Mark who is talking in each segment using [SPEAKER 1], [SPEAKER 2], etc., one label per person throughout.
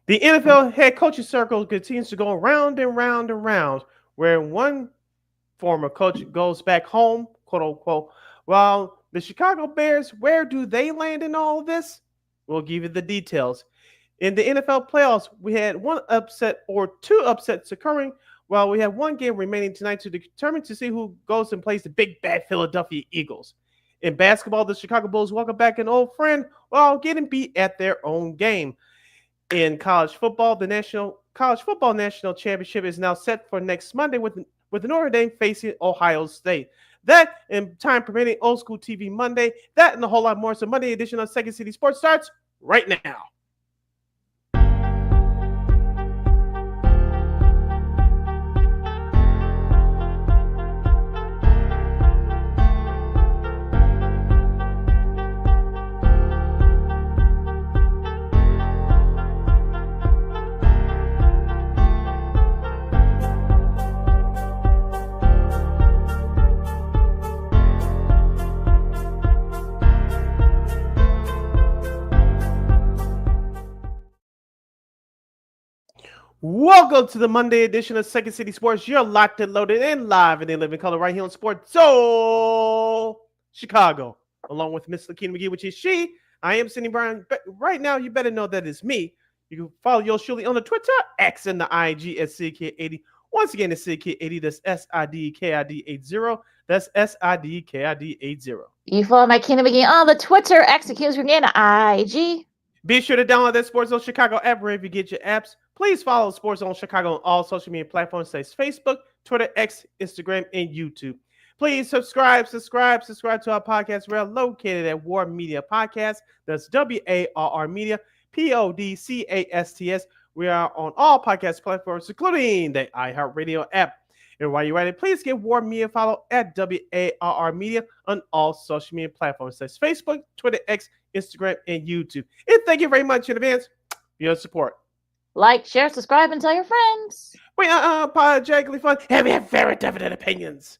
[SPEAKER 1] The NFL head coaching circle continues to go round and round and round, where one former coach goes back home, quote unquote, while the Chicago Bears, where do they land in all of this? We'll give you the details. In the NFL playoffs, we had one upset or two upsets occurring, while we have one game remaining tonight to determine to see who goes and plays the big bad Philadelphia Eagles. In basketball, the Chicago Bulls welcome back an old friend while getting beat at their own game. In college football, the National College Football National Championship is now set for next Monday with Notre Dame facing Ohio State. That, in time permitting, old school TV Monday. That and a whole lot more. So Monday edition of Second City Sports starts right now. Welcome to the Monday edition of Second City Sports. You're locked and loaded and live in living color right here on Sports Soul Chicago, along with Miss Lakina McGee, which is she. I am Cindy Brown. But right now, you better know that it's me. You can follow yours truly on the Twitter, X, and the IG at CK80. Once again, it's CK80. That's SIDKID80. That's SIDKID80.
[SPEAKER 2] You follow my Kingdom again on the Twitter, executes again, IG.
[SPEAKER 1] Be sure to download that Sports Zone Chicago app wherever you get your apps. Please follow Sports Zone Chicago on all social media platforms, such as Facebook, Twitter, X, Instagram, and YouTube. Please subscribe to our podcast. We're located at War Media Podcast. That's WARR Media, PODCASTS. We are on all podcast platforms, including the iHeartRadio app. And while you're at it, please give War Media a follow at WARR Media on all social media platforms, such as Facebook, Twitter, X, Instagram, and YouTube. And thank you very much in advance for your support.
[SPEAKER 2] Like, share, subscribe, and tell your friends.
[SPEAKER 1] We are unapologetically fun, and we have very definite opinions.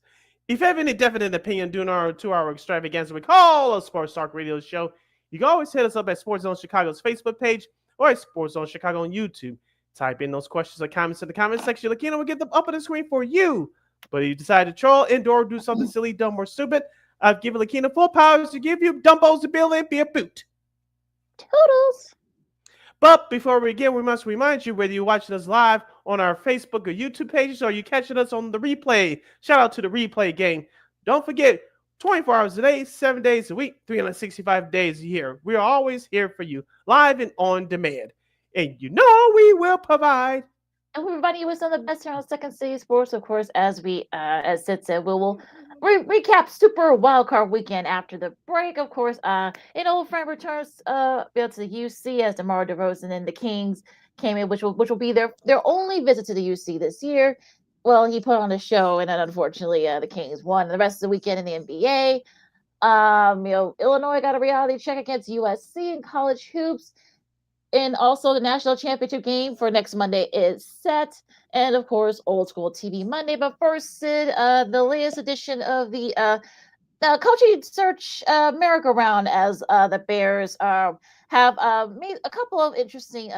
[SPEAKER 1] If you have any definite opinion during our 2-hour extravaganza we call a Sports Talk Radio Show, you can always hit us up at Sports Zone Chicago's Facebook page or at Sports Zone Chicago on YouTube. Type in those questions or comments in the comment section. Lakina will get them up on the screen for you. But if you decide to troll, endure, do something silly, dumb, or stupid, I've given Lakina full powers to give you Dumbos to build and be a boot.
[SPEAKER 2] Toodles.
[SPEAKER 1] But before we begin, we must remind you whether you're watching us live on our Facebook or YouTube pages or you're catching us on the replay. Shout out to the replay gang. Don't forget, 24 hours a day, 7 days a week, 365 days a year. We are always here for you, live and on demand. And you know we will provide.
[SPEAKER 2] And everybody was on the best here on Second City Sports, of course, as Sid said, we will recap Super Wildcard Weekend after the break. Of course, an old friend returns to the UC as DeMar DeRozan and the Kings came in, which will be their only visit to the UC this year. Well, he put on a show, and then unfortunately, the Kings won the rest of the weekend in the NBA. Illinois got a reality check against USC in college hoops. And also the national championship game for next Monday is set. And of course, old school TV Monday. But first, Sid, the latest edition of the coaching search merry-go-round as the Bears have made a couple of interesting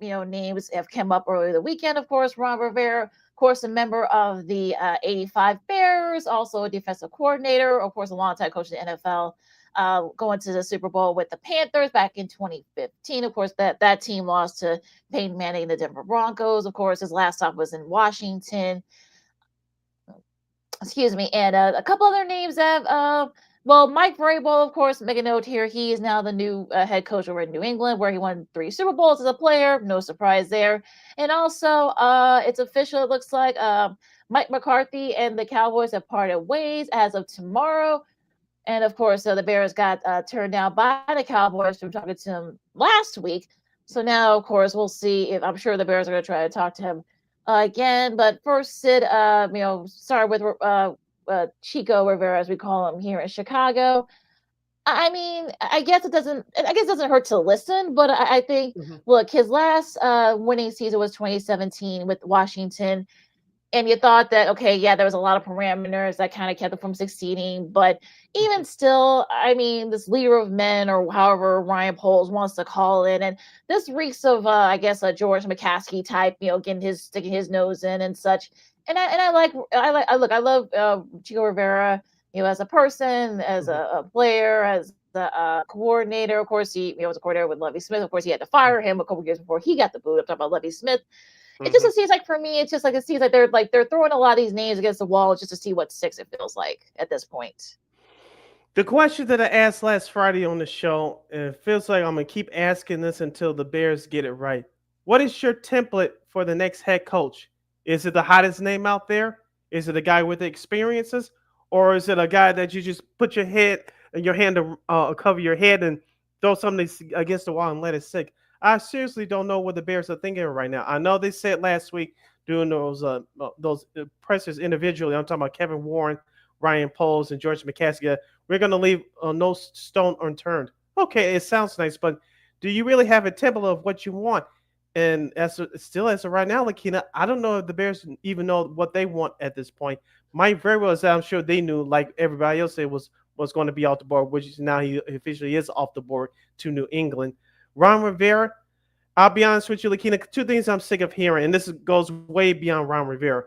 [SPEAKER 2] names have come up earlier the weekend. Of course, Ron Rivera, of course, a member of the 85 Bears, also a defensive coordinator, of course, a longtime coach in the NFL. Going to the Super Bowl with the Panthers back in 2015. Of course, that team lost to Peyton Manning and the Denver Broncos. Of course, his last stop was in Washington. Excuse me. And a couple other names have, Mike Vrabel, of course, make a note here. He is now the new head coach over in New England, where he won 3 Super Bowls as a player. No surprise there. And also, it's official. It looks like Mike McCarthy and the Cowboys have parted ways as of tomorrow. And of course, the Bears got turned down by the Cowboys from talking to him last week. So now, of course, we'll see if I'm sure the Bears are going to try to talk to him again. But first, Sid, sorry with Chico Rivera, as we call him here in Chicago. I mean, I guess it doesn't hurt to listen, but I think, look, his last winning season was 2017 with Washington. and you thought that, okay, yeah, there was a lot of parameters that kind of kept them from succeeding. But even
[SPEAKER 1] Mhm.
[SPEAKER 2] still, I mean, this leader of men, or however Ryan Poles wants to call it, and this reeks of, I guess, a George McCaskey type, getting his sticking his nose in and such. And I I love Chico Rivera, as a person, as
[SPEAKER 1] Mhm.
[SPEAKER 2] a player, as a coordinator. Of course, he was a coordinator with Lovey Smith. Of course, he had to fire him a couple years before he got the boot. I'm talking about Lovey Smith.
[SPEAKER 1] Mhm.
[SPEAKER 2] It seems like, for me, it's just like, it seems like they're throwing a lot of these names against the wall just to see what sticks. It feels like at this point.
[SPEAKER 1] The question that I asked last Friday on the show, and it feels like I'm gonna keep asking this until the Bears get it right. What is your template for the next head coach? Is it the hottest name out there? Is it a guy with the experiences, or is it a guy that you just put your hand to cover your head and throw something against the wall and let it stick? I seriously don't know what the Bears are thinking right now. I know they said last week doing those pressers individually. I'm talking about Kevin Warren, Ryan Poles, and George McCaskey. We're going to leave no stone unturned. Okay, it sounds nice, but do you really have a template of what you want? And still as of right now, Lakina, I don't know if the Bears even know what they want at this point. Might very well say I'm sure they knew, like everybody else, it was going to be off the board, which is now he officially is off the board to New England. Ron Rivera, I'll be honest with you, Lakina, two things I'm sick of hearing, and this goes way beyond Ron Rivera.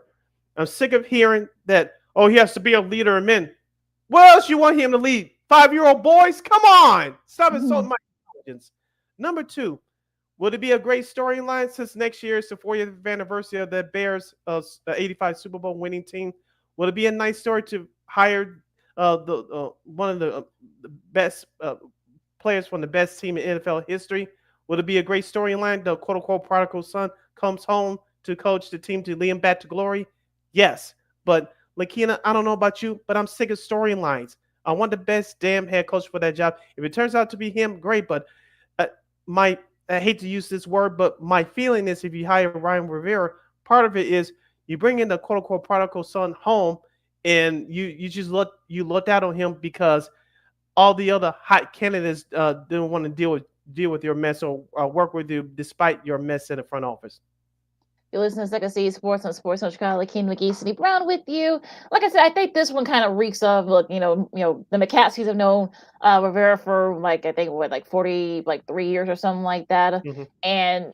[SPEAKER 1] I'm sick of hearing that, oh, he has to be a leader of men. What else you want him to lead? 5-year-old boys? Come on. Stop insulting my intelligence. Number two, would it be a great storyline since next year is the 40th anniversary of the Bears' 85 Super Bowl winning team? Would it be a nice story to hire the one of the best players from the best team in NFL history? Would it be a great storyline? The quote unquote prodigal son comes home to coach the team to lead him back to glory? Yes. But Lakina, I don't know about you, but I'm sick of storylines. I want the best damn head coach for that job. If it turns out to be him, great. But uh, my I hate to use this word, but my feeling is if you hire Ryan Rivera, part of it is you bring in the quote unquote prodigal son home, and you just looked out on him because all the other hot candidates didn't want to deal with your mess or work with you despite your mess in the front office.
[SPEAKER 2] You listen to Second City Sports on Sports on Chicago. King McGee, City Brown with you. Like I said, I think this one kind of reeks of, look, the McCaskies have known Rivera for, like, I think, what, like 40, like 3 years or something like that.
[SPEAKER 1] Mm-hmm,
[SPEAKER 2] And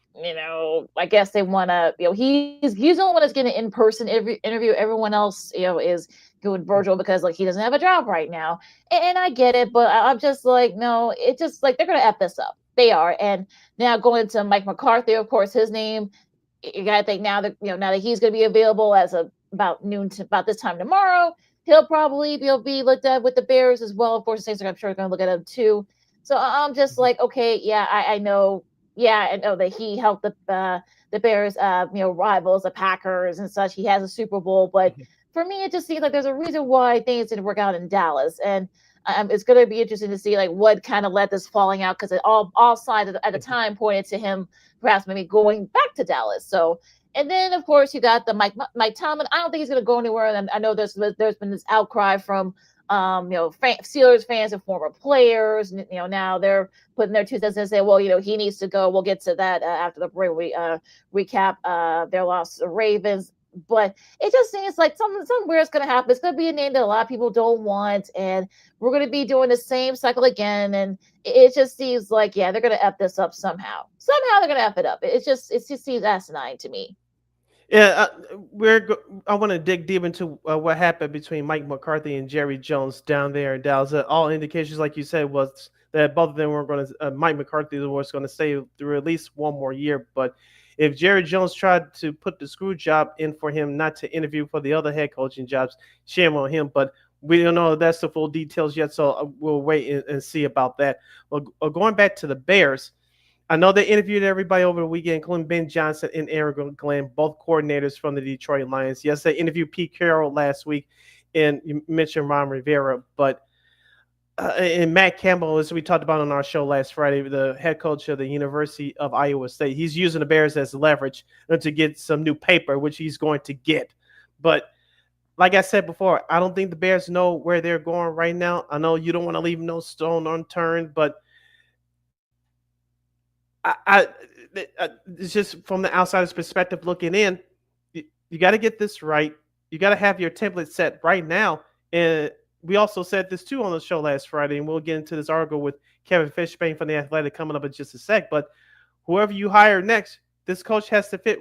[SPEAKER 2] I guess they want to, he's the only one that's getting an in person interview. Everyone else, is good Virgil because, like, he doesn't have a job right now. And I get it, but I'm just like, no, it just, like, they're gonna f this up. They are. And now going to Mike McCarthy, of course, his name, you got to think now that he's going to be available as of about noon to about this time tomorrow. He'll probably be looked at with the Bears as well. Of course, the Saints are, I'm sure, going to look at him too. So I'm just
[SPEAKER 1] mm-hmm,
[SPEAKER 2] like, okay, yeah, I know, yeah, I know that he helped the Bears, rivals, the Packers and such. He has a Super Bowl, but
[SPEAKER 1] mm-hmm,
[SPEAKER 2] for me, it just seems like there's a reason why things didn't work out in Dallas, and it's going to be interesting to see, like, what kind of led this falling out, because all sides at the
[SPEAKER 1] mm-hmm,
[SPEAKER 2] time pointed to him perhaps maybe going back to Dallas. So, and then of course you got the Mike Tomlin. I don't think he's going to go anywhere. And I know there's been this outcry from Steelers fans and former players. And, now they're putting their 2 cents in and say, well, he needs to go. We'll get to that after the break. We recap their loss to the Ravens. But it just seems like something weird's going to happen. It's going to be a name that a lot of people don't want, and we're going to be doing the same cycle again. And it just seems like, yeah, they're going to f this up somehow. Somehow they're going to f it up. It just seems asinine to me.
[SPEAKER 1] Yeah, I want to dig deep into what happened between Mike McCarthy and Jerry Jones down there in Dallas. All indications, like you said, was that both of them were going to. Mike McCarthy was going to stay through at least one more year. But if Jerry Jones tried to put the screw job in for him, not to interview for the other head coaching jobs, shame on him. But we don't know that's the full details yet, so we'll wait and see about that. Well, going back to the Bears. I know they interviewed everybody over the weekend, including Ben Johnson and Aaron Glenn, both coordinators from the Detroit Lions. Yes, they interviewed Pete Carroll last week, and you mentioned Ron Rivera, but and Matt Campbell, as we talked about on our show last Friday, the head coach of the University of Iowa State, he's using the Bears as leverage to get some new paper, which he's going to get. But like I said before, I don't think the Bears know where they're going right now. I know you don't want to leave no stone unturned, but I it's just from the outsider's perspective looking in. You got to get this right. You got to have your template set right now. And we also said this too on the show last Friday, and we'll get into this article with Kevin Fishbane from the Athletic coming up in just a sec. But whoever you hire next, this coach has to fit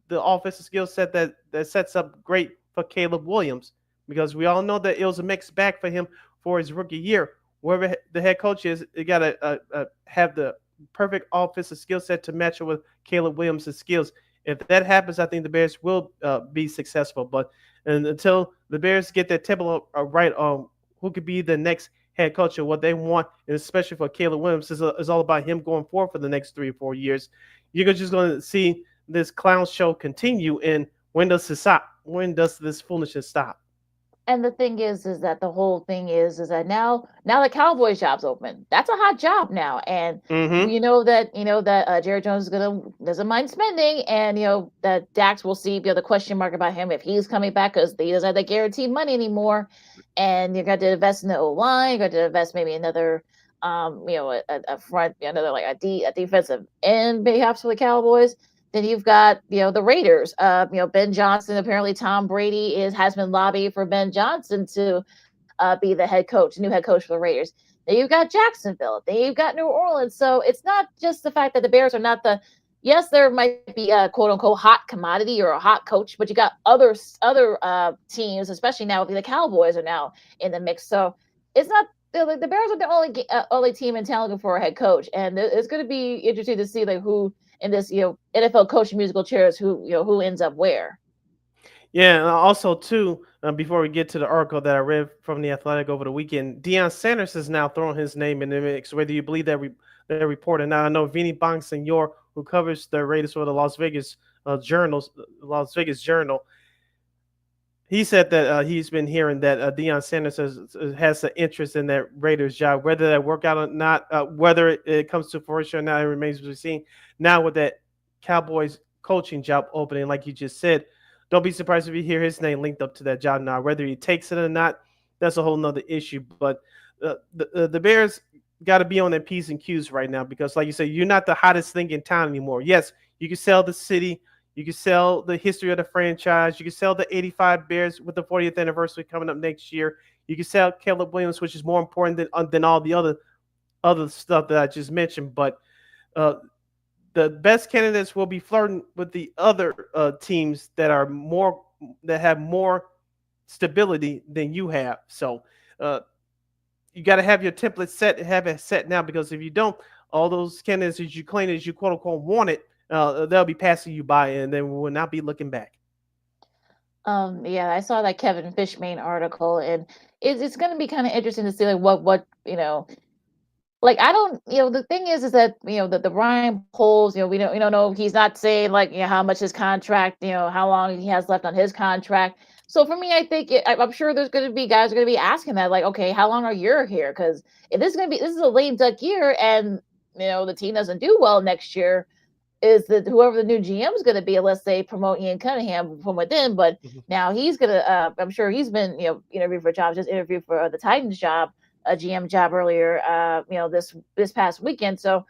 [SPEAKER 1] the offensive skill set that sets up great for Caleb Williams, because we all know that it was a mixed bag for him for his rookie year. Wherever the head coach is, you got to have the perfect offensive skill set to match it with Caleb Williams' skills. If that happens, I think the Bears will be successful. But and until the Bears get their tempo right on who could be the next head coach and what they want, and especially for Caleb Williams, is all about him going forward for the next 3 or 4 years. You're just going to see this clown show continue. And when does it stop? When does this foolishness stop?
[SPEAKER 2] And the thing is that the whole thing is that now the Cowboys job's open. That's a hot job now, and
[SPEAKER 1] Mm-hmm.
[SPEAKER 2] you know that Jerry Jones is gonna doesn't mind spending, and that Dax will see the question mark about him if he's coming back because he doesn't have that guaranteed money anymore, and you got to invest in the O line, you got to invest maybe another a front another like a defensive end perhaps for the Cowboys. Then you've got the Raiders. Ben Johnson. Apparently, Tom Brady has been lobbying for Ben Johnson to be the head coach, new head coach for the Raiders. Then you've got Jacksonville. Then you've got New Orleans. So it's not just the fact that the Bears are not the. Yes, there might be a quote unquote hot commodity or a hot coach, but you got other teams, especially now the Cowboys are now in the mix. So it's not the Bears are the only team in town looking for a head coach, and it's going to be interesting to see like who in this NFL coaching musical chairs who ends up where.
[SPEAKER 1] Yeah, and also too, before we get to the article that I read from the Athletic over the weekend, Deion Sanders has now thrown his name in the mix. Whether you believe that report or not, I know Vinny Bonsignor, who covers the Raiders for the Las Vegas Journal, he said that he's been hearing that Deion Sanders has an interest in that Raiders job. Whether that work out or not, whether it comes to fruition or not, it remains to be seen. Now with that Cowboys coaching job opening, like you just said, don't be surprised if you hear his name linked up to that job. Now, whether he takes it or not, that's a whole nother issue. But the Bears got to be on their P's and Q's right now, because, like you said, you're not the hottest thing in town anymore. Yes, you can sell the city. You can sell the history of the franchise. You can sell the 85 Bears with the 40th anniversary coming up next year. You can sell Caleb Williams, which is more important than all the other stuff that I just mentioned. But uh, the best candidates will be flirting with the other teams that have more stability than you have. So uh, you got to have your template set, have it set now, because if you don't, all those candidates that you claim as you quote unquote wanted, they'll be passing you by, and then we will not be looking back.
[SPEAKER 2] Yeah, I saw that Kevin Fishman article, and it's going to be kind of interesting to see like what like I don't the thing is that the Ryan Poles we don't know he's not saying like how much his contract how long he has left on his contract. So for me, I think I'm sure there's going to be guys are going to be asking that like, okay, how long are you here? Because if this is a lame duck year and the team doesn't do well next year, is that whoever the new GM is going to be, unless they promote Ian Cunningham from within. But
[SPEAKER 1] Mhm.
[SPEAKER 2] now he's going to, I'm sure he's been, interviewed for jobs, just interviewed for the Titans job, a GM job earlier, this past weekend. So,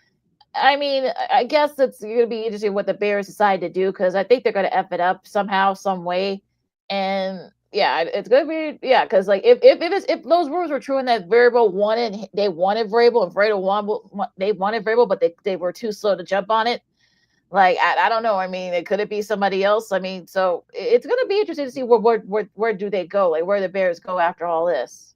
[SPEAKER 2] I mean, I guess it's going to be interesting what the Bears decide to do because I think they're going to F it up somehow, some way. And yeah, it's going to be, yeah, because like if those rumors were true and that they wanted Vrabel and they wanted Vrabel, but they were too slow to jump on it, like I don't know. I mean, could it be somebody else? I mean, so it's going to be interesting to see where do they go? Like where the Bears go after all this.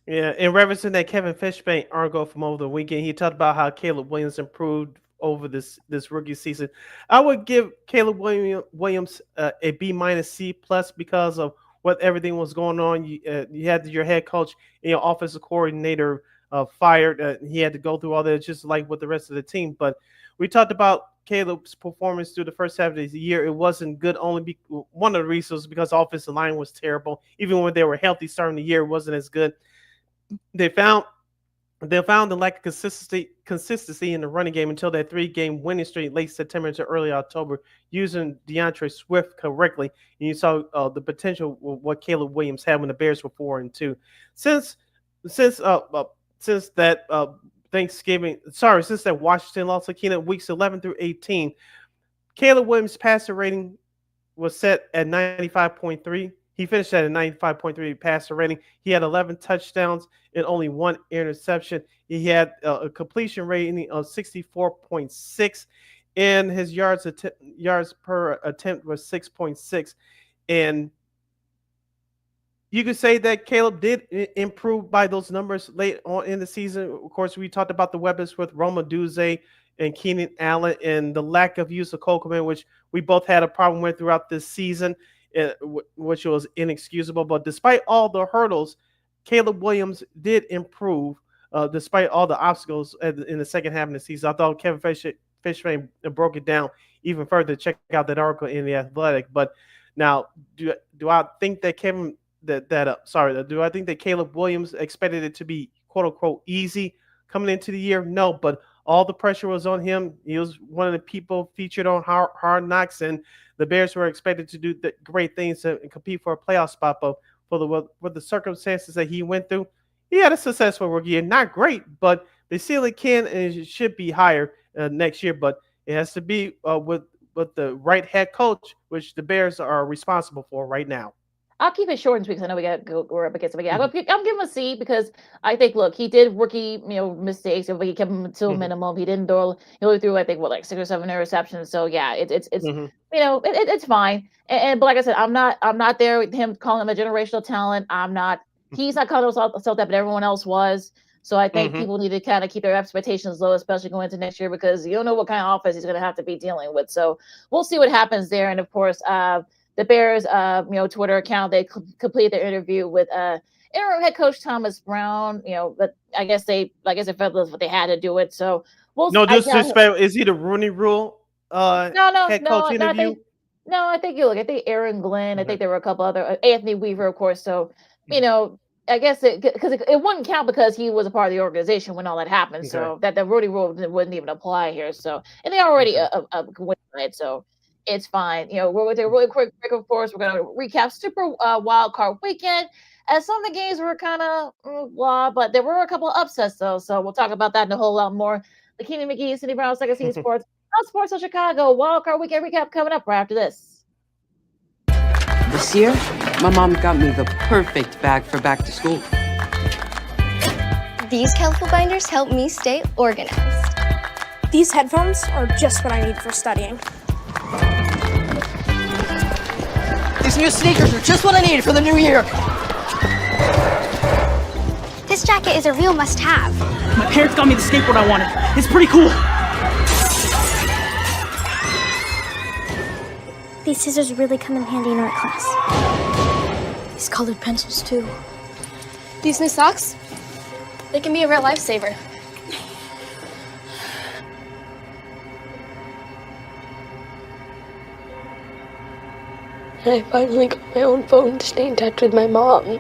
[SPEAKER 1] Yeah, in reference to that Kevin Fishbane article from over the weekend, he talked about how Caleb Williams improved over this rookie season. I would give Williams a B- C+ because of what everything was going on. You had your head coach and your offensive coordinator fired. He had to go through all that, just like with the rest of the team. But we talked about Caleb's performance through the first half of the year. It wasn't good. One of the reasons because the offensive line was terrible. Even when they were healthy starting the year, it wasn't as good. They found they found the lack of consistency in the running game until that 3 game winning streak late September to early October, using DeAndre Swift correctly. And you saw the potential of what Caleb Williams had when the Bears were 4-2. Since since uh, uh since that since that Washington loss to Keenan weeks 11 through 18, Caleb Williams passer rating was set at 95.3. He finished at a 95.3 passer rating. He had 11 touchdowns and only one interception. He had a completion rating of 64.6, and his yards per attempt was 6.6. And you could say that Caleb did improve by those numbers late on in the season. Of course, we talked about the weapons with Roma Duze and Keenan Allen and the lack of use of Coleman, which we both had a problem with throughout this season, which was inexcusable. But despite all the hurdles, Caleb Williams did improve despite all the obstacles in the second half of the season. I thought Kevin Fishman broke it down even further. Check out that article in The Athletic. But now, do I think that do I think that Caleb Williams expected it to be quote unquote easy coming into the year? No, but all the pressure was on him. He was one of the people featured on Hard Knocks, and the Bears were expected to do the great things and compete for a playoff spot. But with the circumstances that he went through, he had a successful rookie year. Not great, but the ceiling can and should be higher next year. But it has to be with the right head coach, which the Bears are responsible for right now.
[SPEAKER 2] I'll keep it short and sweet because I know we're up against it. I'll give him a C because I think, look, he did rookie, mistakes. But he kept them to a minimum. He didn't throw. He only threw, I think, like 6 or 7 interceptions. So yeah, it's fine. But like I said, I'm not there with him calling him a generational talent. I'm not. He's not calling himself that, but everyone else was. So I think people need to kind of keep their expectations low, especially going into next year, because you don't know what kind of offense he's going to have to be dealing with. So we'll see what happens there. And of course, the Bears, Twitter account, they completed their interview with interim head coach Thomas Brown. But I guess they felt that's what they had to do it. So we'll.
[SPEAKER 1] No disrespect. Is he the Rooney Rule? Head coach interview.
[SPEAKER 2] I think I think Aaron Glenn. I think there were a couple other Anthony Weaver, of course. So I guess because it wouldn't count because he was a part of the organization when all that happened. Okay. So that the Rooney Rule wouldn't even apply here. So and they already went it. So. It's fine. We're with a really quick break, of course. We're going to recap Super Wild Card Weekend. As some of the games were kind of blah, but there were a couple of upsets, though. So we'll talk about that and a whole lot more. The Keenan McGee, Cindy Brown, Second City Sports, Sports of Chicago, Wild Card Weekend recap coming up right after this.
[SPEAKER 3] This year, my mom got me the perfect bag for back to school.
[SPEAKER 4] These colorful binders help me stay organized.
[SPEAKER 5] These headphones are just what I need for studying.
[SPEAKER 6] These new sneakers are just what I needed for the new year.
[SPEAKER 4] This jacket is a real must-have.
[SPEAKER 5] My parents got me the skateboard I wanted. It's pretty cool.
[SPEAKER 4] These scissors really come in handy in art class.
[SPEAKER 5] These colored pencils, too.
[SPEAKER 7] These new socks, they can be a real lifesaver. I finally got my own phone to stay in touch with my mom.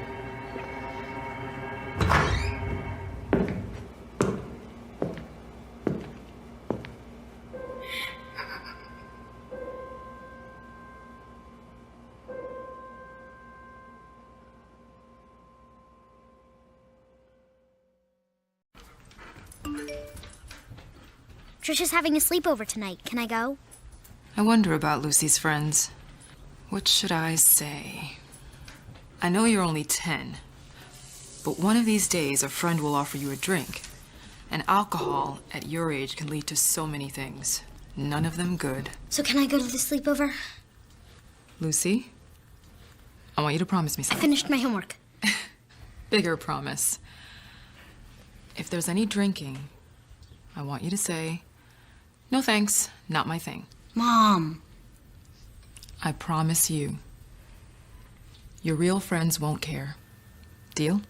[SPEAKER 8] Trisha's having a sleepover tonight. Can I go?
[SPEAKER 9] I wonder about Lucy's friends. What should I say? I know you're only 10, but one of these days a friend will offer you a drink. And alcohol at your age can lead to so many things. None of them good.
[SPEAKER 8] So can I go to the sleepover?
[SPEAKER 9] Lucy, I want you to promise me
[SPEAKER 8] I
[SPEAKER 9] something.
[SPEAKER 8] finished my homework.
[SPEAKER 9] Bigger promise. If there's any drinking, I want you to say, "No thanks, not my thing."
[SPEAKER 8] Mom.
[SPEAKER 9] I promise you, your real friends won't care. Deal?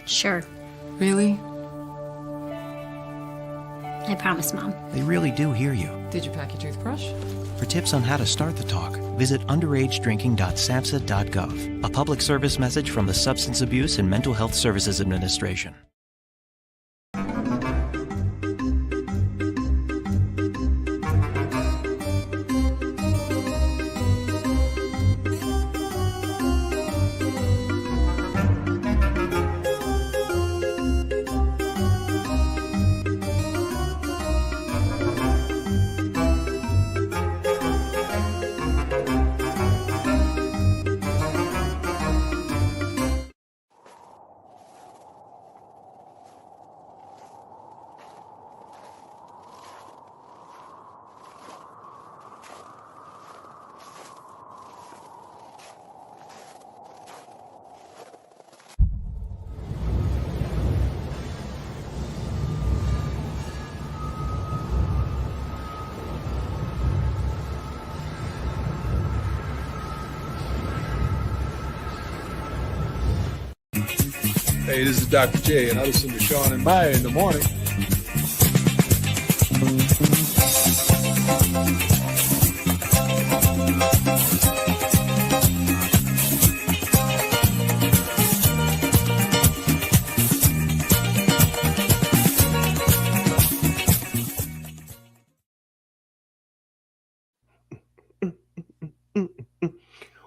[SPEAKER 8] Sure.
[SPEAKER 9] Really?
[SPEAKER 8] I promise, Mom.
[SPEAKER 10] They really do hear you.
[SPEAKER 9] Did you pack your toothbrush?
[SPEAKER 10] For tips on how to start the talk, visit underagedrinking.samhsa.gov. A public service message from the Substance Abuse and Mental Health Services Administration.
[SPEAKER 11] Hey, this is Dr. J, and I listen to Sean and Maya in the morning.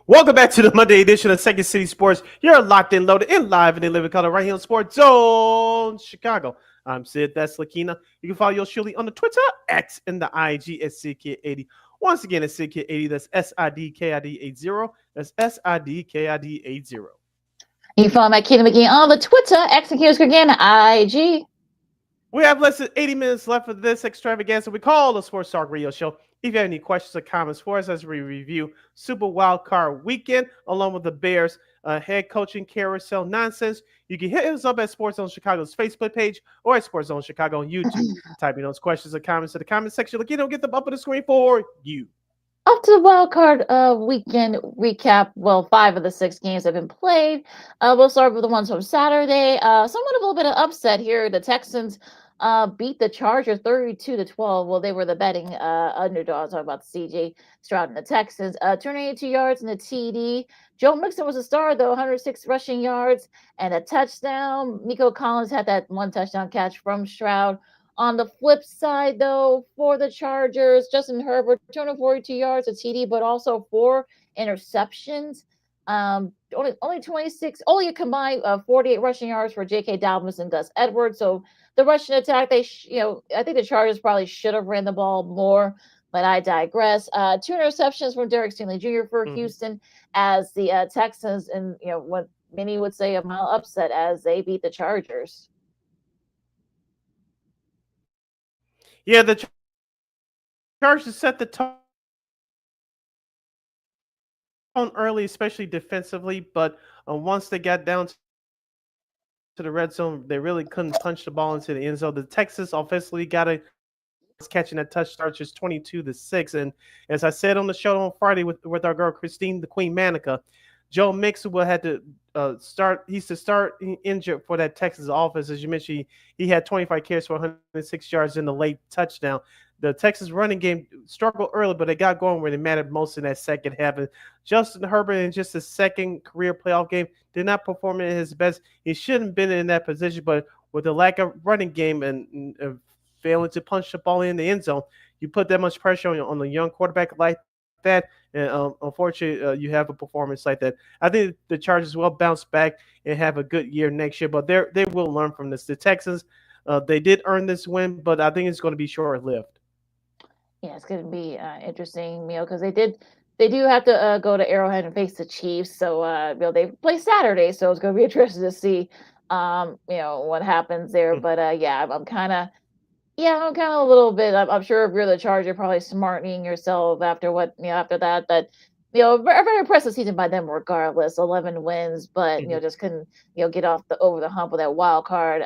[SPEAKER 1] Welcome back to the Monday edition of Second City Sports. You're locked in, loaded, and live in the living color right here on Sports Zone Chicago. I'm Sid. That's Lakina. You can follow yours surely on the Twitter, X, and the IG at SidKid80. Once again, it's SidKid80. That's SIDKID80. That's SIDKID80.
[SPEAKER 2] You can follow my Kingdom again on the Twitter, X and Here's again, IG.
[SPEAKER 1] We have less than 80 minutes left of this extravaganza we call the Sports Talk Radio Show. If you have any questions or comments for us as we review Super Wild Card Weekend, along with the Bears head coaching carousel nonsense, you can hit us up at Sports Zone Chicago's Facebook page or at Sports Zone Chicago on YouTube. Type in those questions or comments to the comment section. Look, get them up on the screen for you.
[SPEAKER 2] Up to the wild card weekend recap. Well, 5 of the 6 games have been played. We'll start with the ones from Saturday. Somewhat of a little bit of upset here. The Texans beat the Chargers 32-12. Well, they were the betting underdogs. Talking about the CJ Stroud and the Texans. 282 yards in the TD. Joe Mixon was a star though, 106 rushing yards and a touchdown. Nico Collins had that 1 touchdown catch from Stroud. On the flip side, though, for the Chargers, Justin Herbert, 242 yards, a TD, but also 4 interceptions. Only 26, only a combined 48 rushing yards for J.K. Dobbins and Gus Edwards. So the rushing attack, I think the Chargers probably should have ran the ball more, but I digress. 2 interceptions from Derek Stingley Jr. for Houston, as the Texans, and what many would say a mild upset as they beat the Chargers.
[SPEAKER 1] Yeah, the Chargers set the tone early, especially defensively, but once they got down to the red zone, they really couldn't punch the ball into the end zone. The Texans offensively got it, catching that touchdown, just 22-6. And as I said on the show on Friday with our girl Christine, the Queen Manica, Joe Mixon will have to start. He's to start injured for that Texas offense. As you mentioned, he had 25 carries for 106 yards in the late touchdown. The Texas running game struggled early, but they got going where they mattered most in that second half. And Justin Herbert, in just his second career playoff game, did not perform at his best. He shouldn't have been in that position, but with the lack of running game and failing to punch the ball in the end zone, you put that much pressure on the young quarterback like that, and unfortunately, you have a performance like that. I think the Chargers will bounce back and have a good year next year, but they will learn from this. The Texans, they did earn this win, but I think it's going to be short-lived.
[SPEAKER 2] Yeah, it's going to be interesting, because they do have to go to Arrowhead and face the Chiefs. So, they play Saturday, so it's going to be interesting to see, what happens there. But yeah, I'm kind of a little bit. I'm sure if you're the Charger, you're probably smartening yourself after after that. But very, very impressive season by them, regardless. 11 wins, but just couldn't get over the hump with that wild card.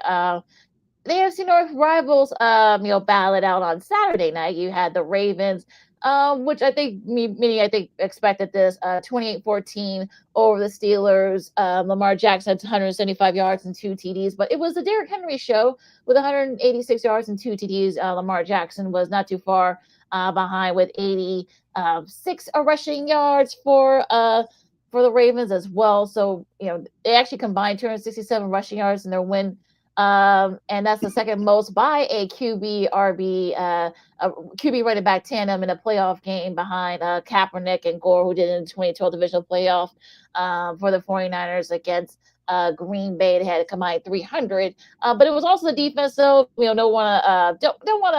[SPEAKER 2] The AFC North rivals, battled out on Saturday night. You had the Ravens, which I think many expected this, 28-14 over the Steelers. Lamar Jackson had 175 yards and 2 TDs, but it was the Derrick Henry show with 186 yards and 2 TDs. Lamar Jackson was not too far behind with 86 rushing yards for the Ravens as well. So, they actually combined 267 rushing yards in their win. And that's the second most by a QB running back tandem in a playoff game behind Kaepernick and Gore, who did in the 2012 divisional playoff for the 49ers against Green Bay. They had a combined 300. But it was also the defense, though. Don't want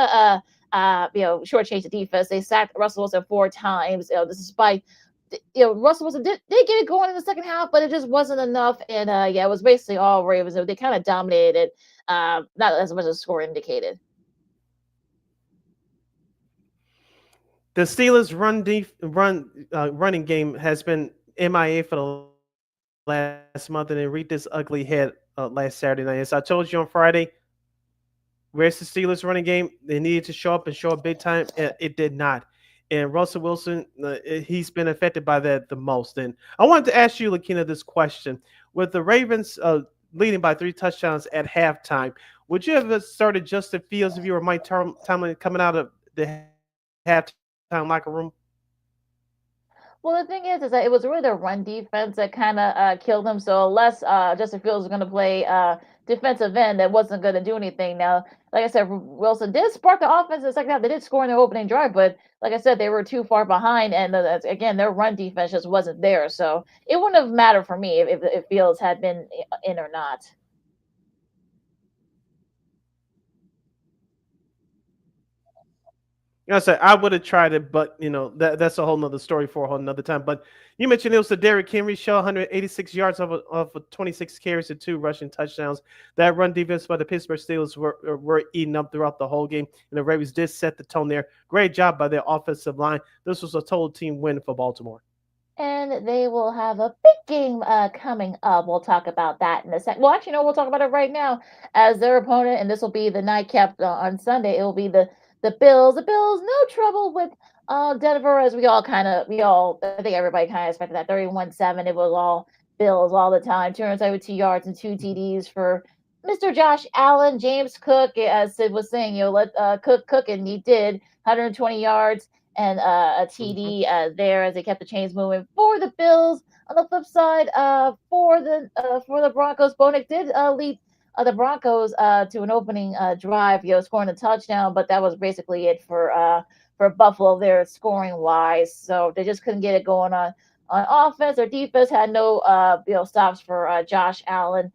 [SPEAKER 2] to shortchange the defense. They sacked Russell Wilson 4 times. This is by Russell Wilson did get it going in the second half, but it just wasn't enough. And it was basically all Ravens. They kind of dominated, not as much as the score indicated.
[SPEAKER 1] The Steelers' running game has been MIA for the last month, and it reached this ugly head last Saturday night. As I told you on Friday, where's the Steelers' running game? They needed to show up big time. It did not. And Russell Wilson, he's been affected by that the most. And I wanted to ask you, Lakina, this question. With the Ravens leading by 3 touchdowns at halftime. Would you have started Justin Fields if you were Mike Tomlin coming out of the halftime locker room?
[SPEAKER 2] Well, the thing is that it was really the run defense that kind of killed them. So unless Justin Fields was going to play defensive end, that wasn't going to do anything. Now, like I said, Wilson did spark the offense in the second half. They did score in their opening drive, but like I said, they were too far behind, and again, their run defense just wasn't there. So it wouldn't have mattered for me if Fields had been in or not.
[SPEAKER 1] I said I would have tried it, but that's a whole nother story for a whole nother time. But you mentioned it was the Derrick Henry show, 186 yards of 26 carries and 2 rushing touchdowns. That run defense by the Pittsburgh Steelers were eaten up throughout the whole game, and the Ravens did set the tone there. Great job by their offensive line. This was a total team win for Baltimore.
[SPEAKER 2] And they will have a big game coming up. We'll talk about that in a sec. Well, actually, no, we'll talk about it right now as their opponent, and this will be the nightcap on Sunday. It will be the Bills. The Bills, no trouble with Denver, as I think everybody kind of expected that 31-7. It was all Bills all the time. 272 yards and 2 TDs for Mr. Josh Allen. James Cook, as Sid was saying, let Cook cook, and he did 120 yards and a TD there as they kept the chains moving for the Bills. On the flip side, for the Broncos, Bonick did lead the Broncos to an opening drive, scoring a touchdown, but that was basically it for Buffalo there scoring wise. So they just couldn't get it going on offense or defense. Had no stops for Josh Allen,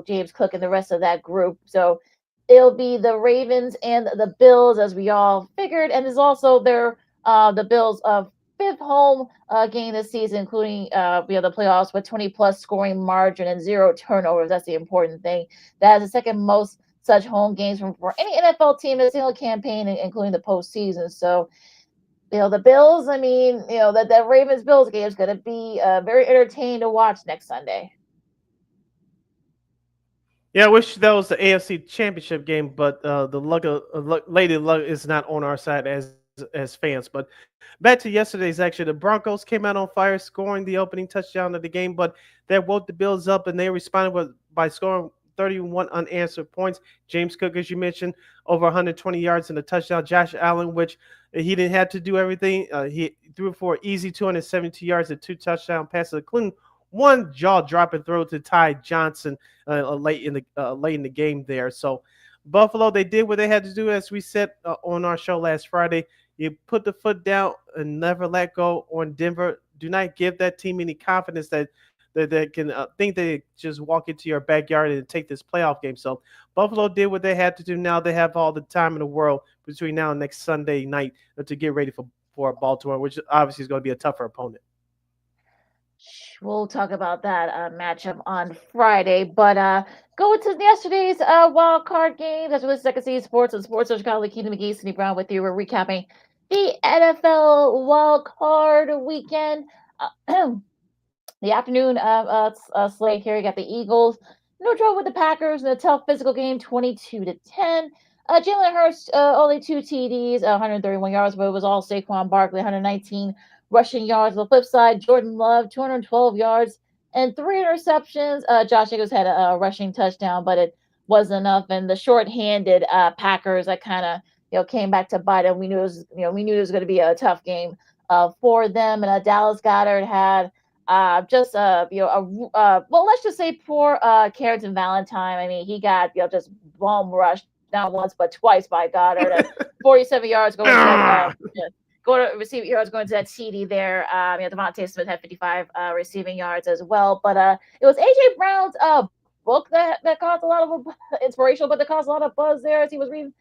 [SPEAKER 2] James Cook, and the rest of that group. So it'll be the Ravens and the Bills, as we all figured, and there's also the Bills' fifth home game this season, including the playoffs with 20+ scoring margin and 0 turnovers. That's the important thing. That is the second most such home games for any NFL team in a single campaign, including the postseason. So, the Bills. I mean, that Ravens Bills game is going to be very entertaining to watch next Sunday.
[SPEAKER 1] Yeah, I wish that was the AFC Championship game, but the Lady Luck is not on our side as fans. But back to yesterday's action, the Broncos came out on fire, scoring the opening touchdown of the game, but that woke the Bills up, and they responded by scoring 31 unanswered points. James Cook, as you mentioned, over 120 yards and a touchdown. Josh Allen, which he didn't have to do everything. He threw for an easy 272 yards and 2 touchdown passes, including one jaw-dropping throw to Ty Johnson late in the game there. So Buffalo, they did what they had to do, as we said on our show last Friday. You put the foot down and never let go on Denver. Do not give that team any confidence that they can think they just walk into your backyard and take this playoff game. So Buffalo did what they had to do. Now they have all the time in the world between now and next Sunday night to get ready for Baltimore, which obviously is going to be a tougher opponent.
[SPEAKER 2] We'll talk about that matchup on Friday, but go to yesterday's wild card game. That's really Second City Sports and Sports Social Colleague Keaton McGee, Cindy Brown with you. We're recapping the NFL wild card weekend. The afternoon slate here. You got the Eagles, no trouble with the Packers in a tough physical game, 22-10. Jalen Hurts, only 2 TDs, 131 yards, but it was all Saquon Barkley, 119 rushing yards. On the flip side, Jordan Love, 212 yards and 3 interceptions. Josh Jacobs had a rushing touchdown, but it wasn't enough. And the shorthanded Packers that kind of came back to bite them. We knew it was going to be a tough game for them. And Dallas Goedert had let's just say poor Carrington Valentine. I mean, he got just bomb rushed not once but twice by Goddard at 47 yards going to receive yards going to that TD there. Devontae Smith had 55 receiving yards as well. But it was AJ Brown's book that caused a lot of inspirational, but that caused a lot of buzz there as he was reading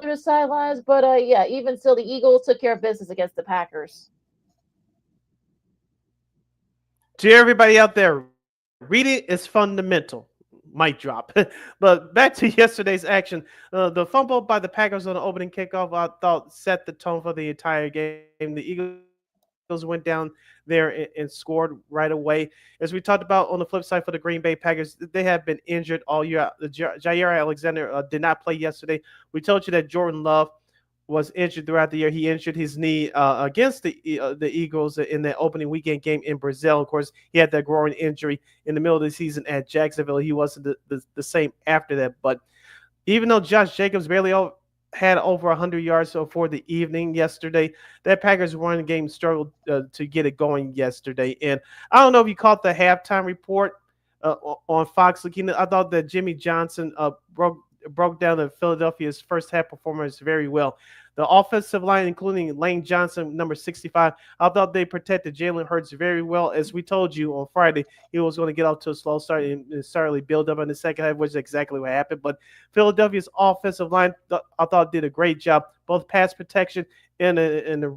[SPEAKER 2] through the sidelines. But even still, the Eagles took care of business against the Packers.
[SPEAKER 1] To everybody out there, reading is fundamental. Mic drop. But back to yesterday's action. The fumble by the Packers on the opening kickoff, I thought, set the tone for the entire game. The Eagles went down there and scored right away. As we talked about on the flip side for the Green Bay Packers, they have been injured all year. Jair Alexander did not play yesterday. We told you that Jordan Love was injured throughout the year. He injured his knee against the Eagles in the opening weekend game in Brazil. Of course, he had that growing injury in the middle of the season at Jacksonville. He wasn't the same after that. But even though Josh Jacobs had over 100 yards for the evening yesterday, that Packers running game struggled to get it going yesterday. And I don't know if you caught the halftime report on Fox. Lakina, I thought that Jimmy Johnson broke down the Philadelphia's first half performance very well. The offensive line, including Lane Johnson, number 65, I thought they protected Jalen Hurts very well. As we told you on Friday, he was going to get off to a slow start and certainly build up in the second half, which is exactly what happened. But Philadelphia's offensive line, I thought, did a great job, both pass protection and in the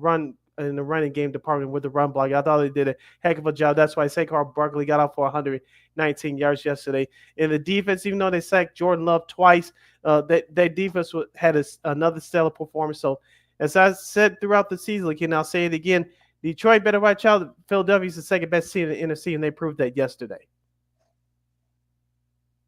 [SPEAKER 1] running game department with the run block. I thought they did a heck of a job. That's why Saquon Barkley got off for 119 yards yesterday. In the defense, even though they sacked Jordan Love twice, that defense had another stellar performance. So, as I said throughout the season, and I'll say it again, Detroit better watch out. Philadelphia's the second best team in the NFC, and they proved that yesterday.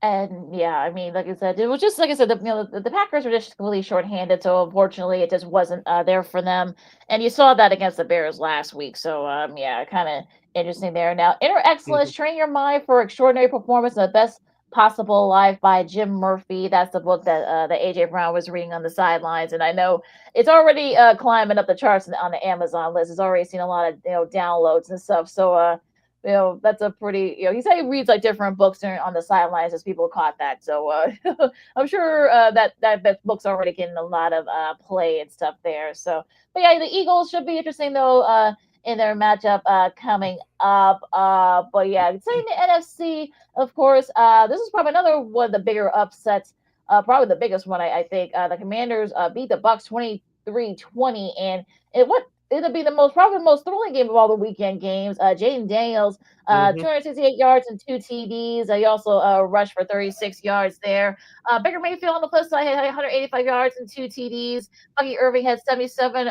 [SPEAKER 2] And yeah, I mean, like I said, it was just like I said, the Packers were just completely shorthanded, so unfortunately, it just wasn't there for them. And you saw that against the Bears last week. So yeah, kind of interesting there. Now, Inner Excellence: Train Your Mind for Extraordinary Performance in the Best Possible Life by Jim Murphy. That's the book that AJ Brown was reading on the sidelines, and I know it's already climbing up the charts on the Amazon list. It's already seen a lot of downloads and stuff. So that's a pretty, he said he reads like different books on the sidelines as people caught that. So I'm sure that book's already getting a lot of play and stuff there. So, but yeah, the Eagles should be interesting though in their matchup coming up. But yeah, saying the NFC, of course, this is probably another one of the bigger upsets. Probably the biggest one, I think. The Commanders beat the Bucks 23-20, and it'll be probably the most thrilling game of all the weekend games. Jaden Daniels, 268 yards and 2 TDs. He also rushed for 36 yards there. Baker Mayfield on the flip side had 185 yards and 2 TDs. Bucky Irving had 77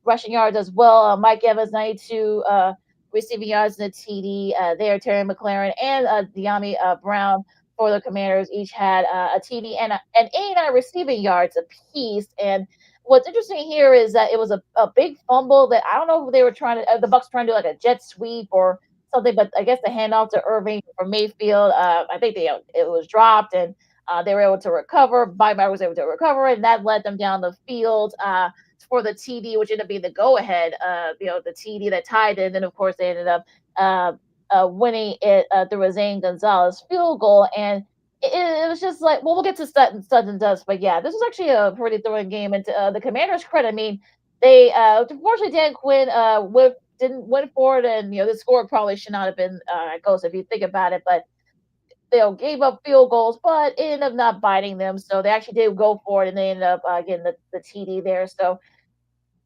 [SPEAKER 2] rushing yards as well. Mike Evans, 92 receiving yards and a TD there. Terry McLaurin and De'Ami Brown for the Commanders each had a TD and 89 receiving yards apiece. And what's interesting here is that it was a big fumble that I don't know if they were the Bucks trying to do like a jet sweep or something, but I guess the handoff to Irving from Mayfield, I think it was dropped and they were able to recover. Bye was able to recover, and that led them down the field for the TD, which ended up being the go-ahead, the TD that tied it. And then, of course, they ended up winning it through a Zane Gonzalez field goal. And it was just like, well, we'll get to studs and dusts, but yeah, this was actually a pretty thrilling game. And to the Commanders' credit, I mean, they unfortunately Dan Quinn didn't win for it, and the score probably should not have been goals if you think about it, but they gave up field goals, but it ended up not biting them, so they actually did go for it, and they ended up getting the TD there. So,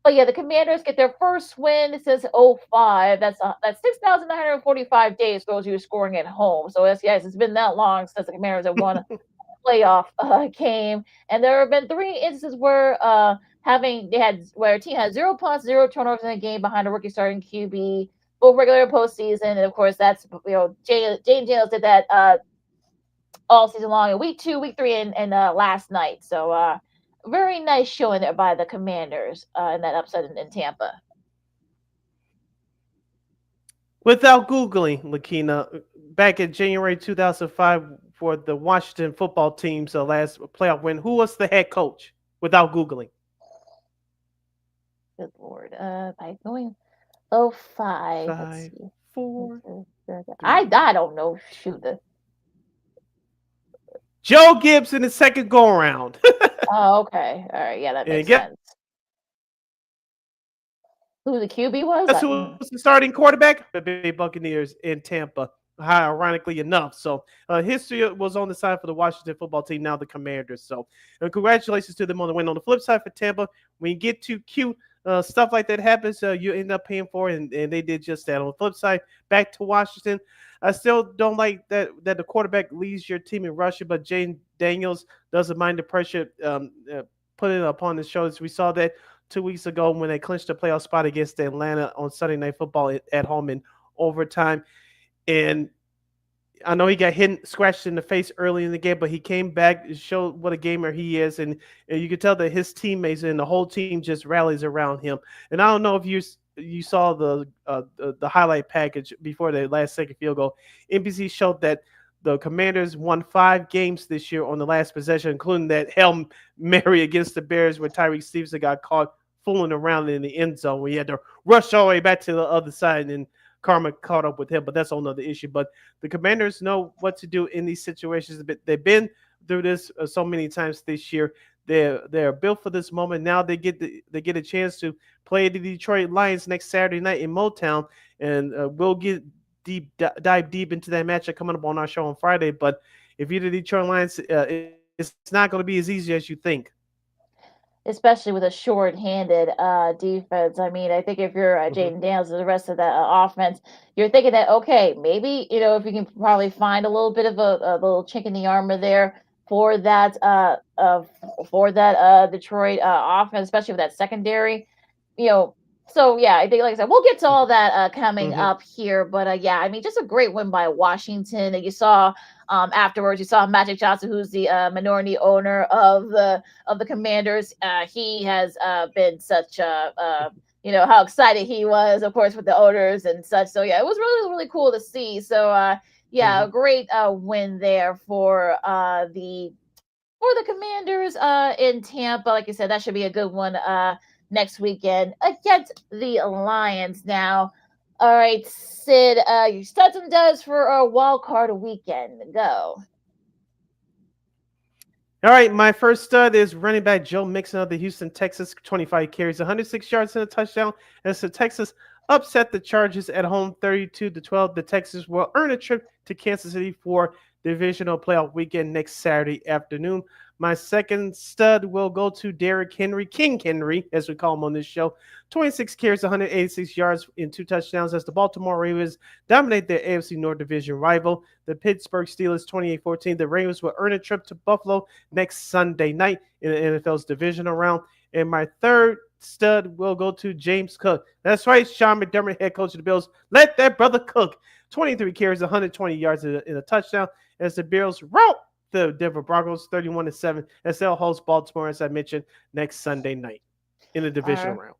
[SPEAKER 2] but yeah, the Commanders get their first win since '05. That's 6,945 days for those who are scoring at home. So it's been that long since the Commanders have won a playoff game, and there have been 3 instances where where a team had 0 punts, 0 turnovers in a game behind a rookie starting QB, both regular postseason, and of course that's Jane Daniels did that all season long in week 2, week 3, and last night. So very nice showing there by the Commanders in that upset in Tampa.
[SPEAKER 1] Without Googling, Lakina, back in January 2005 for the Washington football team's last playoff win, who was the head coach without Googling?
[SPEAKER 2] Good Lord. By going 05. Let's see.
[SPEAKER 1] 4.
[SPEAKER 2] I don't know. Shoot.
[SPEAKER 1] Joe Gibbs in the second go-around.
[SPEAKER 2] Oh, okay. All right. Yeah, that makes sense. Who the QB was?
[SPEAKER 1] That's who was the starting quarterback? The Bay Buccaneers in Tampa, ironically enough. So history was on the side for the Washington football team, now the Commanders. So congratulations to them on the win. On the flip side for Tampa, when you get too cute, stuff like that happens, you end up paying for it, and they did just that. On the flip side, back to Washington, I still don't like that the quarterback leads your team in rushing, but Jane Daniels doesn't mind the pressure put it upon his shoulders. We saw that 2 weeks ago when they clinched the playoff spot against Atlanta on Sunday Night Football at home in overtime. And I know he got hit, scratched in the face early in the game, but he came back and showed what a gamer he is, and you can tell that his teammates and the whole team just rallies around him. And I don't know if you saw the highlight package before the last second field goal. NBC showed that the Commanders won 5 games this year on the last possession, including that Hail Mary against the Bears where Tyreek Stevenson got caught fooling around in the end zone where he had to rush all the way back to the other side and Karma caught up with him, but that's another issue. But the Commanders know what to do in these situations. They've been through this so many times this year. They're built for this moment. Now they get a chance to play the Detroit Lions next Saturday night in Motown, and we'll dive deep into that matchup coming up on our show on Friday. But if you're the Detroit Lions, it's not going to be as easy as you think.
[SPEAKER 2] Especially with a short-handed defense. I mean, I think if you're Jaden Daniels and the rest of the offense, you're thinking that, okay, maybe, if you can probably find a little bit of a little chink in the armor there for that Detroit offense, especially with that secondary, So yeah, I think, like I said, we'll get to all that coming up here. But yeah, I mean, just a great win by Washington. And you saw afterwards, you saw Magic Johnson, who's the minority owner of the Commanders. He has been such a how excited he was, of course, with the owners and such. So yeah, it was really really cool to see. So yeah, a great win there for the Commanders in Tampa. Like you said, that should be a good one next weekend against the Lions. Now, all right, Sid, your studs and duds for a wild card weekend. Go.
[SPEAKER 1] All right, my first stud is running back Joe Mixon of the Houston Texans. 25 carries, 106 yards and a touchdown. As the Texans upset the Chargers at home 32-12, the Texans will earn a trip to Kansas City for divisional playoff weekend next Saturday afternoon. My second stud will go to Derrick Henry, King Henry, as we call him on this show. 26 carries, 186 yards, and 2 touchdowns as the Baltimore Ravens dominate their AFC North Division rival, the Pittsburgh Steelers, 28-14. The Ravens will earn a trip to Buffalo next Sunday night in the NFL's divisional round. And my third stud will go to James Cook. That's right, Sean McDermott, head coach of the Bills. Let that brother cook. 23 carries, 120 yards in a touchdown as the Bills rout the Denver Broncos 31-7 as they'll host Baltimore, as I mentioned, next Sunday night in the divisional round.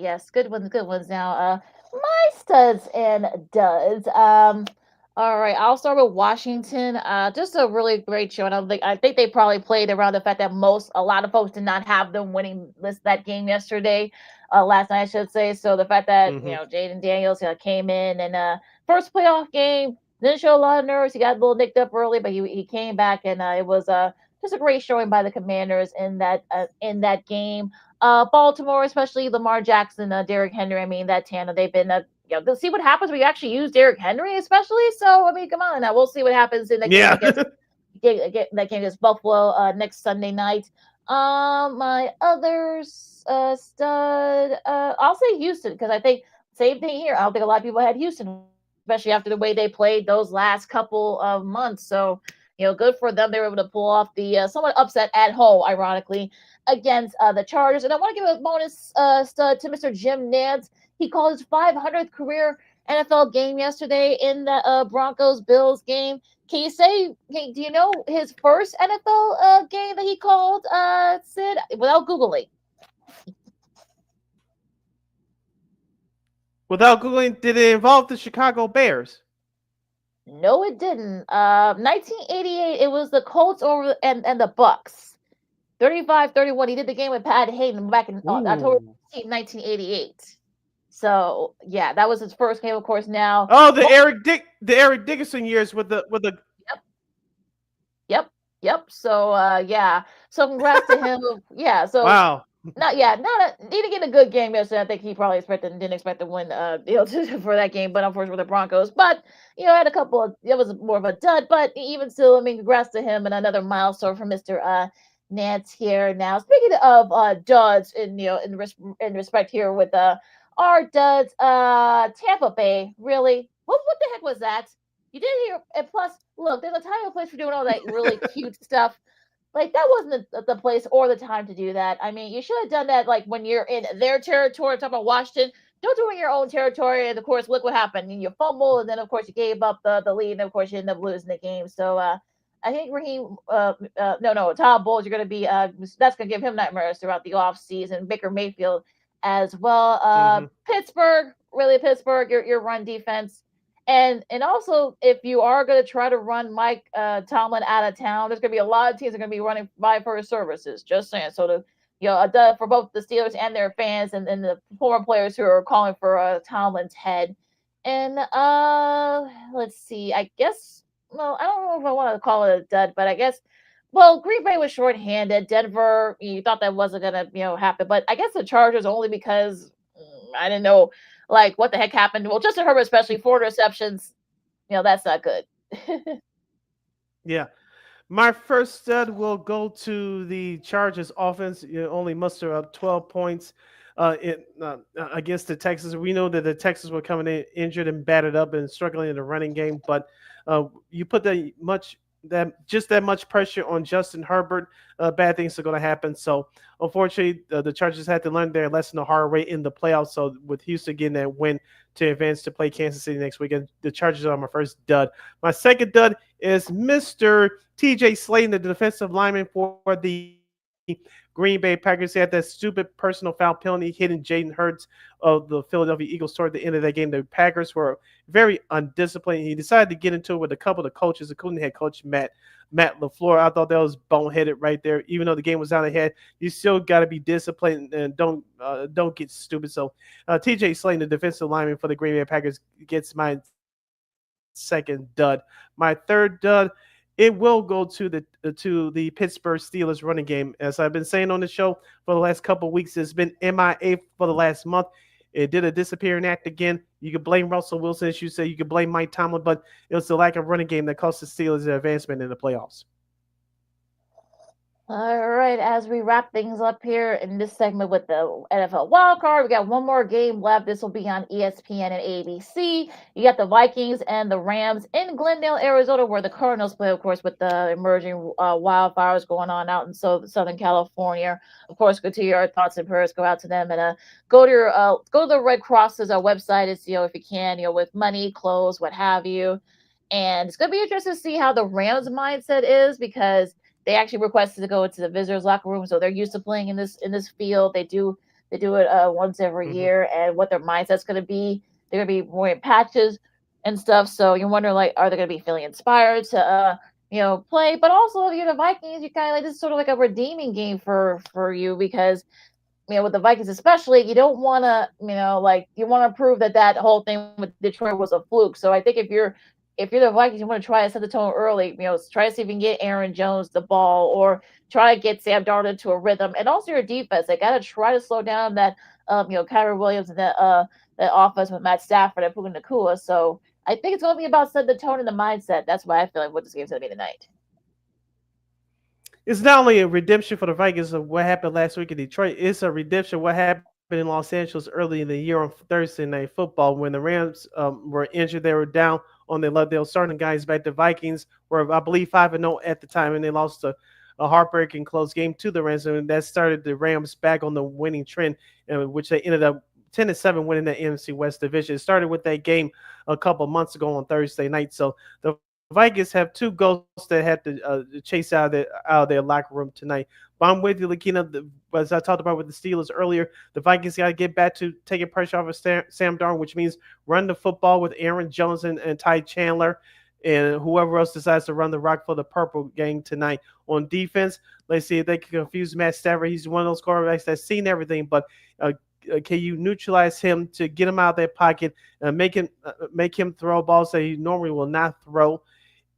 [SPEAKER 2] Yes, good ones. Now, my studs and duds. All right, I'll start with Washington. Just a really great show, and I think they probably played around the fact that a lot of folks did not have them winning that game yesterday, last night, I should say. So the fact that Jaden Daniels came in and first playoff game. Didn't show a lot of nerves. He got a little nicked up early, but he came back, and it was just a great showing by the Commanders in that game. Baltimore, especially Lamar Jackson, Derrick Henry. I mean, that tandem, they've been they'll see what happens when you actually use Derrick Henry, especially. So I mean, come on, now we'll see what happens in the game against Buffalo next Sunday night. My others stud, I'll say Houston, because I think same thing here. I don't think a lot of people had Houston, especially after the way they played those last couple of months. So, good for them. They were able to pull off the somewhat upset at home, ironically, against the Chargers. And I want to give a bonus stud to Mr. Jim Nantz. He called his 500th career NFL game yesterday in the Broncos-Bills game. Can you say, do you know his first NFL game that he called, Sid, without Googling?
[SPEAKER 1] Without Googling, did it involve the Chicago Bears?
[SPEAKER 2] No, it didn't. 1988, it was the Colts and the Bucks. 35-31. He did the game with Pat Hayden back in October 1988. So yeah, that was his first game, of course. Now,
[SPEAKER 1] the Eric Dickerson years with the.
[SPEAKER 2] Yep. So yeah. So congrats to him. Yeah. So
[SPEAKER 1] wow.
[SPEAKER 2] Need to get a good game yesterday. I think he probably didn't expect to win for that game, but unfortunately with the Broncos. But had a couple of, it was more of a dud, but even still, I mean, congrats to him and another milestone for Mr. Nance here. Now, speaking of duds in respect here with our duds, Tampa Bay, really, what the heck was that? You didn't hear, and plus, look, there's a time and place for doing all that really cute stuff. Like, that wasn't the place or the time to do that. I mean, you should have done that, like, when you're in their territory, talking about Washington. don't do it in your own territory. And of course, look what happened. You fumble, and then of course you gave up the lead, and of course you end up losing the game. So I think Raheem, no, Todd Bowles, you're going to be that's going to give him nightmares throughout the off season. Baker Mayfield as well.
[SPEAKER 1] Hmm.
[SPEAKER 2] Pittsburgh, really Pittsburgh, your run defense. And also, if you are going to try to run Mike Tomlin out of town, there's going to be a lot of teams that are going to be running by for his services. Just saying. So for both the Steelers and their fans, and the former players who are calling for Tomlin's head. And let's see. I guess, well, I don't know if I want to call it a dud, but I guess, well, Green Bay was shorthanded. Denver, you thought that wasn't gonna happen, but I guess the Chargers only because I didn't know like what the heck happened. Well, Justin Herbert, especially 4 interceptions, that's not good.
[SPEAKER 1] Yeah. My first stud will go to the Chargers offense. You only muster up 12 points against the Texans. We know that the Texans were coming in injured and battered up and struggling in the running game, but you put that much pressure on Justin Herbert, bad things are going to happen. So unfortunately, the Chargers had to learn their lesson the hard way in the playoffs. So with Houston getting that win to advance to play Kansas City next weekend, the Chargers are my first dud. My second dud is Mr. TJ Slayton, the defensive lineman for the Green Bay Packers. He had that stupid personal foul penalty hitting Jaden Hurts of the Philadelphia Eagles toward the end of that game. The Packers were very undisciplined. He decided to get into it with a couple of the coaches, including head coach Matt LaFleur. I thought that was boneheaded right there. Even though the game was out ahead, you still got to be disciplined and don't get stupid. So TJ Slayton, the defensive lineman for the Green Bay Packers, gets my second dud. My third dud, it will go to the Pittsburgh Steelers running game. As I've been saying on the show for the last couple of weeks, it's been MIA for the last month. It did a disappearing act again. You could blame Russell Wilson, as you say. You could blame Mike Tomlin, but it was the lack of running game that cost the Steelers their advancement in the playoffs.
[SPEAKER 2] All right, as we wrap things up here in this segment with the NFL wildcard, we got one more game left. This will be on ESPN and ABC. You got the Vikings and the Rams in Glendale, Arizona, where the Cardinals play, of course, with the emerging wildfires going on out in Southern California. Of course, go to your thoughts and prayers go out to them, and go to the Red Cross's website, if you can, with money, clothes, what have you. And it's going to be interesting to see how the Rams mindset is, because they actually requested to go into the visitors' locker room, so they're used to playing in this field. They do it once every year, and what their mindset's going to be. They're going to be wearing patches and stuff. So you wonder, like, are they going to be feeling inspired to play? But also, if you're the Vikings, you kind of like, this is sort of like a redeeming game for you, because with the Vikings especially, you don't want to, you want to prove that whole thing with Detroit was a fluke. So I think if you're the Vikings, you want to try to set the tone early. Try to see if you can get Aaron Jones the ball, or try to get Sam Darnold into a rhythm. And also your defense, they got to try to slow down that, Kyrie Williams and that offense with Matt Stafford and Puka Nacua. So I think it's going to be about setting the tone and the mindset. That's why I feel like what this game's going to be tonight.
[SPEAKER 1] It's not only a redemption for the Vikings of what happened last week in Detroit. It's a redemption of what happened in Los Angeles early in the year on Thursday Night Football when the Rams were injured. They were down on their left. They were starting guys back. The Vikings were, I believe, 5-0 at the time, and they lost a heartbreaking close game to the Rams, and that started the Rams back on the winning trend, which they ended up 10-7 winning the NFC West division. It started with that game a couple months ago on Thursday night. So the Vikings have two ghosts that have to chase out of their locker room tonight. But I'm with you, Lakina. As I talked about with the Steelers earlier, the Vikings got to get back to taking pressure off of Sam Darnold, which means run the football with Aaron Jones and Ty Chandler and whoever else decides to run the rock for the Purple Gang tonight. On defense, let's see if they can confuse Matt Stafford. He's one of those quarterbacks that's seen everything, but can you neutralize him to get him out of their pocket and make him throw balls that he normally will not throw?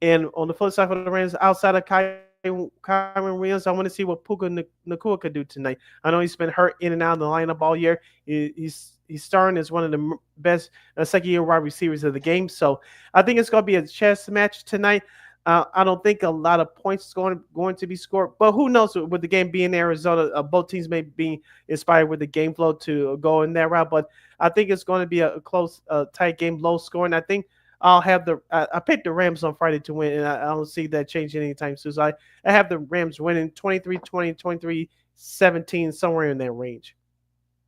[SPEAKER 1] And on the flip side for the Rams, outside of Kyron Williams, I want to see what Puka Nacua could do tonight. I know he's been hurt in and out of the lineup all year. He's starting as one of the best second-year wide receivers of the game. So I think it's going to be a chess match tonight. I don't think a lot of points is going to be scored, but who knows? With the game being in Arizona, both teams may be inspired with the game flow to go in that route. But I think it's going to be a close, tight game, low scoring. I think I picked the Rams on Friday to win, and I don't see that changing anytime soon. So I have the Rams winning 23-20, 23-17, somewhere in that range.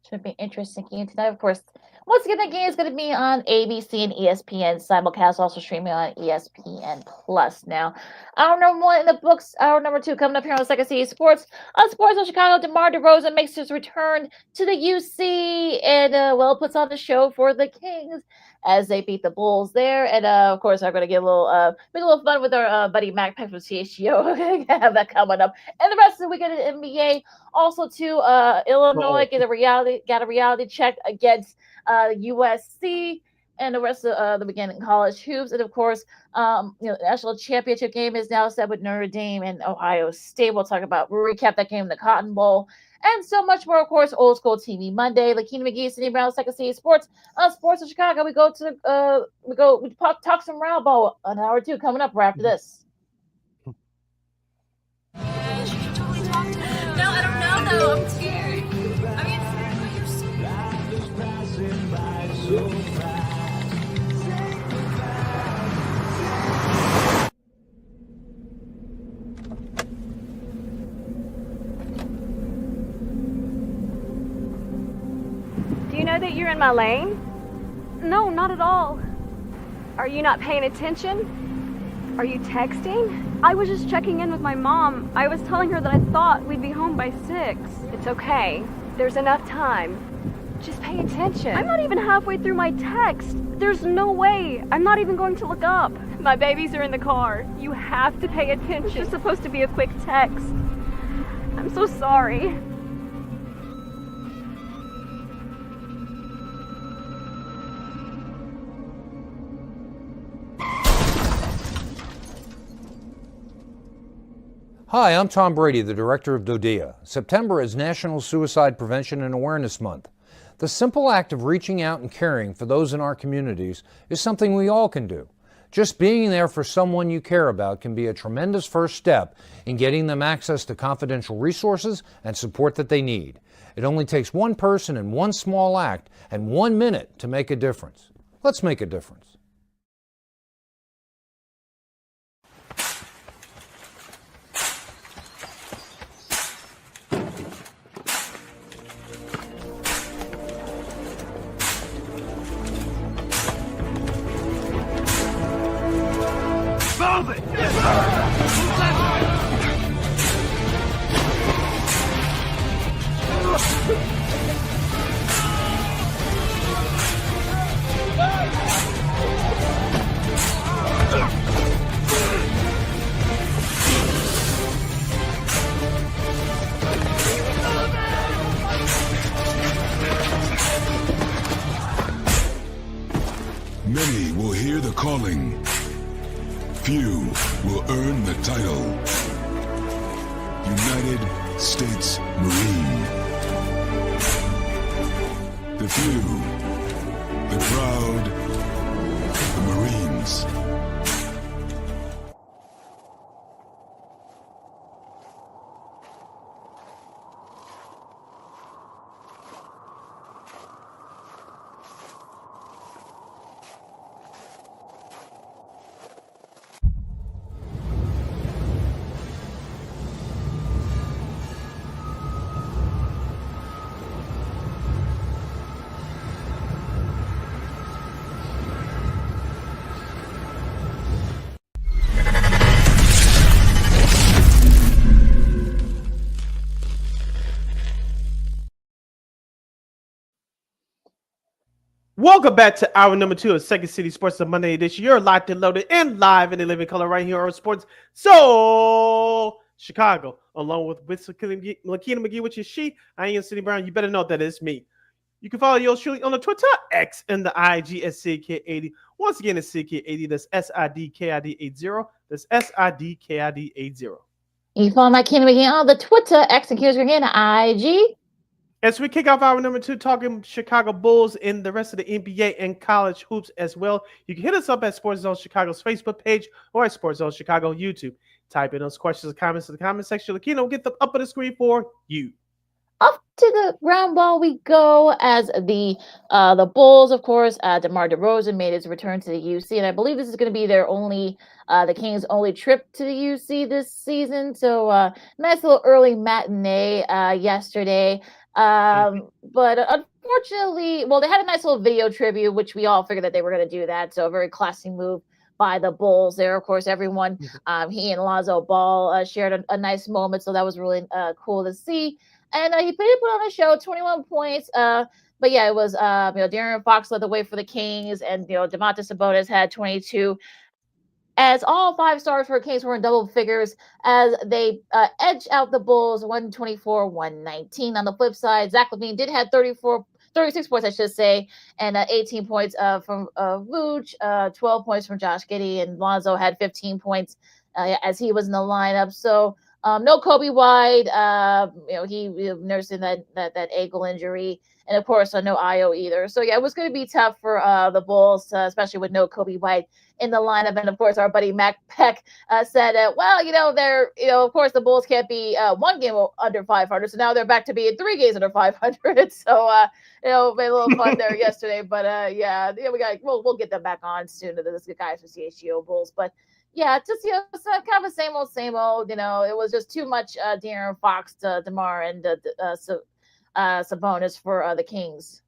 [SPEAKER 2] Should be an interesting game tonight. Of course, once again, the game is going to be on ABC and ESPN simulcast, also streaming on ESPN Plus. Now, hour number one in the books, hour number two coming up here on the Second City Sports. On Sports of Chicago, DeMar DeRozan makes his return to the UC and, puts on the show for the Kings as they beat the Bulls there. And, of course, I'm going to get make a little fun with our buddy Mac Peck from CHGO. Have that coming up. And the rest of the weekend in the NBA. Also, to Illinois, got a reality check against USC, and the rest of the beginning college hoops. And of course, the national championship game is now set with Notre Dame and Ohio State. We'll recap that game in the Cotton Bowl. And so much more, of course, Old School TV Monday. Lakina McGee, Cindy Brown, Second City Sports. On Sports of Chicago, we talk some round ball an hour or two coming up right after this.
[SPEAKER 12] No, I don't know though. I'm scared. I mean, you're so
[SPEAKER 13] Do you know that you're in my lane? No, not at all. Are you not paying attention? Are you texting? I was just checking in with my mom. I was telling her that I thought we'd be home by 6. It's okay. There's enough time. Just pay attention. I'm not even halfway through my text. There's no way. I'm not even going to look up. My babies are in the car. You have to pay attention. It's just supposed to be a quick text. I'm so sorry.
[SPEAKER 14] Hi, I'm Tom Brady, the director of DODEA. September is National Suicide Prevention and Awareness Month. The simple act of reaching out and caring for those in our communities is something we all can do. Just being there for someone you care about can be a tremendous first step in getting them access to confidential resources and support that they need. It only takes one person and one small act and 1 minute to make a difference. Let's make a difference.
[SPEAKER 15] Many will hear the calling. Few will earn the title. United States Marine. The few, the proud, the Marines.
[SPEAKER 1] Welcome back to hour number 2 of Second City Sports on Monday edition. You're locked and loaded and live in the living color right here on Sports So Chicago, along with Lakina McGee, which is she. I am Cindy Brown. You better know that it's me. You can follow yours truly on the Twitter, X, and the IG at CK80. Once again, it's CK80. That's SIDKID80. That's SIDKID80.
[SPEAKER 2] You can follow my Lakina McGee on the Twitter, X, and again, IG.
[SPEAKER 1] As we kick off hour number 2, talking Chicago Bulls and the rest of the NBA and college hoops as well, you can hit us up at Sports Zone Chicago's Facebook page or at Sports Zone Chicago YouTube. Type in those questions and comments in the comment section. Lakina will get them up on the screen for you.
[SPEAKER 2] Up to the ground ball we go as the Bulls, of course. DeMar DeRozan made his return to the UC, and I believe this is going to be their only, the Kings' only trip to the UC this season. So nice little early matinee yesterday. But unfortunately, well, they had a nice little video tribute, which we all figured that they were going to do that. So a very classy move by the Bulls there. Of course, everyone, he and Lonzo Ball shared a nice moment. So that was really cool to see. And he put on a show, 21 points. But yeah, it was De'Aaron Fox led the way for the Kings, and Domantas Sabonis had 22 as all 5 stars for Kings were in double figures as they edged out the Bulls 124-119. On the flip side, Zach LaVine did have 36 points, I should say, and 18 points from Vooch, 12 points from Josh Giddey, and Lonzo had 15 points as he was in the lineup. So no Kobe White, he nursing that ankle injury, and of course no Io either. So yeah, it was going to be tough for the Bulls, especially with no Kobe White in the lineup. And of course, our buddy Mac Peck said, well, they're, of course, the Bulls can't be one game under 500, so now they're back to being 3 games under 500. So, made a little fun there yesterday. But yeah, we'll get them back on soon to the guys for CHGO Bulls. But yeah, just it's kind of the same old. It was just too much De'Aaron Fox, DeMar, and Sabonis for the Kings.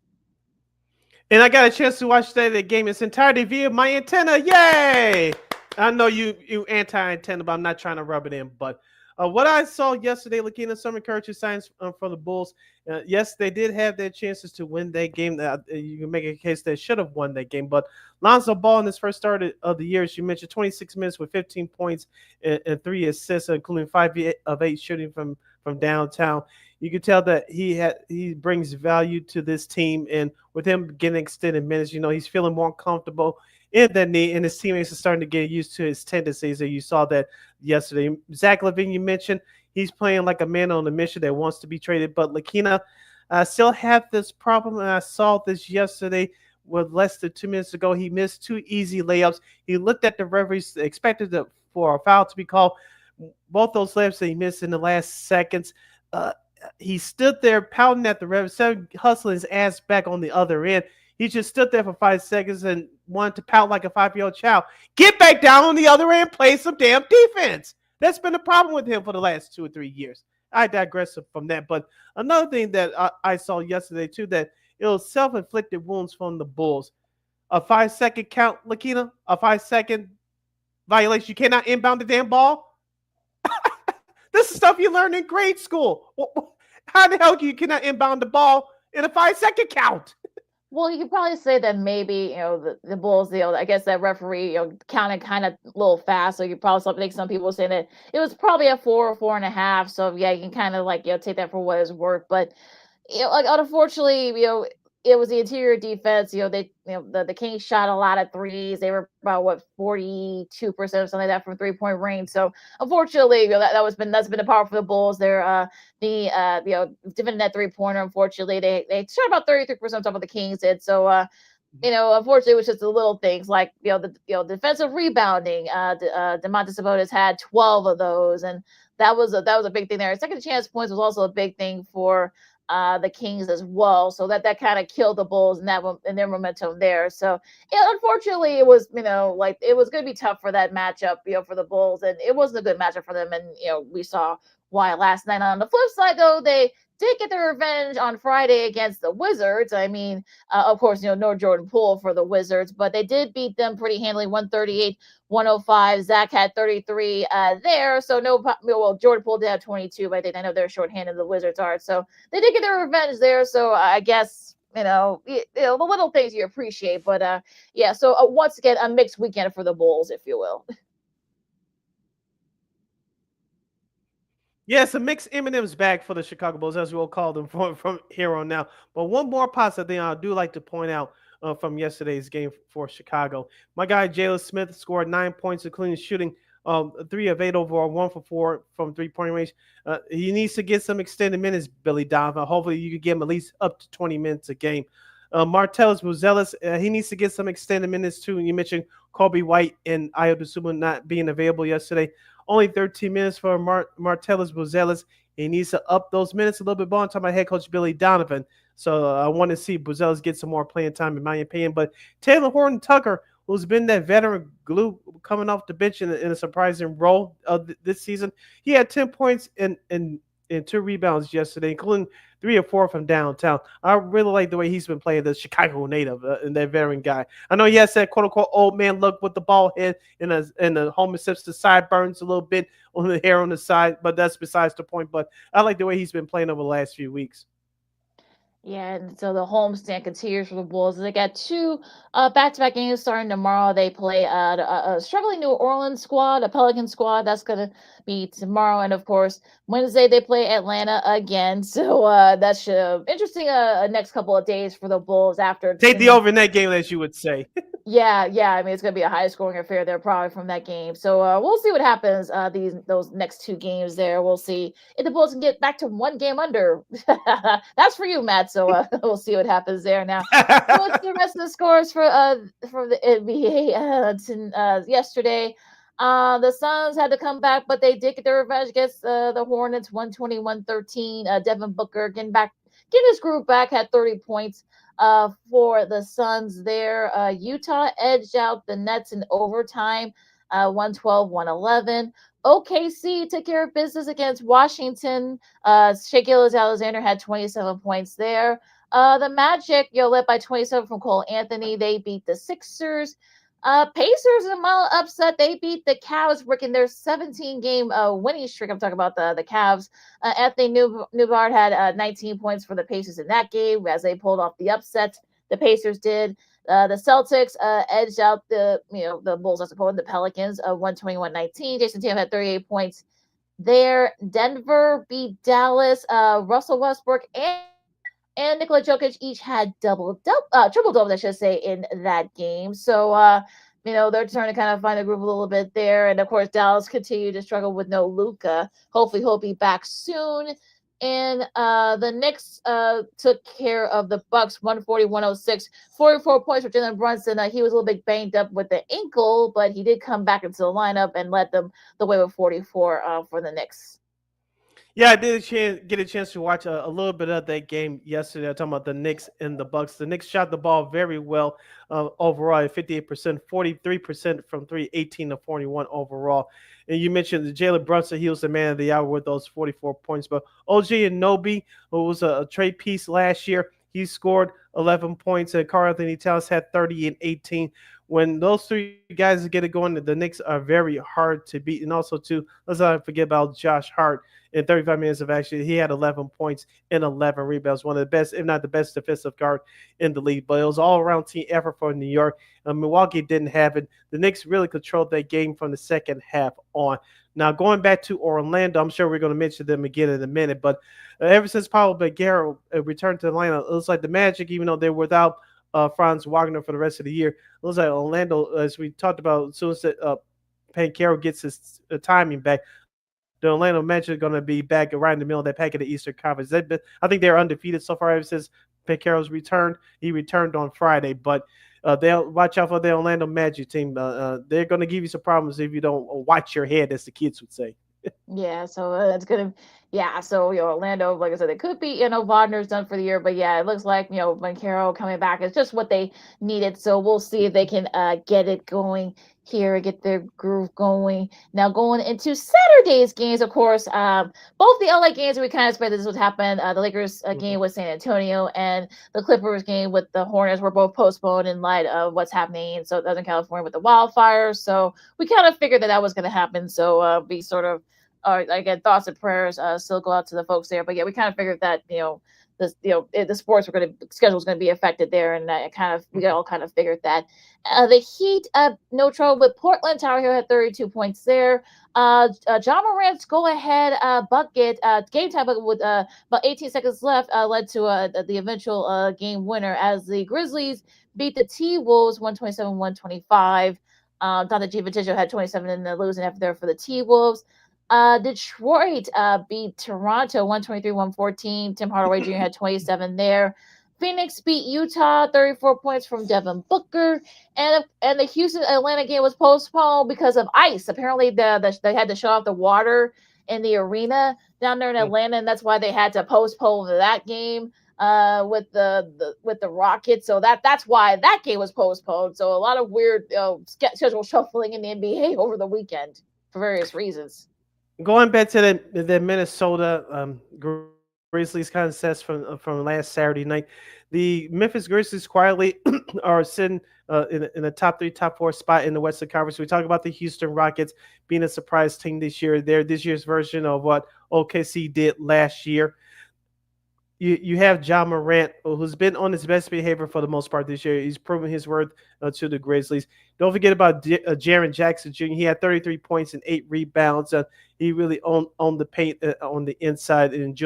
[SPEAKER 1] And I got a chance to watch the game in its entirety via my antenna. Yay! I know you anti-antenna, but I'm not trying to rub it in. But what I saw yesterday, looking at some encouraging signs for the Bulls, yes, they did have their chances to win that game. You can make a case they should have won that game. But Lonzo Ball in his first start of the year, as you mentioned, 26 minutes with 15 points and 3 assists, including 5 of 8 shooting from downtown. You can tell that he brings value to this team, and with him getting extended minutes, he's feeling more comfortable in that knee, and his teammates are starting to get used to his tendencies. And you saw that yesterday. Zach LaVine, you mentioned, he's playing like a man on a mission that wants to be traded, but Lakina still have this problem, and I saw this yesterday. With less than 2 minutes ago, he missed 2 easy layups. He looked at the referees, expected for a foul to be called. Both those layups that he missed in the last seconds. He stood there pouting at the ref, hustling his ass back on the other end. He just stood there for 5 seconds and wanted to pout like a 5-year-old child. Get back down on the other end, play some damn defense. That's been a problem with him for the last 2 or 3 years. I digress from that. But another thing that I saw yesterday, too, that it was self-inflicted wounds from the Bulls. A 5-second count, Lakina, a 5-second violation. You cannot inbound the damn ball. This is stuff you learned in grade school. How the hell cannot inbound the ball in a 5-second count?
[SPEAKER 2] Well, you could probably say that maybe, the Bulls, I guess that referee, counted kind of a little fast. So you probably think some people saying that it was probably a 4 or 4.5. So yeah, you can kind of take that for what it's worth. But, unfortunately, it was the interior defense. The Kings shot a lot of threes. They were about 42% or something like that from 3-point range. So unfortunately, that's been a power for the Bulls. They're defending that 3-pointer. Unfortunately, they shot about 33% on top of the Kings did. So unfortunately, it was just the little things like the defensive rebounding. Domantas Sabonis had 12 of those, and that was a big thing there. Second chance points was also a big thing for the Kings as well. So that kind of killed the Bulls and their momentum there. So unfortunately, it was it was going to be tough for that matchup, for the Bulls, and it wasn't a good matchup for them. And we saw why last night. On the flip side, though, they did get their revenge on Friday against the Wizards. I mean, of course, no Jordan Poole for the Wizards, but they did beat them pretty handily, 138-105. Zach had 33 there. So Jordan Poole did have 22, but I know they're shorthanded, the Wizards are. So they did get their revenge there. So I guess, the little things you appreciate. But yeah, so once again, a mixed weekend for the Bulls, if you will.
[SPEAKER 1] Yes, a mixed M&M's bag for the Chicago Bulls, as we'll call them from here on now. But one more positive thing I do like to point out from yesterday's game for Chicago. My guy, Jalen Smith, scored 9 points, including shooting 3 of 8 overall, 1 for 4 from 3-point range. He needs to get some extended minutes, Billy Donovan. Hopefully you can get him at least up to 20 minutes a game. Martellus Buzelis, he needs to get some extended minutes too. And you mentioned Kobe White and Ayo Dosunmu not being available yesterday. Only 13 minutes for Martellus Buzelis. He needs to up those minutes a little bit more. I'm talking about head coach Billy Donovan. So I want to see Buzelis get some more playing time, in my opinion. But Taylor Horton Tucker, who's been that veteran glue coming off the bench in a surprising role this season, he had 10 points and 2 rebounds yesterday, including 3 or 4 from downtown. I really like the way he's been playing, the Chicago native and that veteran guy. I know he has that quote unquote old man look with the bald head and the Homer Simpson sideburns a little bit on the hair on the side, but that's besides the point. But I like the way he's been playing over the last few weeks.
[SPEAKER 2] Yeah, and so the homestand continues for the Bulls. They got two back-to-back games starting tomorrow. They play a struggling New Orleans squad, a Pelican squad. That's gonna be tomorrow, and of course Wednesday they play Atlanta again. So that should interesting. Next couple of days for the Bulls after
[SPEAKER 1] Take the over in that game, as you would say.
[SPEAKER 2] yeah. I mean, it's gonna be a high scoring affair there, probably from that game. So we'll see what happens. Those next two games there, we'll see if the Bulls can get back to one game under. That's for you, Matt. So we'll see what happens there. Now, what's the rest of the scores for the NBA yesterday? The Suns had to come back, but they did get their revenge against the Hornets, 121-13. Devin Booker getting his group back, had 30 points for the Suns there. Utah edged out the Nets in overtime, 112-111. OKC took care of business against Washington. Shai Gilgeous-Alexander had 27 points there. The Magic, led by 27 from Cole Anthony. They beat the Sixers. Pacers in a mild upset. They beat the Cavs, breaking their 17-game winning streak. I'm talking about the Cavs. Anthony Newbard had 19 points for the Pacers in that game as they pulled off the upset. The Pacers did. The Celtics edged out the Bulls, I suppose, the Pelicans, 121-19. Jason Tatum had 38 points there. Denver beat Dallas. Russell Westbrook and Nikola Jokic each had triple doubles, I should say, in that game. So, they're trying to kind of find a groove a little bit there. And of course, Dallas continued to struggle with no Luka. Hopefully, he'll be back soon. And the Knicks took care of the Bucks, 140-106, 44 points for Jalen Brunson. He was a little bit banged up with the ankle, but he did come back into the lineup and led them the way with 44 for the Knicks.
[SPEAKER 1] Yeah, I did get a chance to watch a little bit of that game yesterday. I'm talking about the Knicks and the Bucks. The Knicks shot the ball very well overall at 58%, 43% from 3, 18 to 41 overall. And you mentioned Jalen Brunson, he was the man of the hour with those 44 points. But OG Anunoby, who was a trade piece last year, he scored 11 points. And Karl Anthony Towns had 30 and 18. When those three guys get it going, the Knicks are very hard to beat. And also, too, let's not forget about Josh Hart. In 35 minutes of action, he had 11 points and 11 rebounds. One of the best, if not the best, defensive guard in the league. But it was all-around team effort for New York. Milwaukee didn't have it. The Knicks really controlled that game from the second half on. Now, going back to Orlando, I'm sure we're going to mention them again in a minute. But ever since Paulo Banchero returned to Atlanta, it looks like the Magic, even though they're without Franz Wagner for the rest of the year, it looks like Orlando, as we talked about, as soon as Banchero gets his timing back, the Orlando Magic are going to be back right in the middle of that pack of the Eastern Conference. I think they're undefeated so far ever since Banchero's returned. He returned on Friday, but they'll watch out for the Orlando Magic team. They're going to give you some problems if you don't watch your head, as the kids would say.
[SPEAKER 2] Yeah, so that's gonna, yeah. So Orlando, like I said, it could be Wagner's done for the year, but yeah, it looks like Banchero coming back is just what they needed. So we'll see if they can get it going here, get their groove going. Now going into Saturday's games, of course, both the LA games we kind of expected this would happen. The Lakers game with San Antonio and the Clippers game with the Hornets were both postponed in light of what's happening in Southern California with the wildfires. So we kind of figured that was going to happen. So we sort of, again, thoughts and prayers still go out to the folks there. But yeah, we kind of figured that the sports schedule was going to be affected there, and we all kind of figured that. The Heat, no trouble with Portland. Tyler Hero had 32 points there. John Morant's go-ahead bucket, game time bucket with about 18 seconds left, led to the eventual game winner as the Grizzlies beat the T-Wolves 127-125. Dante DiVincenzo had 27 in the losing effort there for the T-Wolves. Detroit beat Toronto 123-114. Tim Hardaway Jr. had 27 there. Phoenix beat Utah 34 points from Devin Booker, and the Houston-Atlanta game was postponed because of ice. Apparently, they had to shut off the water in the arena down there in Atlanta, and that's why they had to postpone that game with the Rockets. So that's why that game was postponed. So a lot of weird schedule shuffling in the NBA over the weekend for various reasons.
[SPEAKER 1] Going back to the Minnesota Grizzlies kind of sets from last Saturday night. The Memphis Grizzlies quietly are sitting in the top three, top four spot in the Western Conference. We talk about the Houston Rockets being a surprise team this year. They're this year's version of what OKC did last year. You have John Morant, who's been on his best behavior for the most part this year. He's proven his worth to the Grizzlies. Don't forget about Jaren Jackson Jr. He had 33 points and 8 rebounds. He really owned the paint on the inside, and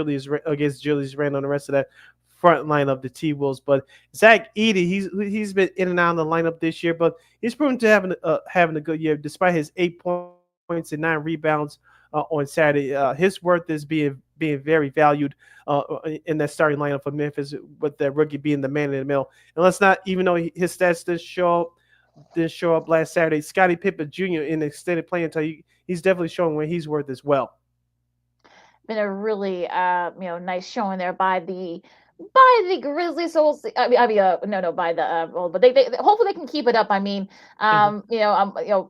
[SPEAKER 1] against Julius Randle and the rest of that front line of the T Wolves. But Zach Edey, he's been in and out of the lineup this year, but he's proven to having a good year despite his 8 points and 9 rebounds on Saturday. His worth is being very valued in that starting lineup for Memphis, with that rookie being the man in the middle. And let's not, even though his stats didn't show up last Saturday, Scottie Pippen Jr. in the extended playing time, he's definitely showing what he's worth as well.
[SPEAKER 2] Been a really nice showing there by the Grizzlies. So we'll see. No, by the but they hopefully they can keep it up. I mean, as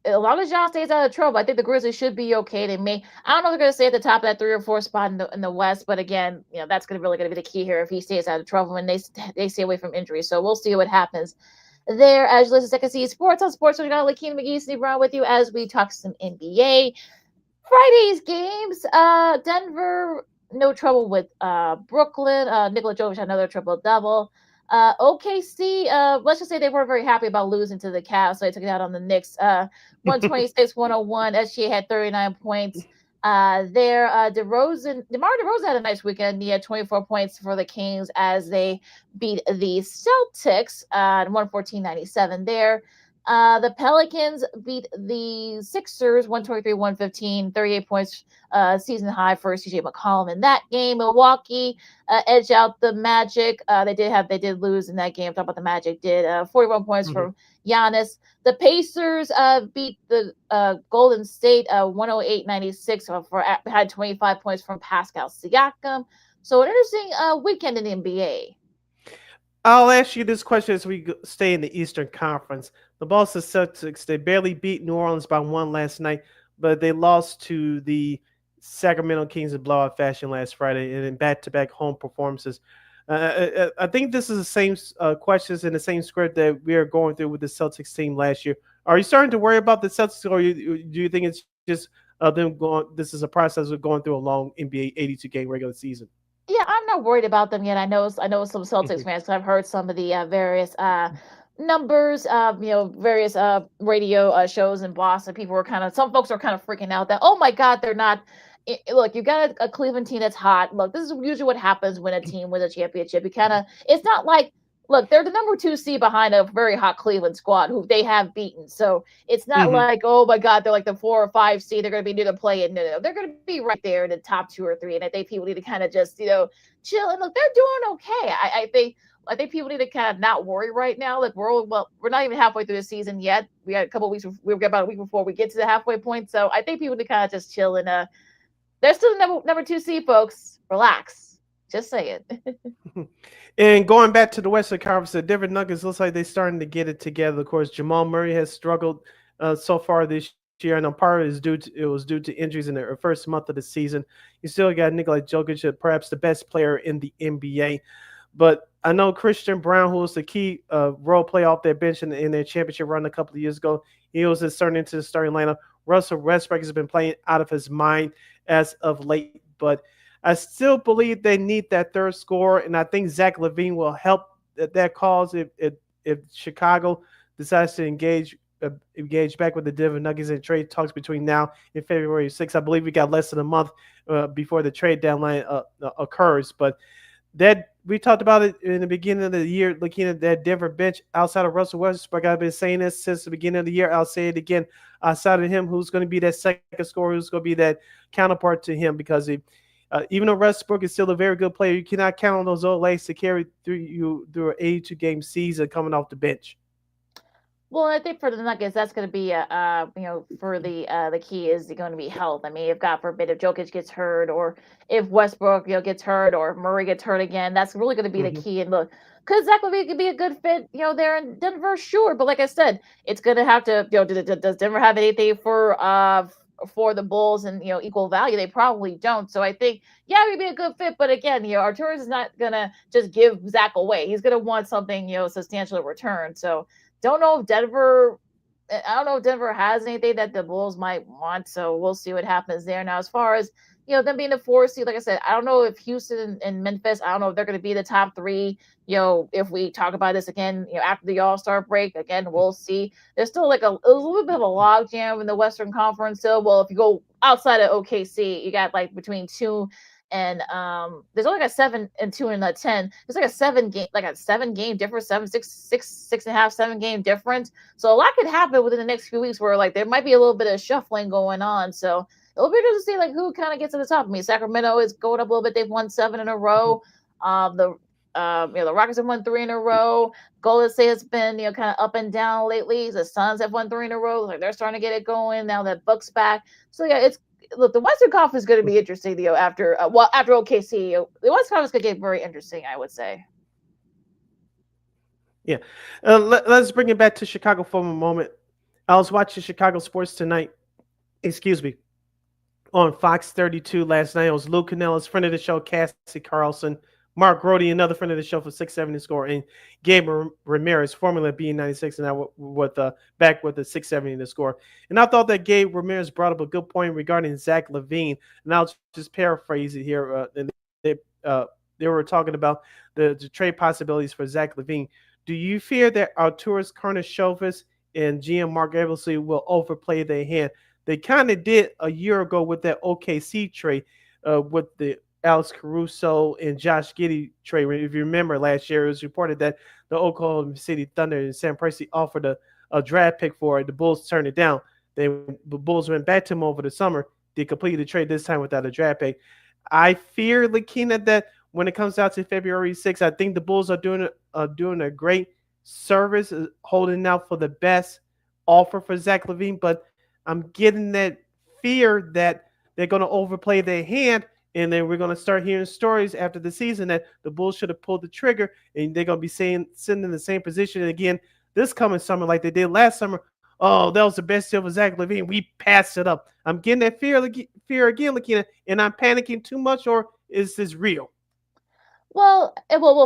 [SPEAKER 2] long as John stays out of trouble, I think the Grizzlies should be okay. I don't know if they're going to stay at the top of that 3 or 4 spot in the West, but again, that's really going to be the key here if he stays out of trouble and they stay away from injuries. So we'll see what happens there. As you listen to Second City Sports on Sports, we got Lakeem McGee, Steve Brown with you as we talk some NBA. Friday's games, Denver, no trouble with Brooklyn. Nikola Jovic had another triple-double. OKC, let's just say they weren't very happy about losing to the Cavs, so they took it out on the Knicks. 126-101. SGA had 39 points. DeMar DeRozan had a nice weekend. He had 24 points for the Kings as they beat the Celtics 114-97 there. The Pelicans beat the Sixers 123-115, 38 points, season high for CJ McCollum in that game. Milwaukee edged out the Magic. They did lose in that game. Talk about the Magic did 41 points from Giannis. The Pacers beat the Golden State 108-96 had 25 points from Pascal Siakam. So an interesting weekend in the NBA.
[SPEAKER 1] I'll ask you this question as we stay in the Eastern Conference. The Boston Celtics, they barely beat New Orleans by 1 last night, but they lost to the Sacramento Kings in blowout fashion last Friday and in back-to-back home performances. I think this is the same questions in the same script that we are going through with the Celtics team last year. Are you starting to worry about the Celtics, or do you think it's just them going? This is a process of going through a long NBA 82-game regular season?
[SPEAKER 2] Yeah, I'm not worried about them yet. I know some Celtics fans, because I've heard some of the various numbers, various radio shows in Boston. Some folks are kind of freaking out that, oh my God, they're not. Look, you got a Cleveland team that's hot. Look, this is usually what happens when a team wins a championship. It's not like, look, they're the number 2 seed behind a very hot Cleveland squad who they have beaten. So it's not like, oh my God, they're like the 4 or 5 seed. They're going to be near the play-in. No, they're going to be right there in the top 2 or 3. And I think people need to kind of just, chill. And look, they're doing okay. I think people need to kind of not worry right now. Like we're not even halfway through the season yet. We got a couple of weeks. We've got about a week before we get to the halfway point. So I think people need to kind of just chill and they're still the number 2 seed, folks. Relax. Just say it.
[SPEAKER 1] And going back to the Western Conference, the Denver Nuggets looks like they're starting to get it together. Of course, Jamal Murray has struggled so far this year, and part of it was due to injuries in the first month of the season. You still got Nikola Jokic, perhaps the best player in the NBA. But I know Christian Brown, who was the key role player off their bench in their championship run a couple of years ago, he was inserted into the starting lineup. Russell Westbrook has been playing out of his mind as of late, but I still believe they need that third scorer, and I think Zach LaVine will help that cause if Chicago decides to engage back with the Denver Nuggets in trade talks between now and February 6th. I believe we got less than a month before the trade deadline occurs, but that we talked about it in the beginning of the year, looking at that Denver bench outside of Russell Westbrook. I've been saying this since the beginning of the year. I'll say it again. Outside of him, who's going to be that second scorer, who's going to be that counterpart to him, because even though Westbrook is still a very good player, you cannot count on those old legs to carry through an 82-game season coming off the bench.
[SPEAKER 2] Well, I think for the Nuggets, that's going to be for the key is going to be health. I mean, if God forbid if Jokic gets hurt, or if Westbrook gets hurt, or Murray gets hurt again, that's really going to be the key. And look, because Zach LaVine could be a good fit, there in Denver, sure. But like I said, it's going to have to, does Denver have anything for for the Bulls and equal value. They probably don't. So I think he'd be a good fit. But again, Arturas is not gonna just give Zach away. He's gonna want something substantial in return. So don't know if Denver. I don't know if Denver has anything that the Bulls might want. So we'll see what happens there. Now, as far as them being the 4 seed, like I said, I don't know if Houston and Memphis, I don't know if they're going to be the top 3. If we talk about this again, after the All-Star break, again, we'll see. There's still like a little bit of a logjam in the Western Conference still. Well, if you go outside of OKC, you got like between 2 and there's only like a 7 and 2 and a 10. There's like a 7-game difference, 6.5, 7-game difference. So a lot could happen within the next few weeks where like there might be a little bit of shuffling going on. So it'll be interesting to see like who kind of gets to the top. I mean, Sacramento is going up a little bit. They've won 7 in a row. The Rockets have won 3 in a row. Golden State has been kind of up and down lately. The Suns have won 3 in a row. Like they're starting to get it going now. That Bucks back. So yeah, the Western Conference is going to be interesting. After OKC, the Western Conference could get very interesting. I would say.
[SPEAKER 1] Yeah, let's bring it back to Chicago for a moment. I was watching Chicago sports tonight. Excuse me. On Fox 32 last night. It was Lou Canellis, friend of the show, Cassie Carlson, Mark Grody, another friend of the show for 670 score, and Gabe Ramirez, formerly B96, and now with back with the 670 the score. And I thought that Gabe Ramirez brought up a good point regarding Zach LaVine, and I'll just paraphrase it here. And they were talking about the trade possibilities for Zach LaVine. Do you fear that Arturas Karnisovas and GM Mark Eversley will overplay their hand? They kind of did a year ago with that OKC trade with the Alex Caruso and Josh Giddey trade. If you remember last year, it was reported that the Oklahoma City Thunder and Sam Presti offered a draft pick for it. The Bulls turned it down. The Bulls went back to him over the summer. They completed the trade this time without a draft pick. I fear, Lakina, that when it comes out to February 6th, I think the Bulls are doing a great service, holding out for the best offer for Zach LaVine, but I'm getting that fear that they're going to overplay their hand, and then we're going to start hearing stories after the season that the Bulls should have pulled the trigger, and they're going to be sitting in the same position again this coming summer like they did last summer. Oh, that was the best deal for Zach LaVine. We passed it up. I'm getting that fear again, Lakina, and I'm panicking too much, or is this real?
[SPEAKER 2] Well,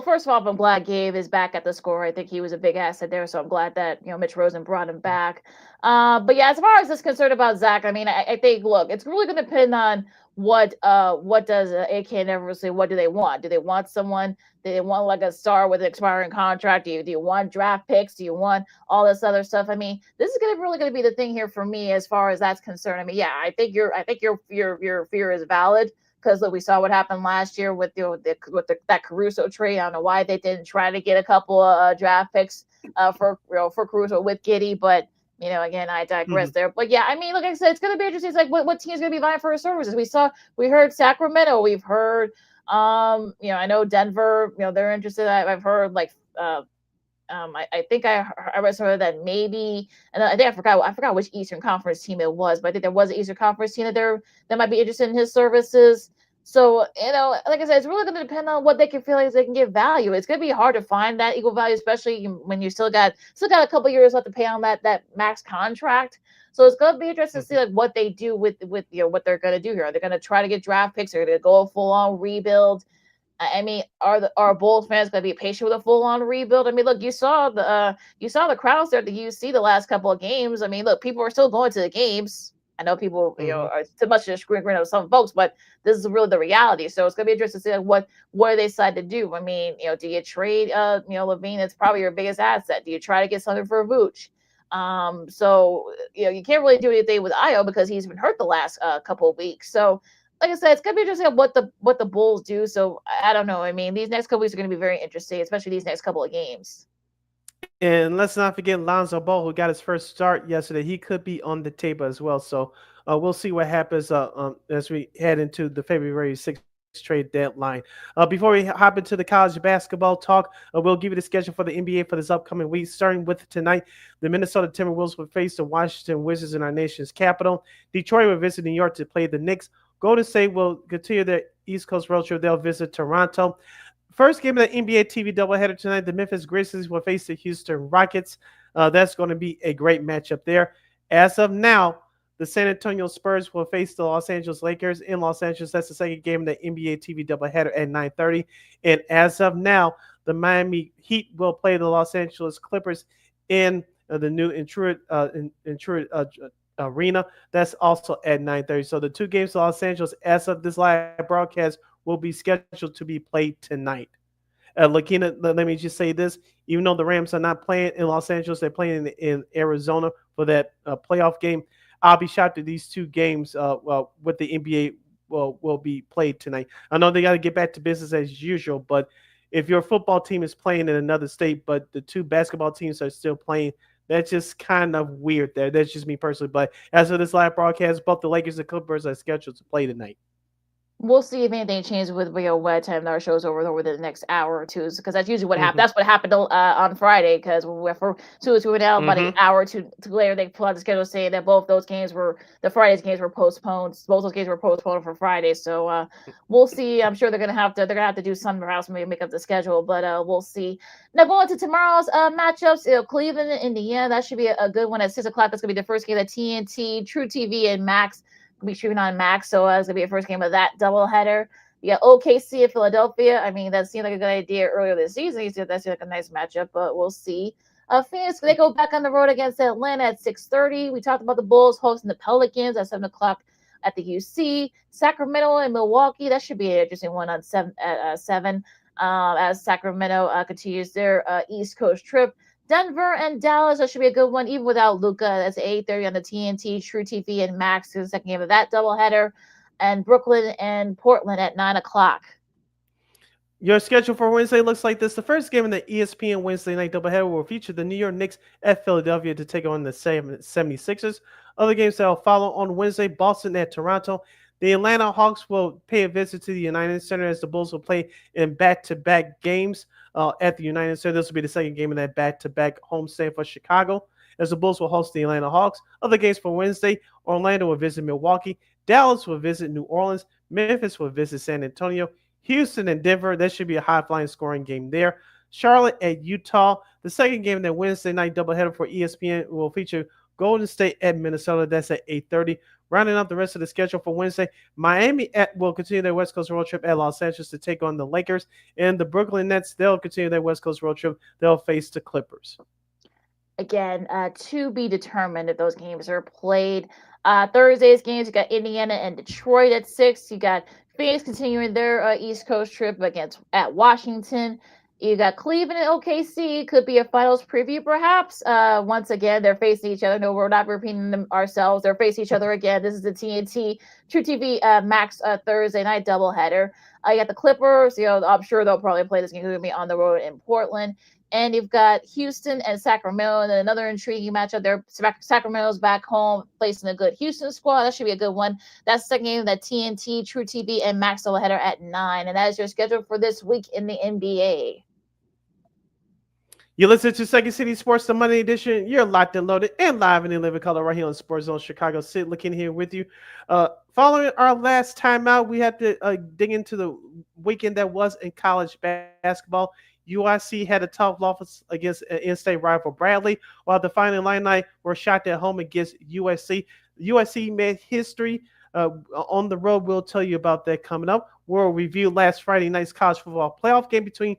[SPEAKER 2] first of all, I'm glad Gabe is back at the score. I think he was a big asset there, so I'm glad that Mitch Rosen brought him back. But yeah, as far as this concern about Zach, I mean, I think look, it's really going to depend on what does AK and Eversley, what do they want? Do they want someone? Do they want like a star with an expiring contract? Do you want draft picks? Do you want all this other stuff? I mean, this is really going to be the thing here for me as far as that's concerned. I mean, yeah, I think your fear is valid. Because we saw what happened last year with that Caruso trade. I don't know why they didn't try to get a couple of draft picks for Caruso with Giddey, but again, I digress there. But yeah, I mean, like I said, it's going to be interesting. It's like what team's going to be vying for his services? We heard Sacramento. We've heard, I know Denver. They're interested. I've heard like. I think I read somewhere that maybe, and I think I forgot which Eastern Conference team it was, but I think there was an Eastern Conference team that might be interested in his services. So, like I said, it's really going to depend on what they can feel like they can get value. It's going to be hard to find that equal value, especially when you still got a couple years left to pay on that max contract. So it's going to be interesting to see like what they do with what they're going to do here. Are they going to try to get draft picks? Are they going to go full on rebuild? I mean, are Bulls fans going to be patient with a full-on rebuild? I mean, look, you saw the crowds there at the UC the last couple of games. I mean, look, people are still going to the games. I know people, are too much to the screen of some folks, but this is really the reality. So it's going to be interesting to see what do they decide to do. I mean, do you trade, LaVine? It's probably your biggest asset. Do you try to get something for Vooch? So you can't really do anything with Io because he's been hurt the last couple of weeks. So. Like I said, it's gonna be interesting what the Bulls do. So I don't know. I mean, these next couple weeks are gonna be very interesting, especially these next couple of games.
[SPEAKER 1] And let's not forget Lonzo Ball, who got his first start yesterday. He could be on the table as well. So we'll see what happens as we head into the February 6th trade deadline. Before we hop into the college basketball talk, we'll give you the schedule for the NBA for this upcoming week. Starting with tonight, the Minnesota Timberwolves will face the Washington Wizards in our nation's capital. Detroit will visit New York to play the Knicks. Golden State will continue their East Coast road trip. They'll visit Toronto. First game of the NBA TV doubleheader tonight, the Memphis Grizzlies will face the Houston Rockets. That's going to be a great matchup there. As of now, the San Antonio Spurs will face the Los Angeles Lakers in Los Angeles. That's the second game of the NBA TV doubleheader at 9:30. And as of now, the Miami Heat will play the Los Angeles Clippers in the new Intuit Arena. That's also at 9:30. So the two games of Los Angeles, as of this live broadcast, will be scheduled to be played tonight. Lakina, let me just say this. Even though the Rams are not playing in Los Angeles, they're playing in Arizona for that playoff game. I'll be shocked that these two games with the NBA will be played tonight. I know they got to get back to business as usual, but if your football team is playing in another state, but the two basketball teams are still playing, that's just kind of weird there. That's just me personally. But as of this live broadcast, both the Lakers and Clippers are scheduled to play tonight.
[SPEAKER 2] We'll see if anything changes with what time our show's over the next hour or two, because that's usually what happened. That's what happened on Friday, because we went out about an hour or two later. They pulled out the schedule saying that both those games the Friday's games were postponed. Both those games were postponed for Friday. So we'll see. I'm sure they're gonna have to do something else, maybe make up the schedule, but we'll see. Now going to tomorrow's matchups, Cleveland and Indiana. That should be a good one at 6:00. That's gonna be the first game of TNT, True TV, and Max. Be shooting on Max, so it's gonna be a first game of that doubleheader. You got OKC and Philadelphia. I mean, that seemed like a good idea earlier this season. That seemed like a nice matchup, but we'll see. Phoenix, they go back on the road against Atlanta at 6:30. We talked about the Bulls hosting the Pelicans at 7:00 at the UC. Sacramento and Milwaukee. That should be an interesting one on 7 as Sacramento continues their East Coast trip. Denver and Dallas, that should be a good one, even without Luka. That's 8:30 on the TNT, True TV, and Max is the second game of that doubleheader. And Brooklyn and Portland at 9:00.
[SPEAKER 1] Your schedule for Wednesday looks like this. The first game in the ESPN Wednesday night doubleheader will feature the New York Knicks at Philadelphia to take on the 76ers. Other games that will follow on Wednesday, Boston at Toronto. The Atlanta Hawks will pay a visit to the United Center as the Bulls will play in back-to-back games at the United Center. This will be the second game of that back-to-back homestand for Chicago, as the Bulls will host the Atlanta Hawks. Other games for Wednesday, Orlando will visit Milwaukee. Dallas will visit New Orleans. Memphis will visit San Antonio. Houston and Denver, that should be a high-flying scoring game there. Charlotte at Utah. The second game of that Wednesday night doubleheader for ESPN will feature Golden State at Minnesota. That's at 8:30. Rounding up the rest of the schedule for Wednesday, Miami will continue their West Coast road trip at Los Angeles to take on the Lakers. And the Brooklyn Nets, they'll continue their West Coast road trip. They'll face the Clippers.
[SPEAKER 2] Again, to be determined if those games are played. Thursday's games, you got Indiana and Detroit at 6. You got Phoenix continuing their East Coast trip at Washington. You got Cleveland and OKC. Could be a finals preview, perhaps. Once again, they're facing each other. No, we're not repeating them ourselves. They're facing each other again. This is the TNT True TV Max Thursday night doubleheader. You got the Clippers. I'm sure they'll probably play this game. They're going to be on the road in Portland. And you've got Houston and Sacramento, and then another intriguing matchup there. Sacramento's back home, facing a good Houston squad. That should be a good one. That's the second game of that TNT, True TV, and Max doubleheader at 9. And that is your schedule for this week in the NBA.
[SPEAKER 1] You listen to Second City Sports, the Monday edition. You're locked and loaded and live in the living color right here on Sports Zone Chicago. Sid looking here with you. Following our last time out, we had to dig into the weekend that was in college basketball. UIC had a tough loss against in-state rival Bradley, while the Fighting Illini were shocked at home against USC. USC made history on the road. We'll tell you about that coming up. We'll review last Friday night's college football playoff game between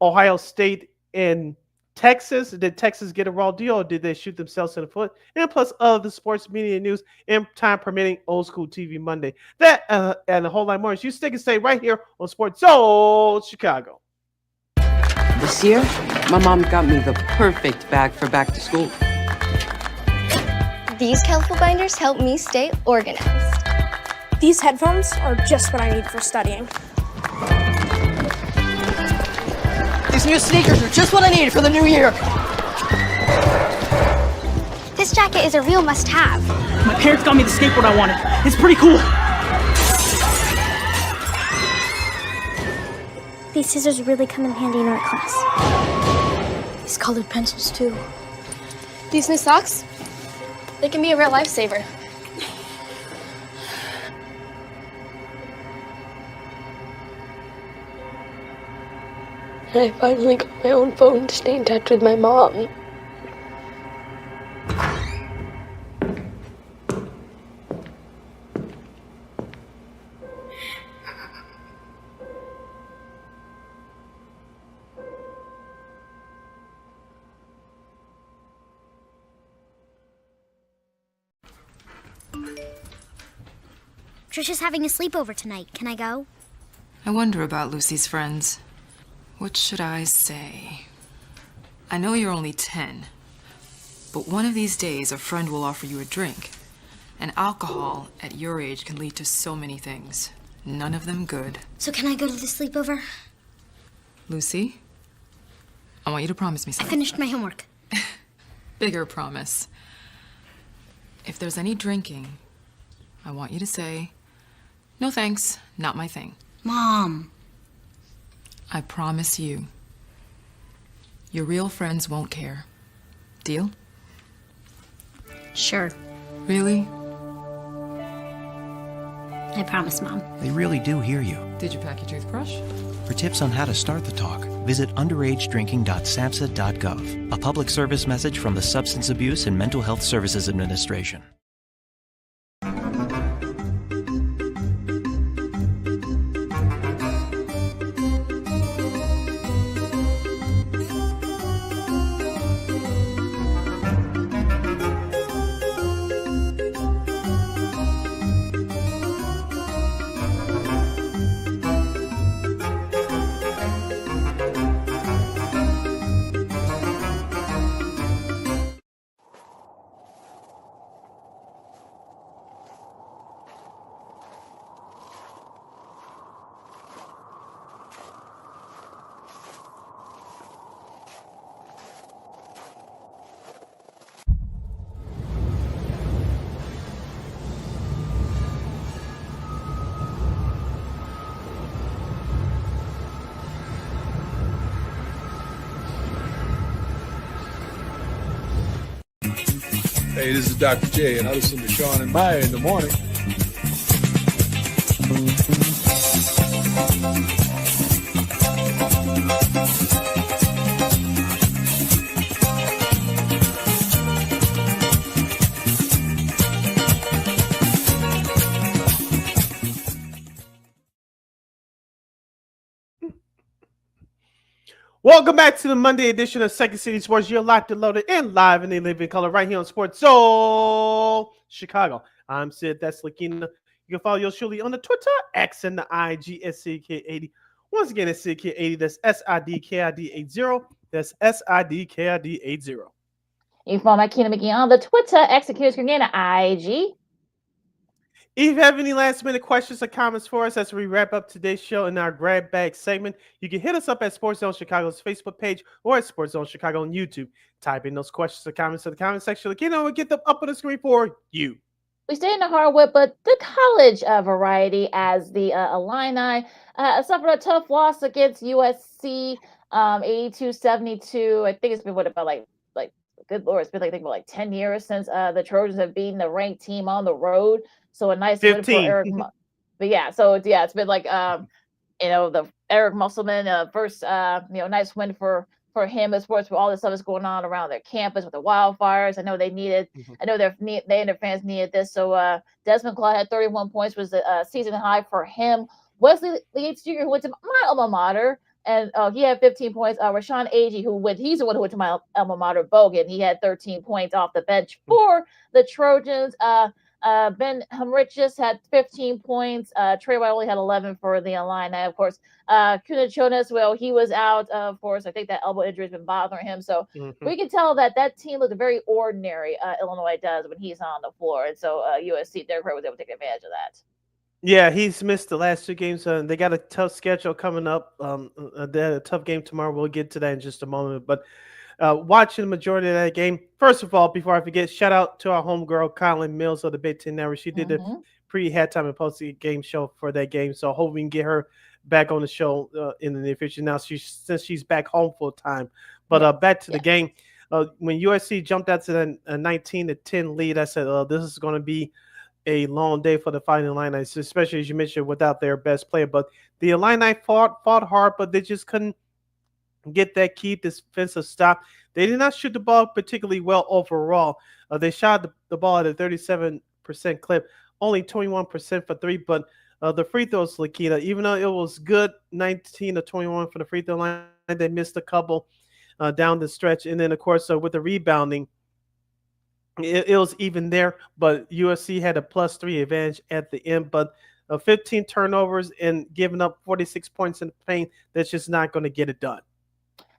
[SPEAKER 1] Ohio State and Texas. Did Texas get a raw deal, or did they shoot themselves in the foot? And plus other sports media news and time permitting, Old School TV Monday. That and a whole lot more. You stick and stay right here on Sports Zone Chicago.
[SPEAKER 3] This year, my mom got me the perfect bag for back to school.
[SPEAKER 7] These colorful binders help me stay organized.
[SPEAKER 5] These headphones are just what I need for studying.
[SPEAKER 6] These new sneakers are just what I needed for the new year.
[SPEAKER 8] This jacket is a real must-have.
[SPEAKER 6] My parents got me the skateboard I wanted. It's pretty cool.
[SPEAKER 4] These scissors really come in handy in art class.
[SPEAKER 7] These colored pencils, too. These new socks, they can be a real lifesaver.
[SPEAKER 16] I finally got my own phone to stay in touch with my mom.
[SPEAKER 8] Trisha's having a sleepover tonight. Can I go?
[SPEAKER 9] I wonder about Lucy's friends. What should I say? I know you're only 10, but one of these days a friend will offer you a drink. And alcohol at your age can lead to so many things. None of them good.
[SPEAKER 8] So can I go to the sleepover?
[SPEAKER 9] Lucy, I want you to promise me
[SPEAKER 8] I
[SPEAKER 9] something.
[SPEAKER 8] finished my homework.
[SPEAKER 9] Bigger promise. If there's any drinking, I want you to say, "No thanks, not my thing."
[SPEAKER 8] Mom.
[SPEAKER 9] I promise you. Your real friends won't care. Deal?
[SPEAKER 8] Sure.
[SPEAKER 9] Really?
[SPEAKER 8] I promise, Mom.
[SPEAKER 10] They really do hear you.
[SPEAKER 9] Did you pack your toothbrush?
[SPEAKER 10] For tips on how to start the talk, visit underagedrinking.samhsa.gov. A public service message from the Substance Abuse and Mental Health Services Administration.
[SPEAKER 11] Hey, this is Dr. J, and I listen to Sean and Maya in the morning.
[SPEAKER 1] Welcome back to the Monday edition of Second City Sports. You're locked and loaded and live in the living color right here on Sports Soul Chicago. I'm Sid. That's Lakina. You can follow yours surely on the Twitter, X, and the IG at SidKid80. Once again, it's SidKid80. That's SIDKID80. That's SIDKID80.
[SPEAKER 2] You can follow my Keenan McGee on the Twitter, X, and IG.
[SPEAKER 1] If you have any last minute questions or comments for us as we wrap up today's show in our grab bag segment, you can hit us up at Sports Zone Chicago's Facebook page or at Sports Zone Chicago on YouTube. Type in those questions or comments in the comment section. Again, we'll get them up on the screen for you.
[SPEAKER 2] We stay in the hardwood, but the college variety as the Illini suffered a tough loss against USC, 82-72. I think it's been about good Lord, it's been I think about 10 years since the Trojans have beaten the ranked team on the road. So a nice
[SPEAKER 1] 15.
[SPEAKER 2] win for Eric. But yeah, so it's been the Eric Musselman first nice win for him as sports with all the stuff that's going on around their campus with the wildfires. I know they needed. I know they and their fans needed this. So Desmond Claude had 31 points, was a season high for him. Wesley Yates Jr., who went to my alma mater, and he had 15 points. Rashawn Agee, he's the one who went to my alma mater, Bogan. He had 13 points off the bench for the Trojans. Ben Hamrichis had 15 points. Trey White only had 11 for the Illini. Of course, Kuna Jonas, well, he was out. Of course, I think that elbow injury has been bothering him. So we can tell that team looked very ordinary. Illinois does when he's on the floor, and so USC, Derek Ray was able to take advantage of that.
[SPEAKER 1] Yeah, he's missed the last two games. They got a tough schedule coming up. They had a tough game tomorrow. We'll get to that in just a moment. But watching the majority of that game, first of all, before I forget, shout out to our homegirl, Colin Mills of the Big Ten Network. She did the pre-halftime and post-game show for that game. So I hope we can get her back on the show in the near future now since she's back home full time. But back to the game. When USC jumped out to the 19-10 lead, I said, this is going to be a long day for the Fighting Illini, especially as you mentioned, without their best player. But the Illini fought hard, but they just couldn't get that key defensive stop. They did not shoot the ball particularly well overall. They shot the ball at a 37% clip, only 21% for three. But the free throws, Lakita, even though it was good, 19 to 21 for the free throw line, they missed a couple down the stretch. And then, of course, with the rebounding, it was even there, but USC had a +3 advantage at the end. But 15 turnovers and giving up 46 points in the paint, that's just not going to get it done.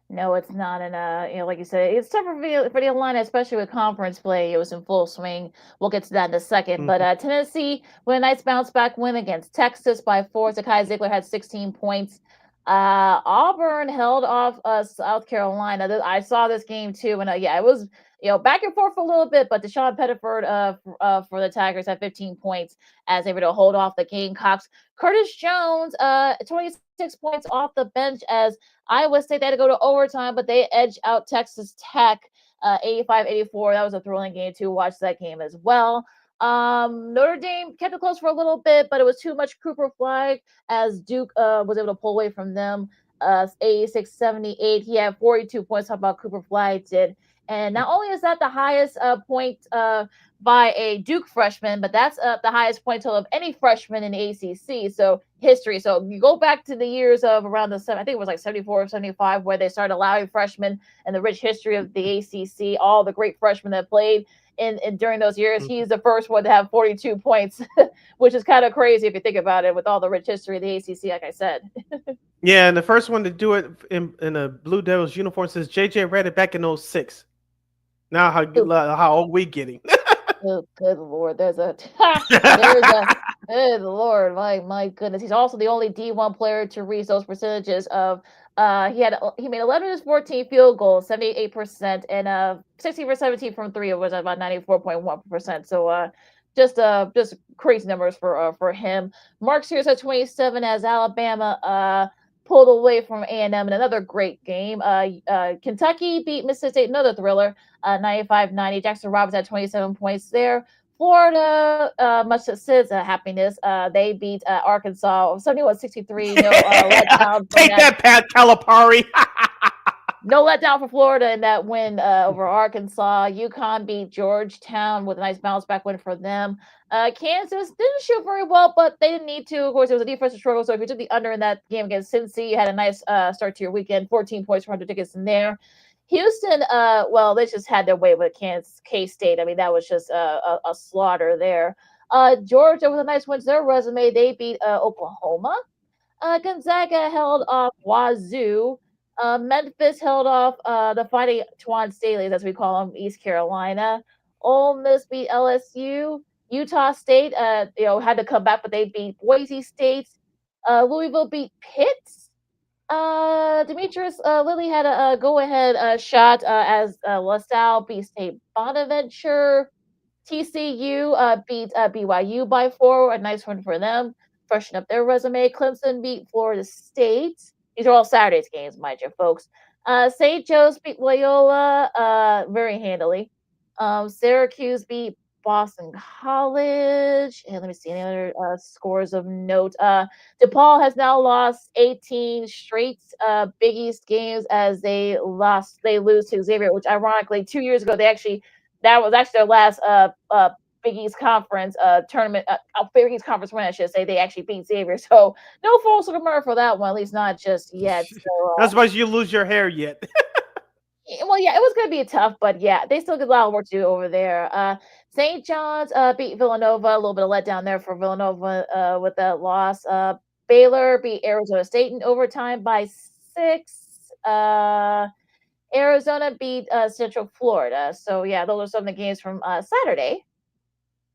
[SPEAKER 2] No, it's not. And like you said, it's tough for the Atlanta, especially with conference play. It was in full swing. We'll get to that in a second. But
[SPEAKER 1] Mhm.
[SPEAKER 2] Tennessee with a nice bounce back win against Texas by 4. Zakai Ziegler had 16 points. Auburn held off South Carolina. I saw this game too, and yeah, it was back and forth for a little bit. But Deshaun Pettiford for the Tigers had 15 points as they were to hold off the Gamecocks. Curtis Jones 26 points off the bench as Iowa State, they had to go to overtime, but they edged out Texas Tech 85-84. That was a thrilling game too. Watch that game as well. Notre Dame kept it close for a little bit, but it was too much Cooper flag as Duke was able to pull away from them 86-78. He had 42 points. How about Cooper Flag did? And not only is that the highest point by a Duke freshman, but that's the highest point total of any freshman in the ACC. So history. So you go back to the years of around I think it was like 74 or 75, where they started allowing freshmen and the rich history of the ACC, all the great freshmen that played in during those years. He's the first one to have 42 points, which is kind of crazy if you think about it with all the rich history of the ACC, like I said.
[SPEAKER 1] Yeah, and the first one to do it in a Blue Devils uniform says JJ Redick back in 06. Now how old we getting?
[SPEAKER 2] Oh, good Lord. There's a good Lord. My goodness. He's also the only D1 player to reach those percentages of he made 11 of his 14 field goals, 78%, and 16 for 17 from 3, it was about 94.1%. So just crazy numbers for him. Mark Sears at 27 as Alabama pulled away from A&M in another great game. Kentucky beat Mississippi State, another thriller, 95-90. Jackson Roberts had 27 points there. Florida, much to Sid's happiness, they beat Arkansas 71-63. No letdown.
[SPEAKER 1] Take that, Pat Calipari.
[SPEAKER 2] No letdown for Florida in that win over Arkansas. UConn beat Georgetown with a nice bounce back win for them. Kansas didn't shoot very well, but they didn't need to. Of course, it was a defensive struggle. So if you took the under in that game against Cincy, you had a nice start to your weekend. 14 points for Hunter Dickinson there. Houston, well, they just had their way with K-State. I mean, that was just a slaughter there. Georgia with a nice win to their resume. They beat Oklahoma. Gonzaga held off Wazoo. Memphis held off the Fighting Twan Staleys, as we call them, East Carolina. Ole Miss beat LSU. Utah State, had to come back, but they beat Boise State. Louisville beat Pitt. Demetrius Lilly had a go-ahead shot as LaSalle beat State Bonaventure. TCU beat BYU by 4. A nice one for them. Freshen up their resume. Clemson beat Florida State. These are all Saturday's games, mind you, folks. St. Joe's beat Loyola very handily. Syracuse beat Boston College. And let me see any other scores of note. DePaul has now lost 18 straight Big East games as they lose to Xavier, which ironically 2 years ago that was actually their last Big East Conference tournament, Big East Conference win, I should say. They actually beat Xavier, so no false alarm for that one, at least not just yet. So,
[SPEAKER 1] that's why you lose your hair yet.
[SPEAKER 2] Well, yeah, it was going to be tough, but yeah, they still got a lot of work to do over there. St. John's beat Villanova, a little bit of letdown there for Villanova with that loss. Baylor beat Arizona State in overtime by 6. Arizona beat Central Florida. So yeah, those are some of the games from Saturday.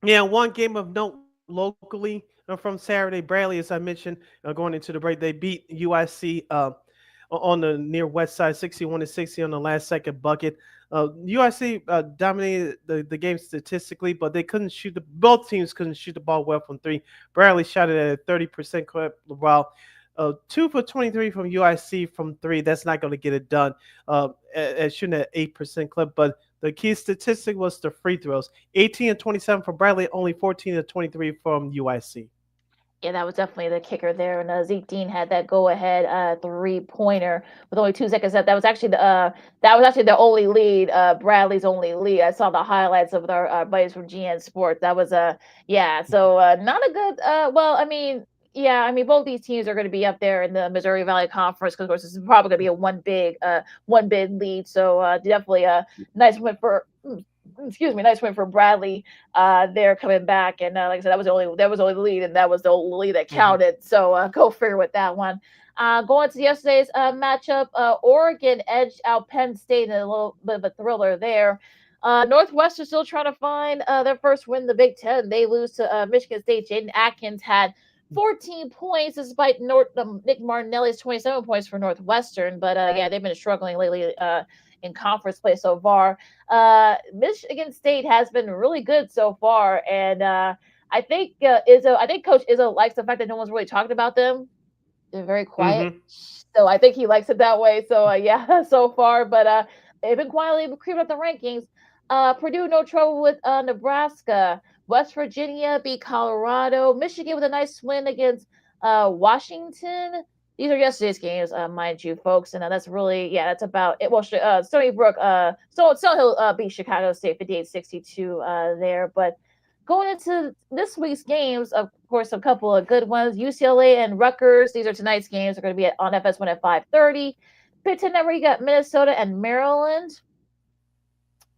[SPEAKER 1] Yeah, one game of note locally from Saturday, Bradley, as I mentioned, going into the break, they beat UIC on the near west side, 61-60 on the last second bucket. UIC dominated the game statistically, but they couldn't shoot both teams couldn't shoot the ball well from 3. Bradley shot it at a 30% clip, while 2 for 23 from UIC from 3. That's not going to get it done at shooting at 8% clip, but the key statistic was the free throws. 18-27 from Bradley, only 14-23 from UIC.
[SPEAKER 2] Yeah, that was definitely the kicker there. And Zeke Dean had that go-ahead three-pointer with only 2 seconds left. That was actually the only lead, Bradley's only lead. I saw the highlights of our buddies from GN Sports. That was yeah. So not a good. Well, I mean, yeah, I mean both these teams are going to be up there in the Missouri Valley Conference because of course this is probably going to be a one big lead. So definitely a nice win for nice win for Bradley. They're coming back, and like I said, that was only the lead, and that was the only lead that counted. So go figure with that one. Going to yesterday's matchup, Oregon edged out Penn State in a little bit of a thriller there. Northwestern still trying to find their first win in the Big Ten. They lose to Michigan State. Jaden Atkins had 14 points despite Nick Martinelli's 27 points for Northwestern. But yeah, they've been struggling lately in conference play so far. Michigan State has been really good so far, and I think Coach Izzo likes the fact that no one's really talking about them. They're very quiet, so I think he likes it that way. So yeah, so far, but they've been quietly creeping up the rankings. Purdue no trouble with Nebraska. West Virginia beat Colorado. Michigan with a nice win against Washington. These are yesterday's games, mind you, folks, and that's really that's about it. Well, Stony Brook, Stone Hill beat Chicago State 58-62 there, but. Going into this week's games, of course, a couple of good ones. UCLA and Rutgers. These are tonight's games. They're going to be on FS1 at 5:30. Big Ten Network, you got Minnesota and Maryland.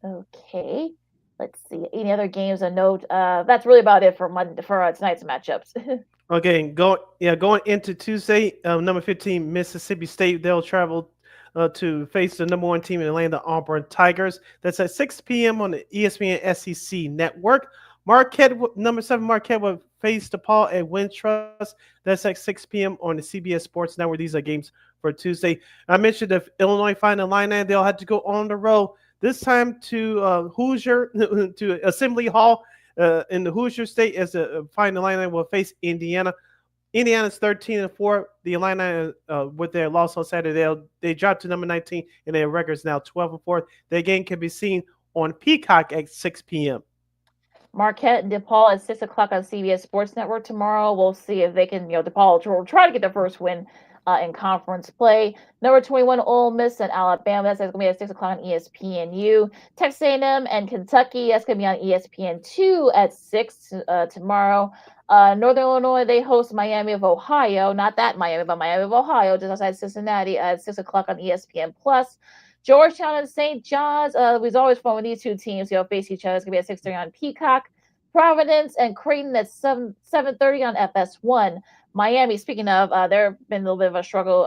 [SPEAKER 2] Okay. Let's see. Any other games of note? That's really about it for tonight's matchups.
[SPEAKER 1] Okay, going into Tuesday, number 15, Mississippi State. They'll travel to face the number 1 team in Atlanta, Auburn Tigers. That's at 6 p.m. on the ESPN SEC Network. Marquette, number 7, Marquette will face DePaul at Wintrust. That's at 6 p.m. on the CBS Sports Network. These are games for Tuesday. I mentioned if Illinois find a line, they'll have to go on the road. This time to Hoosier, to Assembly Hall in the Hoosier State as the final line will face Indiana. Indiana's 13-4. The Illini, with their loss on Saturday, they dropped to number 19, and their record's now 12-4. Their game can be seen on Peacock at 6 p.m.
[SPEAKER 2] Marquette and DePaul at 6 o'clock on CBS Sports Network tomorrow. We'll see if they can, DePaul will try to get their first win in conference play. Number 21, Ole Miss and Alabama. That's going to be at 6 o'clock on ESPNU. Texas A&M and Kentucky. That's going to be on ESPN2 at 6 tomorrow. Northern Illinois, they host Miami of Ohio. Not that Miami, but Miami of Ohio, just outside Cincinnati at 6 o'clock on ESPN+. Georgetown and St. John's. We've always fun when these two teams face each other. It's going to be at 6:30 on Peacock. Providence and Creighton at 7:30 on FS1. Miami, speaking of, they've been a little bit of a struggle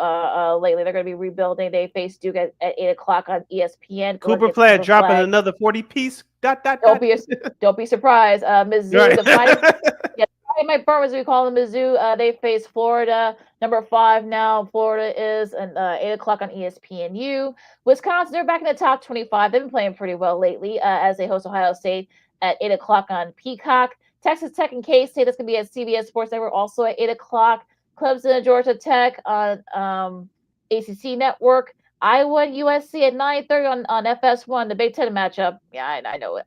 [SPEAKER 2] lately. They're going to be rebuilding. They face Duke at 8 o'clock on ESPN.
[SPEAKER 1] Cooper Flag dropping another 40-piece.
[SPEAKER 2] Don't be surprised. Mizzou, right. The Friday Night Burn, as we call them, Mizzou. They face Florida, number 5 now. Florida is at 8 o'clock on ESPNU. Wisconsin, they're back in the top 25. They've been playing pretty well lately as they host Ohio State at 8 o'clock on Peacock. Texas Tech and K-State, that's going to be at CBS Sports Network, also at 8 o'clock. Clemson and Georgia Tech on ACC Network. Iowa and USC at 9:30 on FS1, the Big Ten matchup. Yeah, I know.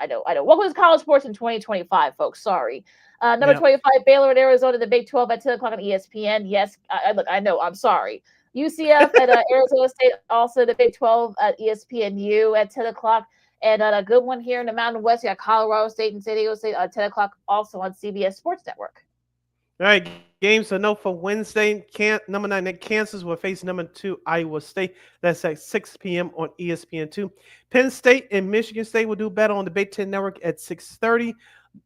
[SPEAKER 2] Welcome to college sports in 2025, folks. Sorry. Number 25, Baylor and Arizona, the Big 12 at 10 o'clock on ESPN. Yes, I know. I'm sorry. UCF at Arizona State, also the Big 12 at ESPNU at 10 o'clock. And a good one here in the Mountain West, you got Colorado State and San Diego State at 10 o'clock, also on CBS Sports Network.
[SPEAKER 1] All right, games to note for Wednesday. Number 9, Kansas will face number 2, Iowa State. That's at 6 p.m. on ESPN2. Penn State and Michigan State will do better on the Big Ten Network at 6:30.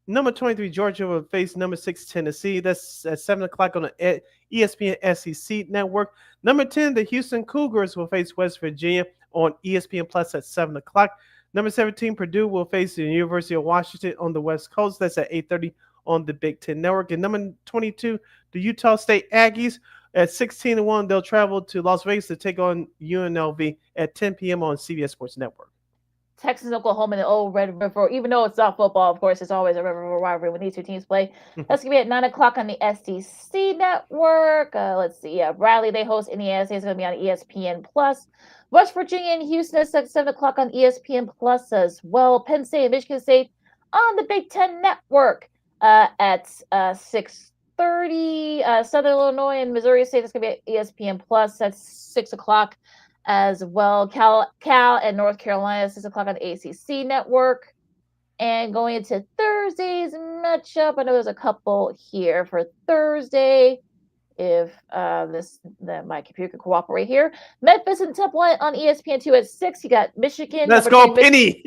[SPEAKER 1] Number 23, Georgia will face number 6, Tennessee. That's at 7 o'clock on the ESPN SEC Network. Number 10, the Houston Cougars will face West Virginia on ESPN Plus at 7 o'clock. Number 17, Purdue will face the University of Washington on the West Coast. That's at 8:30 on the Big Ten Network. And number 22, the Utah State Aggies at 16-1. They'll travel to Las Vegas to take on UNLV at 10 p.m. on CBS Sports Network.
[SPEAKER 2] Texas, Oklahoma, and the old Red River. Even though it's not football, of course, it's always a Red River rivalry when these two teams play. That's going to be at 9 o'clock on the SEC Network. Let's see. Bradley, they host Indiana State. It's going to be on ESPN+. West Virginia and Houston at 7 o'clock on ESPN Plus as well. Penn State and Michigan State on the Big Ten Network at 6:30. Southern Illinois and Missouri State is going to be at ESPN Plus at 6 o'clock as well. Cal and North Carolina, 6 o'clock on the ACC Network. And going into Thursday's matchup, I know there's a couple here for Thursday. If my computer can cooperate here. Memphis and Temple on ESPN2 at 6. You got Michigan.
[SPEAKER 1] Let's go, Penny.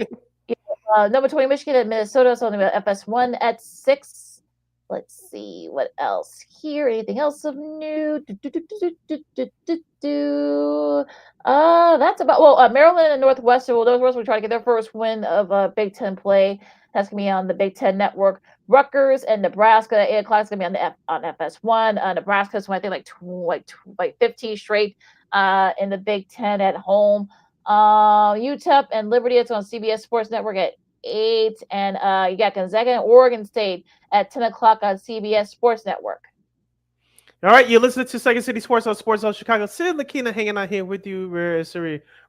[SPEAKER 2] Number 20, Michigan at Minnesota. So only FS1 at 6. Let's see what else here. Anything else of new? That's about Maryland and Northwestern. Well, Northwestern will try to get their first win of Big Ten play. That's gonna be on the Big Ten Network. Rutgers and Nebraska at 8 o'clock is gonna be on FS1. Nebraska's won I think like 15 straight in the Big Ten at home. UTEP and Liberty, it's on CBS Sports Network at 8, and you got Gonzaga and Oregon State at 10 o'clock on CBS Sports Network.
[SPEAKER 1] All right, you're listening to Second City Sports on Sports Zone Chicago. Sid Lakina hanging out here with you. We're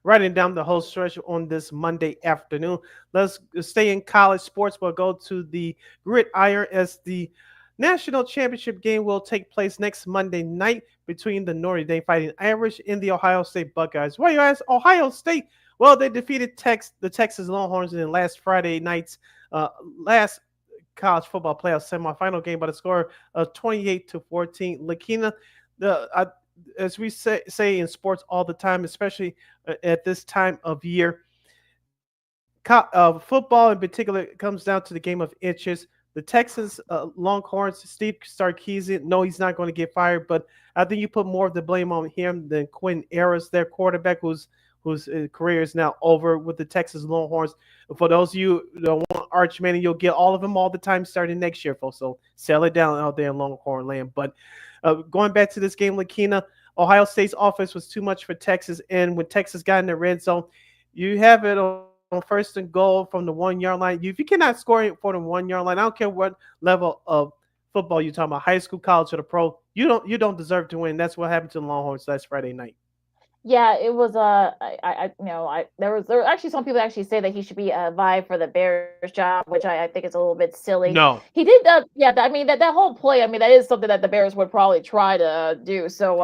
[SPEAKER 1] writing down the whole stretch on this Monday afternoon. Let's stay in college sports. We'll go to the gridiron as the national championship game will take place next Monday night between the Notre Dame Fighting Irish and the Ohio State Buckeyes. Why you ask? Ohio State? Well, they defeated the Texas Longhorns in last Friday night's last college football playoff semifinal game by the score of 28-14. Lakina, as we say in sports all the time, especially at this time of year, football in particular comes down to the game of inches. The Texans Longhorns, Steve Sarkisian, no, he's not going to get fired, but I think you put more of the blame on him than Quinn Ayers, their quarterback, whose career is now over with the Texas Longhorns. For those of you who don't want Arch Manning, you'll get all of them all the time starting next year, folks. So sell it down out there in Longhorn land. But going back to this game, Lakina, Ohio State's offense was too much for Texas. And when Texas got in the red zone, you have it on first and goal from the 1 yard line. If you cannot score it for the 1 yard line, I don't care what level of football you're talking about, high school, college, or the pro, you don't deserve to win. That's what happened to the Longhorns last Friday night.
[SPEAKER 2] Yeah, it was there were actually some people actually say that he should be vied for the Bears job, which I think is a little bit silly.
[SPEAKER 1] No,
[SPEAKER 2] he did I mean that whole play. I mean that is something that the Bears would probably try to do. So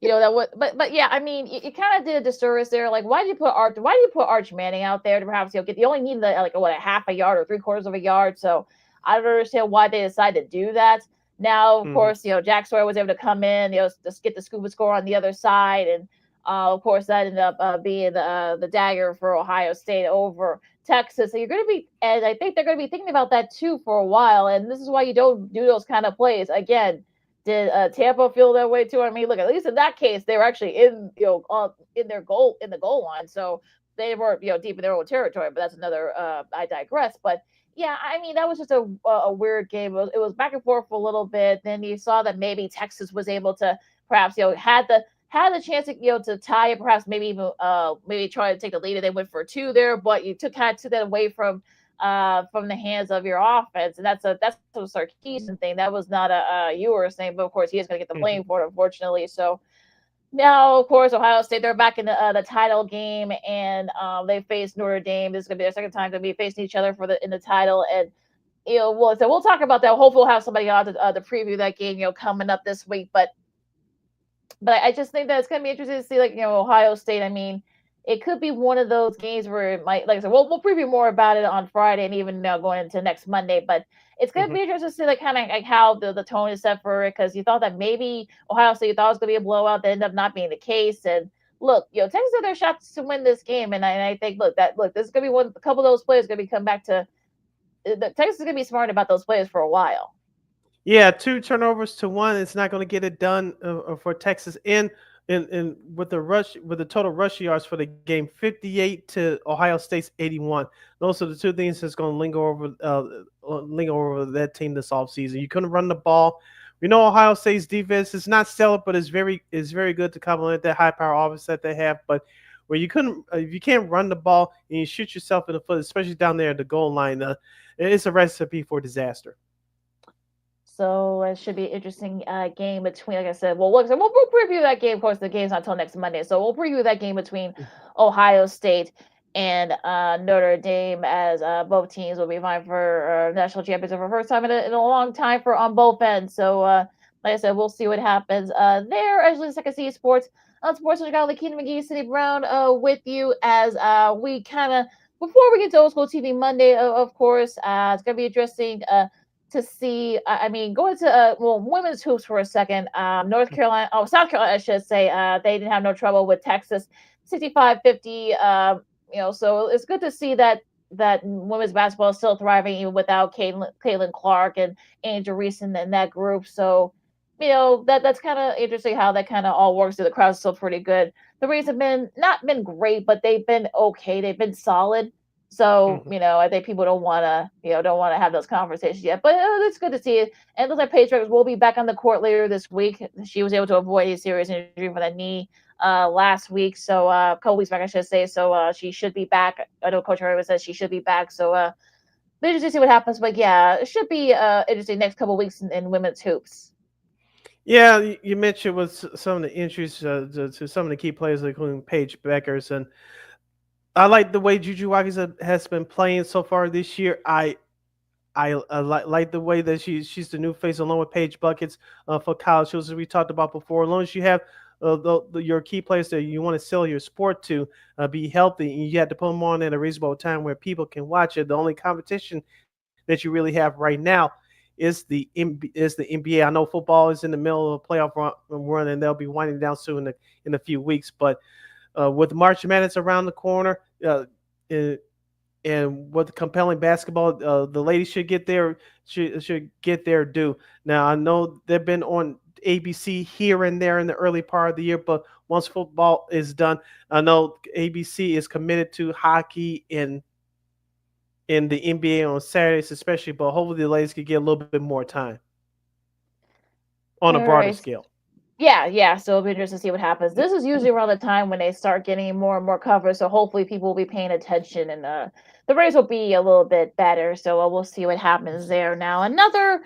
[SPEAKER 2] that would, but yeah, I mean you kind of did a disservice there. Like why did you put Arch Manning out there to perhaps get you only need a half a yard or 3/4 of a yard. So I don't understand why they decided to do that. Now of course Jack Sawyer was able to come in, just get the scuba score on the other side and. Of course, that ended up being the dagger for Ohio State over Texas. So you're going to be, and I think they're going to be thinking about that too for a while. And this is why you don't do those kind of plays. Again, did Tampa feel that way too? I mean, look, at least in that case, they were actually in the goal line, so they were deep in their own territory. But that's another. I digress. But yeah, I mean that was just a weird game. It was back and forth for a little bit. Then you saw that maybe Texas was able to perhaps had the chance to tie it, perhaps maybe even maybe try to take the lead, and they went for 2 there, but you took that away from the hands of your offense, and that's a Sarkisian thing. That was not a you were saying, but of course he is going to get the blame for it, unfortunately. So now, of course, Ohio State, they're back in the title game, and they face Notre Dame. This is going to be their second time to be facing each other in the title, and we'll talk about that. Hopefully, we'll have somebody on to preview that game coming up this week, but I just think that it's going to be interesting to see, Ohio State. I mean, it could be one of those games where it might, like I said, we'll preview more about it on Friday and even going into next Monday. But it's going to be interesting to see, kind of how the tone is set for it, because you thought that maybe Ohio State, you thought it was going to be a blowout, that ended up not being the case. And look, Texas had their shots to win this game, and I think this is going to be a couple of those players going to be come back to. Texas is going to be smart about those players for a while.
[SPEAKER 1] Yeah, 2 turnovers to 1. It's not going to get it done for Texas. In with the total rush yards for the game, 58 to Ohio State's 81. Those are the 2 things that's going to linger over that team this offseason. You couldn't run the ball. We know Ohio State's defense is not stellar, but it's very good to complement that high power offense that they have. But where if you can't run the ball and you shoot yourself in the foot, especially down there at the goal line, it's a recipe for disaster.
[SPEAKER 2] So it should be an interesting game between, like I said, we'll preview that game. Of course, the game's not until next Monday. So we'll preview that game between Ohio State and Notre Dame, as both teams will be vying for national championship for the first time in a long time on both ends. So, like I said, we'll see what happens there. As the Second City Sports on Sports Chicago, Keenan McGee, Cindy Brown with you as we kind of, before we get to Old School TV Monday, of course, it's going to be interesting to see, going to women's hoops for a second. South Carolina, I should say, they didn't have no trouble with Texas, 65-50. So it's good to see that that women's basketball is still thriving even without Caitlin Clark and Angel Reese in that group. So, that's kind of interesting how that kind of all works. The crowd's still pretty good. The Rays have been not been great, but they've been okay. They've been solid. So, I think people don't want to, don't want to have those conversations yet. But it's good to see it. And it looks like Paige Records will be back on the court later this week. She was able to avoid a serious injury for the knee last week. So, a couple weeks back, I should say. So, she should be back. I know Coach Harry says she should be back. So, we just see what happens. But yeah, it should be interesting next couple weeks in women's hoops.
[SPEAKER 1] Yeah, you mentioned with some of the injuries to some of the key players, including Paige Beckers, and I like the way Juju Watkins has been playing so far this year. I like the way that she's the new face along with Paige Buckets for college shows, as we talked about before. As long as you have your key players that you want to sell your sport to be healthy, and you have to put them on at a reasonable time where people can watch it. The only competition that you really have right now is the NBA. I know football is in the middle of a playoff run and they'll be winding down soon in a few weeks. But with March Madness around the corner, and with compelling basketball, the ladies should get their due. Now I know they've been on ABC here and there in the early part of the year, but once football is done, I know ABC is committed to hockey in the NBA on Saturdays, especially. But hopefully the ladies could get a little bit more time on a
[SPEAKER 2] All
[SPEAKER 1] broader
[SPEAKER 2] right.
[SPEAKER 1] scale.
[SPEAKER 2] Yeah. So it'll be interesting to see what happens. This is usually around the time when they start getting more and more coverage. So hopefully people will be paying attention and the race will be a little bit better. So we'll see what happens there. Now, another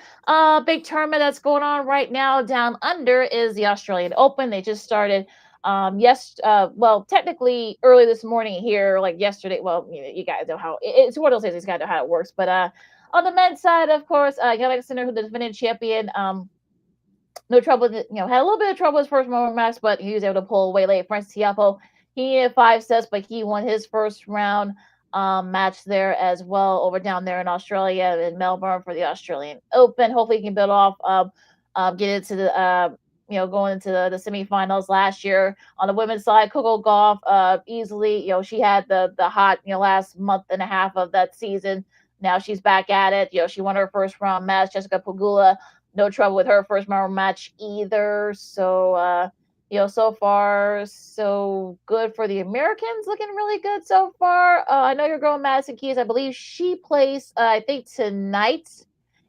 [SPEAKER 2] big tournament that's going on right now down under is the Australian Open. They just started well, technically early this morning here, like yesterday. Well, you guys know how it's one of those things. You guys know how it works. But on the men's side, of course, Yannick Sinner, who's the defending champion, no trouble, had a little bit of trouble his first moment match, but he was able to pull away late. Francis Tiafoe, he had 5 sets, but he won his first round match there as well over down there in Australia, in Melbourne for the Australian Open. Hopefully he can build off, get into the, going into the semifinals last year. On the women's side, Coco Gauff, easily, she had the hot, last month and a half of that season. Now she's back at it. She won her first round match. Jessica Pegula, no trouble with her first round match either. So, so far, so good for the Americans. Looking really good so far. I know you're going Madison Keys. I believe she plays, I think, tonight,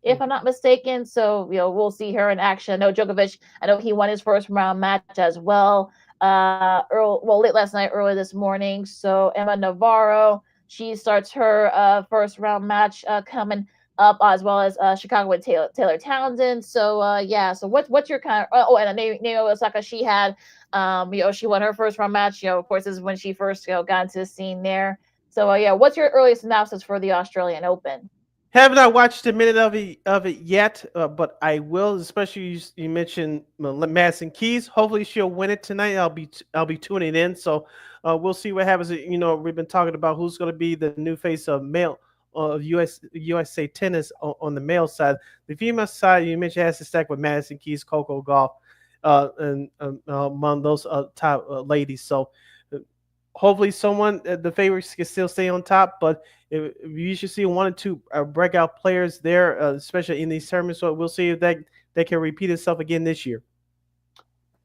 [SPEAKER 2] if I'm not mistaken. So, we'll see her in action. I know Djokovic, I know he won his first round match as well. Late last night, early this morning. So, Emma Navarro, she starts her first round match coming up, as well as Chicago with Taylor Townsend. So so what's your kind of and Naomi Osaka, she had she won her first round match. Of course, this is when she first got into the scene there. So what's your earliest synopsis for the Australian Open?
[SPEAKER 1] Have not watched a minute of it yet, but I will. Especially you mentioned Madison Keys. Hopefully she'll win it tonight. I'll be tuning in. So we'll see what happens. We've been talking about who's going to be the new face of male of USA tennis on the male side. The female side, you mentioned, has to stack with Madison Keys, Coco Gauff, and among those top ladies. So hopefully someone, the favorites, can still stay on top. But you should see 1 or 2 breakout players there, especially in these tournaments. So we'll see if that can repeat itself again this year.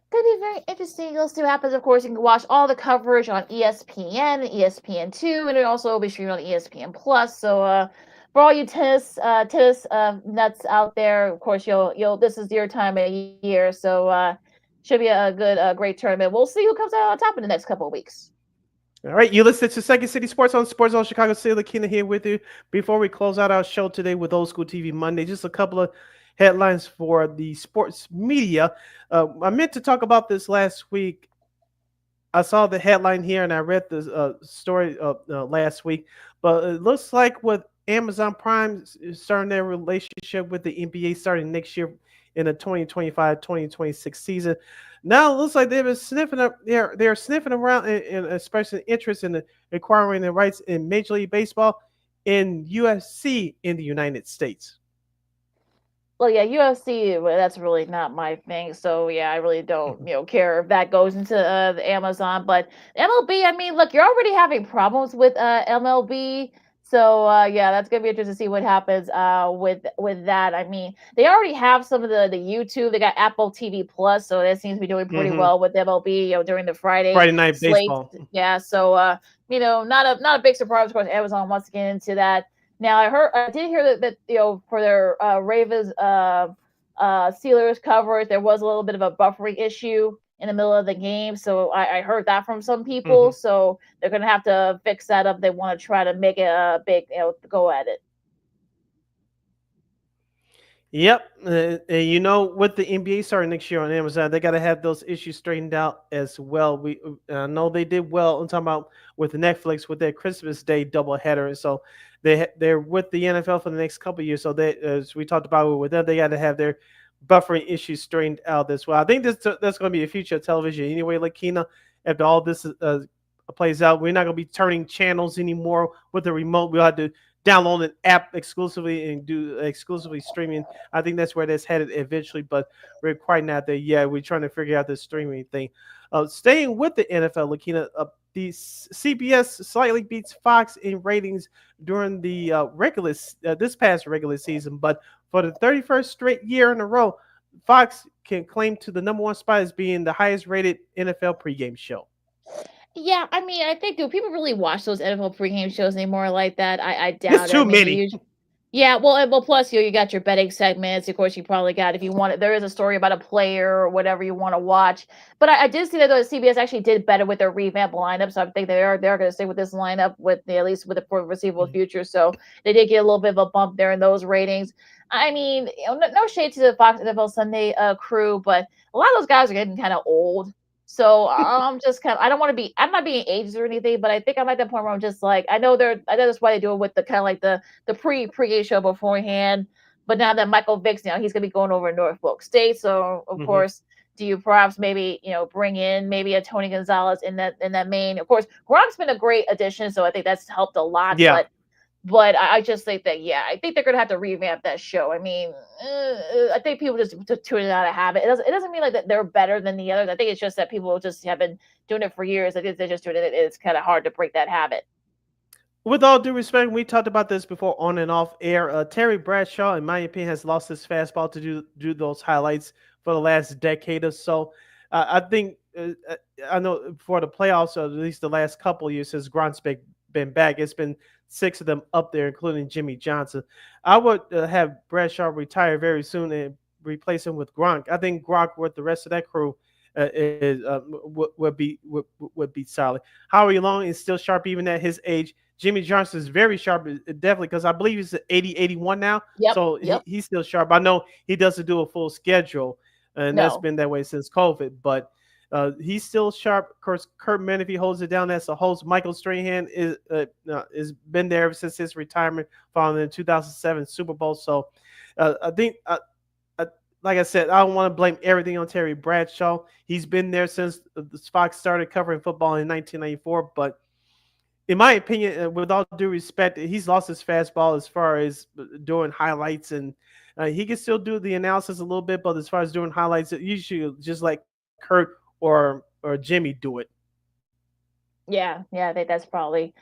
[SPEAKER 2] Could be very interesting. Let's see what happens. Of course, you can watch all the coverage on ESPN and ESPN2, and it also will be streamed on ESPN Plus. So, for all you tennis nuts out there, of course, you'll this is your time of year. So, should be a good, great tournament. We'll see who comes out on top in the next couple of weeks.
[SPEAKER 1] All right, you listen to Second City Sports on Sports Zone Chicago. City Kina here with you. Before we close out our show today with Old School TV Monday, just a couple of headlines for the sports media. I meant to talk about this last week. I saw the headline here and I read the story last week, but it looks like with Amazon Prime starting their relationship with the NBA starting next year in the 2025-2026 season. Now it looks like they've been sniffing up. They're sniffing around and expressing interest in acquiring the rights in Major League Baseball and UFC in the United States.
[SPEAKER 2] Well, yeah, UFC, that's really not my thing. So, yeah, I really don't, care if that goes into the Amazon. But MLB, I mean, look, you're already having problems with MLB. So yeah, that's gonna be interesting to see what happens with that. I mean, they already have some of the YouTube. They got Apple TV Plus, so that seems to be doing pretty
[SPEAKER 1] Hmm.
[SPEAKER 2] well with MLB. During the Friday
[SPEAKER 1] Friday night
[SPEAKER 2] slate.
[SPEAKER 1] baseball.
[SPEAKER 2] Yeah, so not a big surprise. Of course, Amazon wants to get into that. Now, I did hear that for their Ravens Steelers coverage, there was a little bit of a buffering issue in the middle of the game. So I heard that from some people.
[SPEAKER 1] Hmm.
[SPEAKER 2] So they're gonna have to fix that up. They want to try to make it a big, go at it.
[SPEAKER 1] Yep, and with the NBA starting next year on Amazon, they got to have those issues straightened out as well. We know they did well. I'm talking about with Netflix with their Christmas Day doubleheader, and so they're with the NFL for the next couple of years. So they, as we talked about with them, they got to have their buffering issues straightened out as well. I think that's going to be a future of television anyway, Lakina. After all this plays out, we're not going to be turning channels anymore with the remote. We'll have to download an app exclusively and do exclusively streaming. I think that's where that's headed eventually, but we're quite not there yet. We're trying to figure out the streaming thing. Staying with the NFL, Lakina, the CBS slightly beats Fox in ratings during the this past regular season, but for the 31st straight year in a row, Fox can claim to the number one spot as being the highest rated NFL pregame show.
[SPEAKER 2] Yeah, I mean, I think do people really watch those NFL pregame shows anymore like that? I
[SPEAKER 1] It's
[SPEAKER 2] doubt it. I
[SPEAKER 1] too
[SPEAKER 2] mean,
[SPEAKER 1] many.
[SPEAKER 2] yeah, well, plus you got your betting segments. Of course, you probably got if you want it. There is a story about a player or whatever you want to watch. But I did see that the CBS actually did better with their revamp lineup, so I think they're going to stay with this lineup at least with the foreseeable future. So they did get a little bit of a bump there in those ratings. I mean, no shade to the Fox NFL Sunday crew, but a lot of those guys are getting kind of old. So I'm just kind of I don't want to be I'm not being ageist or anything, but I think I'm at that point where I'm just like I know that's why they do it with the kind of like the pre-game show beforehand. But now that Michael Vick's he's gonna be going over to Norfolk State, so of course, do you perhaps maybe bring in maybe a Tony Gonzalez in that main? Of course, Gronk's been a great addition, so I think that's helped a lot.
[SPEAKER 1] Yeah.
[SPEAKER 2] But I just think that I think they're gonna have to revamp that show. I mean, I think people just tune it out of habit. It doesn't mean like that they're better than the others. I think it's just that people just have been doing it for years. I think they're just doing it. It's kind of hard to break that habit.
[SPEAKER 1] With all due respect, we talked about this before on and off air. Terry Bradshaw, in my opinion, has lost his fastball to do those highlights for the last decade or so. I think I know for the playoffs, or at least the last couple of years since Gronk's been back, it's been 6 of them up there, including Jimmy Johnson. I would have Bradshaw retire very soon and replace him with Gronk. I think Gronk with the rest of that crew would be solid. Howie Long is still sharp even at his age. Jimmy Johnson is very sharp, definitely, because I believe he's 80, 81 now.
[SPEAKER 2] Yep,
[SPEAKER 1] So
[SPEAKER 2] yep.
[SPEAKER 1] he's still sharp. I know he doesn't do a full schedule, and that's
[SPEAKER 2] No.
[SPEAKER 1] been that way since COVID, but he's still sharp. Of course, Kurt Menefee holds it down as a host. Michael Strahan is been there ever since his retirement following the 2007 Super Bowl. So I think, like I said, I don't want to blame everything on Terry Bradshaw. He's been there since the Fox started covering football in 1994, but in my opinion, with all due respect, he's lost his fastball as far as doing highlights, and he can still do the analysis a little bit. But as far as doing highlights, you should just like Kurt or Jimmy do it.
[SPEAKER 2] Yeah, I think that's probably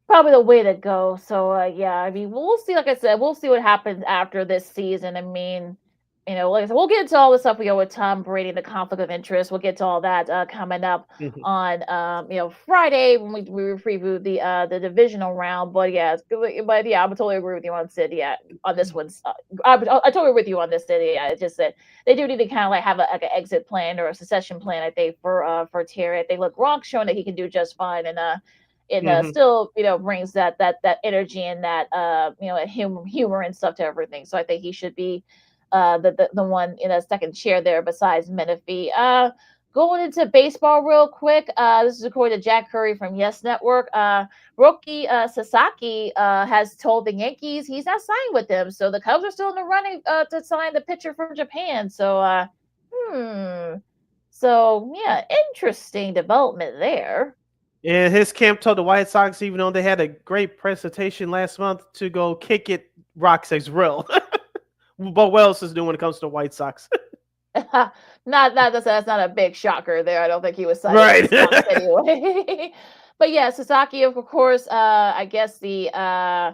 [SPEAKER 2] the way to go. So yeah, I mean, we'll see. Like I said, we'll see what happens after this season. I mean, like I said, we'll get into all the stuff we go with Tom Brady, the conflict of interest. We'll get to all that coming up on Friday when we preview the divisional round. But yeah, but yeah, I would totally agree with you on Sid. Yeah, on this one, I totally agree with you on this. Sid. Yeah, it's just that they do need to kind of like have like an exit plan or a succession plan. I think for Terry, I think look, Gronk's showing that he can do just fine, and still brings that energy and that humor and stuff to everything. So I think he should be the one in a second chair there besides Menefee. Going into baseball real quick. This is according to Jack Curry from Yes Network. Roki Sasaki has told the Yankees he's not signing with them, so the Cubs are still in the running to sign the pitcher from Japan. So so yeah, interesting development there.
[SPEAKER 1] And his camp told the White Sox, even though they had a great presentation last month, to go kick it Roxas real. But what else is doing when it comes to the White Sox?
[SPEAKER 2] That's not a big shocker there. I don't think he was signing
[SPEAKER 1] right
[SPEAKER 2] with the Sox anyway. But yeah, Sasaki, of course. I guess the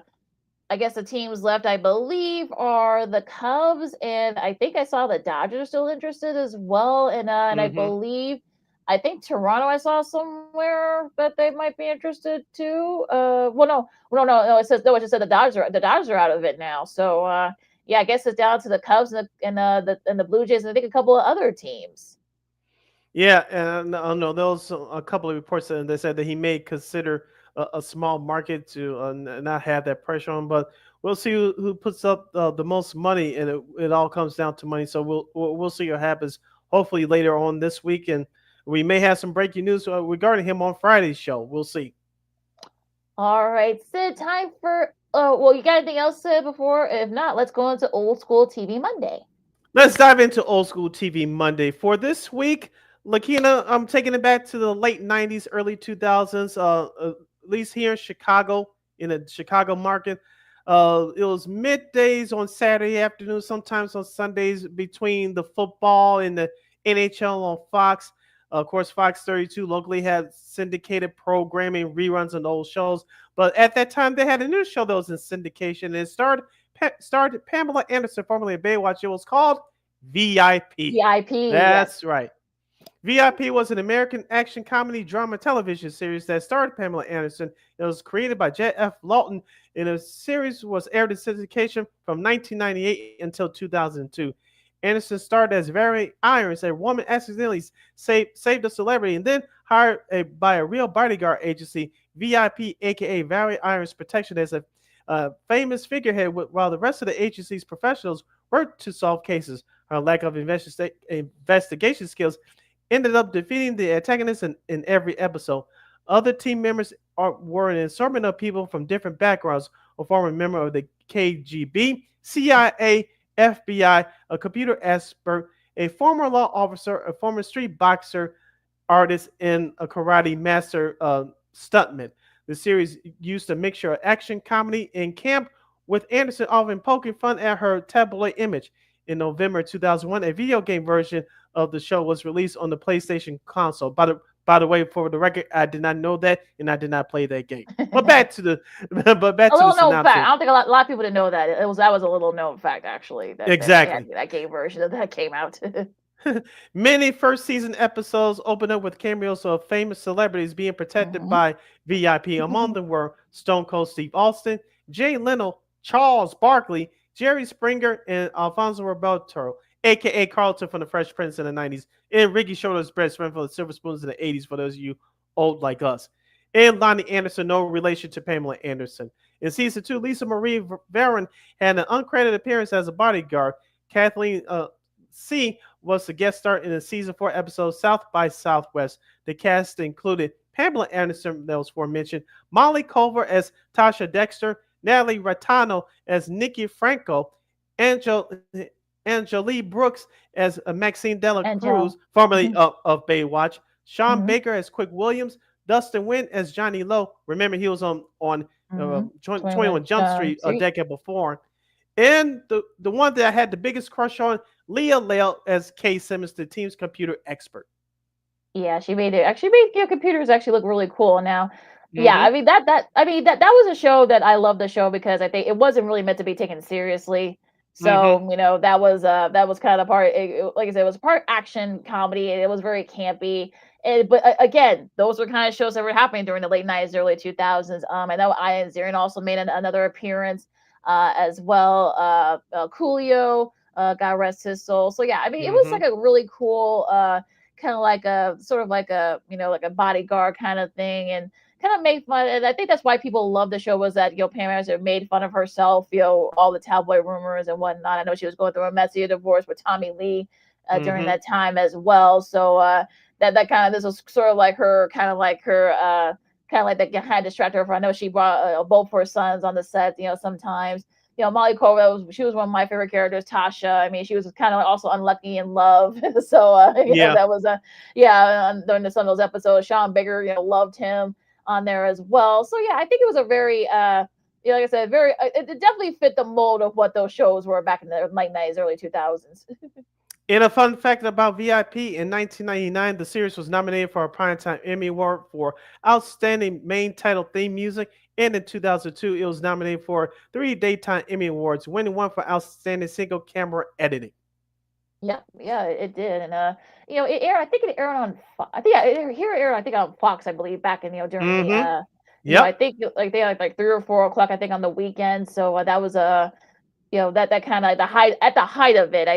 [SPEAKER 2] teams left, I believe, are the Cubs, and I think I saw the Dodgers still interested as well. And I
[SPEAKER 1] Mm-hmm.
[SPEAKER 2] believe, I think Toronto I saw somewhere that they might be interested too. No. It says no. It just said the Dodgers are out of it now. So yeah, I guess it's down to the Cubs and the Blue Jays, and I think a couple of other teams.
[SPEAKER 1] Yeah, and no, there was a couple of reports that they said that he may consider a small market to not have that pressure on. But we'll see who puts up the most money, and it all comes down to money. So we'll see what happens. Hopefully later on this week, and we may have some breaking news regarding him on Friday's show. We'll see.
[SPEAKER 2] All right, Sid, time for. Well, you got anything else, Sid, before? If not, let's go into Old School TV Monday.
[SPEAKER 1] Let's dive into Old School TV Monday. For this week, Lakina, I'm taking it back to the late 90s, early 2000s, at least here in Chicago, in the Chicago market. It was middays on Saturday afternoon, sometimes on Sundays between the football and the NHL on Fox. Of course, Fox 32 locally had syndicated programming, reruns on old shows. But at that time, they had a new show that was in syndication. And it starred Pamela Anderson, formerly of Baywatch. It was called VIP.
[SPEAKER 2] VIP.
[SPEAKER 1] That's right. VIP was an American action comedy drama television series that starred Pamela Anderson. It was created by J. F. Lawton, and the series was aired in syndication from 1998 until 2002. Anderson starred as Valerie Irons, a woman accidentally saved a celebrity and then hired by a real bodyguard agency, VIP, aka Valerie Irons Protection, as a famous figurehead, while the rest of the agency's professionals worked to solve cases. Her lack of investigation skills ended up defeating the antagonist in every episode. Other team members were an assortment of people from different backgrounds, a former member of the KGB, CIA, FBI, a computer expert, a former law officer, a former street boxer, artist, and a karate master stuntman. The series used a mixture of action, comedy, and camp, with Anderson often poking fun at her tabloid image. In November 2001, a video game version of the show was released on the PlayStation console. By the way, for the record, I did not know that, and I did not play that game. But back to the
[SPEAKER 2] a little known fact. I don't think a lot of people didn't know that. That was a little known fact actually.
[SPEAKER 1] Exactly.
[SPEAKER 2] That game version that came out.
[SPEAKER 1] Many first season episodes opened up with cameos of famous celebrities being protected by VIP. Among them were Stone Cold Steve Austin, Jay Leno, Charles Barkley, Jerry Springer, and Alfonso Roberto, aka Carlton from the Fresh Prince in the 90s, and Ricky Schroder's best friend from the Silver Spoons in the 80s, for those of you old like us. And Lonnie Anderson, no relation to Pamela Anderson. In season 2, Lisa Marie Varon had an uncredited appearance as a bodyguard. Kathleen C was the guest star in the season 4 episode South by Southwest. The cast included Pamela Anderson, that was aforementioned, Molly Culver as Tasha Dexter, Natalie Raitano as Nikki Franco, Angelique Brooks as Maxine Dela Cruz, formerly of Baywatch, Sean Baker as Quick Williams, Dustin Wynn as Johnny Lowe. Remember, he was on 21 Jump Street a decade before. And the one that I had the biggest crush on, Leah Lale as Kay Simmons, the team's computer expert.
[SPEAKER 2] Yeah, she made it. Actually, made computers actually look really cool now. Yeah, I mean that was a show that I love the show because I think it wasn't really meant to be taken seriously. So that was kind of part. Like I said, it was part action comedy. And it was very campy. But again, those were kind of shows that were happening during the late '90s, early 2000s. I know Ian Ziering also made another appearance as well. Coolio, God rest his soul. So yeah, I mean, it was like a really cool, kind of like a sort of like a like a bodyguard kind of thing, and kind of made fun. And I think that's why people love the show, was that Pam Anderson made fun of herself, all the tabloid rumors and whatnot. I know she was going through a messy divorce with Tommy Lee during that time as well. So that kind of, this was sort of like her kind of like that kind of distracted her. I know she brought both her sons on the set. Sometimes. Molly Culver, she was one of my favorite characters. Tasha, I mean, she was kind of also unlucky in love. So that was during some of those episodes. Sean Baker, loved him on there as well. So yeah, I think it was a very like I said, it definitely fit the mold of what those shows were back in the late 90s, early 2000s.
[SPEAKER 1] And a fun fact about VIP, in 1999, the series was nominated for a Primetime Emmy Award for Outstanding Main Title Theme Music. And in 2002, it was nominated for 3 Daytime Emmy Awards, winning one for Outstanding Single Camera Editing.
[SPEAKER 2] Yep, yeah, it did, and it aired. I think it aired on. I think here it aired. I think on Fox, I believe, back in during the
[SPEAKER 1] Mm-hmm.
[SPEAKER 2] I
[SPEAKER 1] Yep.
[SPEAKER 2] think like they had like 3 or 4 o'clock. I think on the weekend. So that was that kind of the height at the height of it.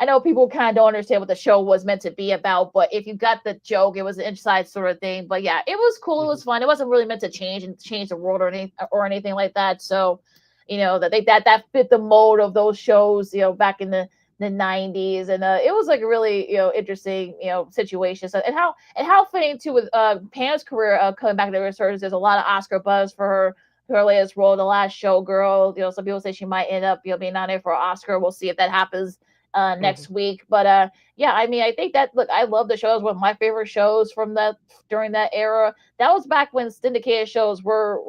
[SPEAKER 2] I know people kind of don't understand what the show was meant to be about, but if you got the joke, it was an inside sort of thing. But yeah, it was cool. It was fun. It wasn't really meant to change the world or anything like that. So, that fit the mold of those shows. Back in the 90s, and it was like a really interesting situation. So and how fitting too with Pam's career coming back to the resurgence. There's a lot of Oscar buzz for her latest role, The Last Showgirl. Some people say she might end up being nominated for an Oscar. We'll see if that happens next week. But yeah, I mean, I think that look, I love the show. It was one of my favorite shows from during that era. That was back when syndicated shows were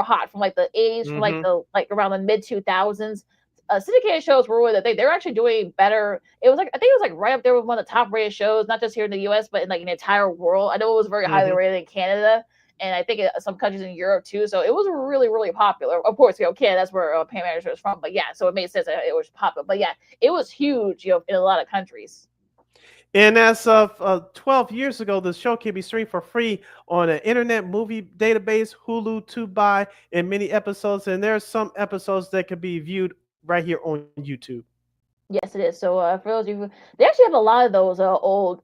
[SPEAKER 2] hot, from like the 80s, from
[SPEAKER 1] Mm-hmm.
[SPEAKER 2] like around the mid 2000s. Syndicated shows were really they're actually doing better. It was like, I think it was like right up there with one of the top rated shows, not just here in the US, but in like in the entire world. I know it was very highly
[SPEAKER 1] Mm-hmm.
[SPEAKER 2] rated in Canada, and I think some countries in Europe too. So it was really, really popular. Of course, Canada, that's where Pam Anderson is from. But yeah, so it made sense that it was popular. But yeah, it was huge, in a lot of countries.
[SPEAKER 1] And as of 12 years ago, the show can be streamed for free on an internet movie database, Hulu, Tubi, and many episodes. And there are some episodes that can be viewed right here on YouTube.
[SPEAKER 2] Yes, it is. So for those of you, they actually have a lot of those old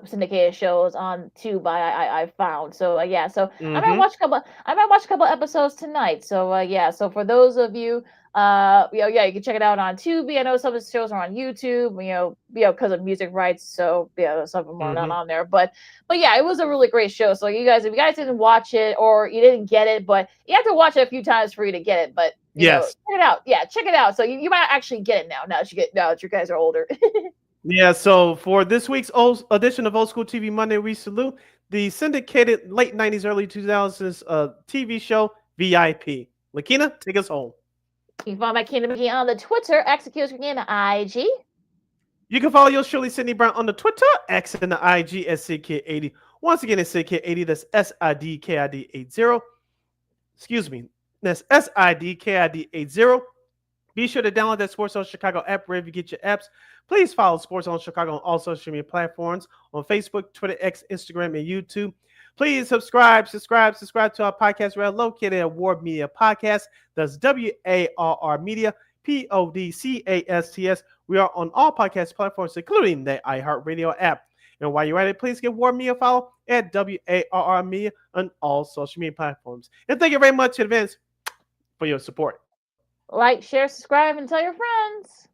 [SPEAKER 2] syndicated shows on Tube. I found. So yeah, so I might
[SPEAKER 1] Mm-hmm.
[SPEAKER 2] watch a couple. I might watch a couple episodes tonight. So yeah, so for those of you, yeah, you can check it out on Tubi. I know some of the shows are on YouTube. Because of music rights. So yeah, some of them are not
[SPEAKER 1] Mm-hmm.
[SPEAKER 2] on there. But yeah, it was a really great show. So if you guys didn't watch it or you didn't get it, but you have to watch it a few times for you to get it. But
[SPEAKER 1] Yes.
[SPEAKER 2] check it out. Yeah, check it out. So you might actually get it now. Now that you guys are older.
[SPEAKER 1] Yeah, so for this week's edition of Old School TV Monday, we salute the syndicated late 90s, early 2000s TV show VIP. Lakina, take us home.
[SPEAKER 2] You can find my Kingdom McGee on the Twitter, Execute McGee on the IG.
[SPEAKER 1] You can follow yours truly, Sydney Brown, on the Twitter, X, and the IG at SidKid80. Once again, it's SidKid80. That's SIDKID80. Excuse me. That's SIDKID80. Be sure to download that Sports Zone Chicago app wherever you get your apps. Please follow Sports Zone Chicago on all social media platforms on Facebook, Twitter, X, Instagram, and YouTube. Please subscribe to our podcast. We're located at Ward Media Podcast. That's WARR Media, PODCASTS. We are on all podcast platforms, including the iHeartRadio app. And while you're at it, please give Ward Media a follow at WARR Media on all social media platforms. And thank you very much in advance for your support.
[SPEAKER 2] Like, share, subscribe, and tell your friends.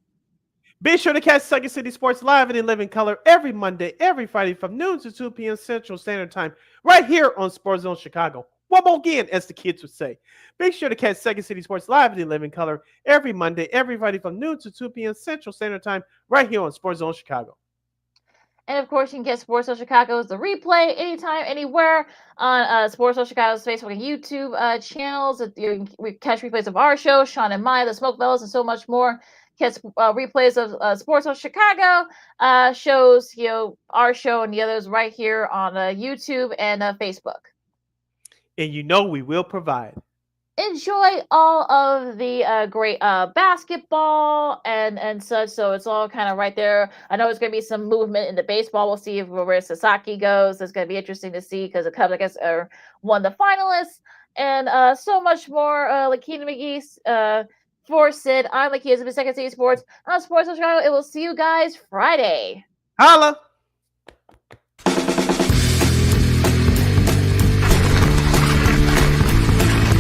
[SPEAKER 1] Be sure to catch Second City Sports live and in living color every Monday, every Friday from noon to 2 p.m. Central Standard Time, right here on Sports Zone Chicago. One more again, as the kids would say. Be sure to catch Second City Sports live and in living color every Monday, every Friday from noon to 2 p.m. Central Standard Time, right here on Sports Zone Chicago.
[SPEAKER 2] And of course, you can get Sports Zone Chicago's the replay anytime, anywhere on Sports Zone Chicago's Facebook and YouTube channels. We catch replays of our show, Sean and Maya, the Smoke Bells, and so much more. Catch replays of Sports Zone Chicago shows, our show and the others right here on YouTube and Facebook.
[SPEAKER 1] And we will provide.
[SPEAKER 2] Enjoy all of the great basketball and such. So it's all kind of right there. I know there's going to be some movement in the baseball. We'll see where Sasaki goes. It's going to be interesting to see because the Cubs, I guess, are one of the finalists. And so much more. Lakina McGee, for Sid, I'm Lakina of Second City Sports on Sports Chicago. It will see you guys Friday.
[SPEAKER 1] Holla!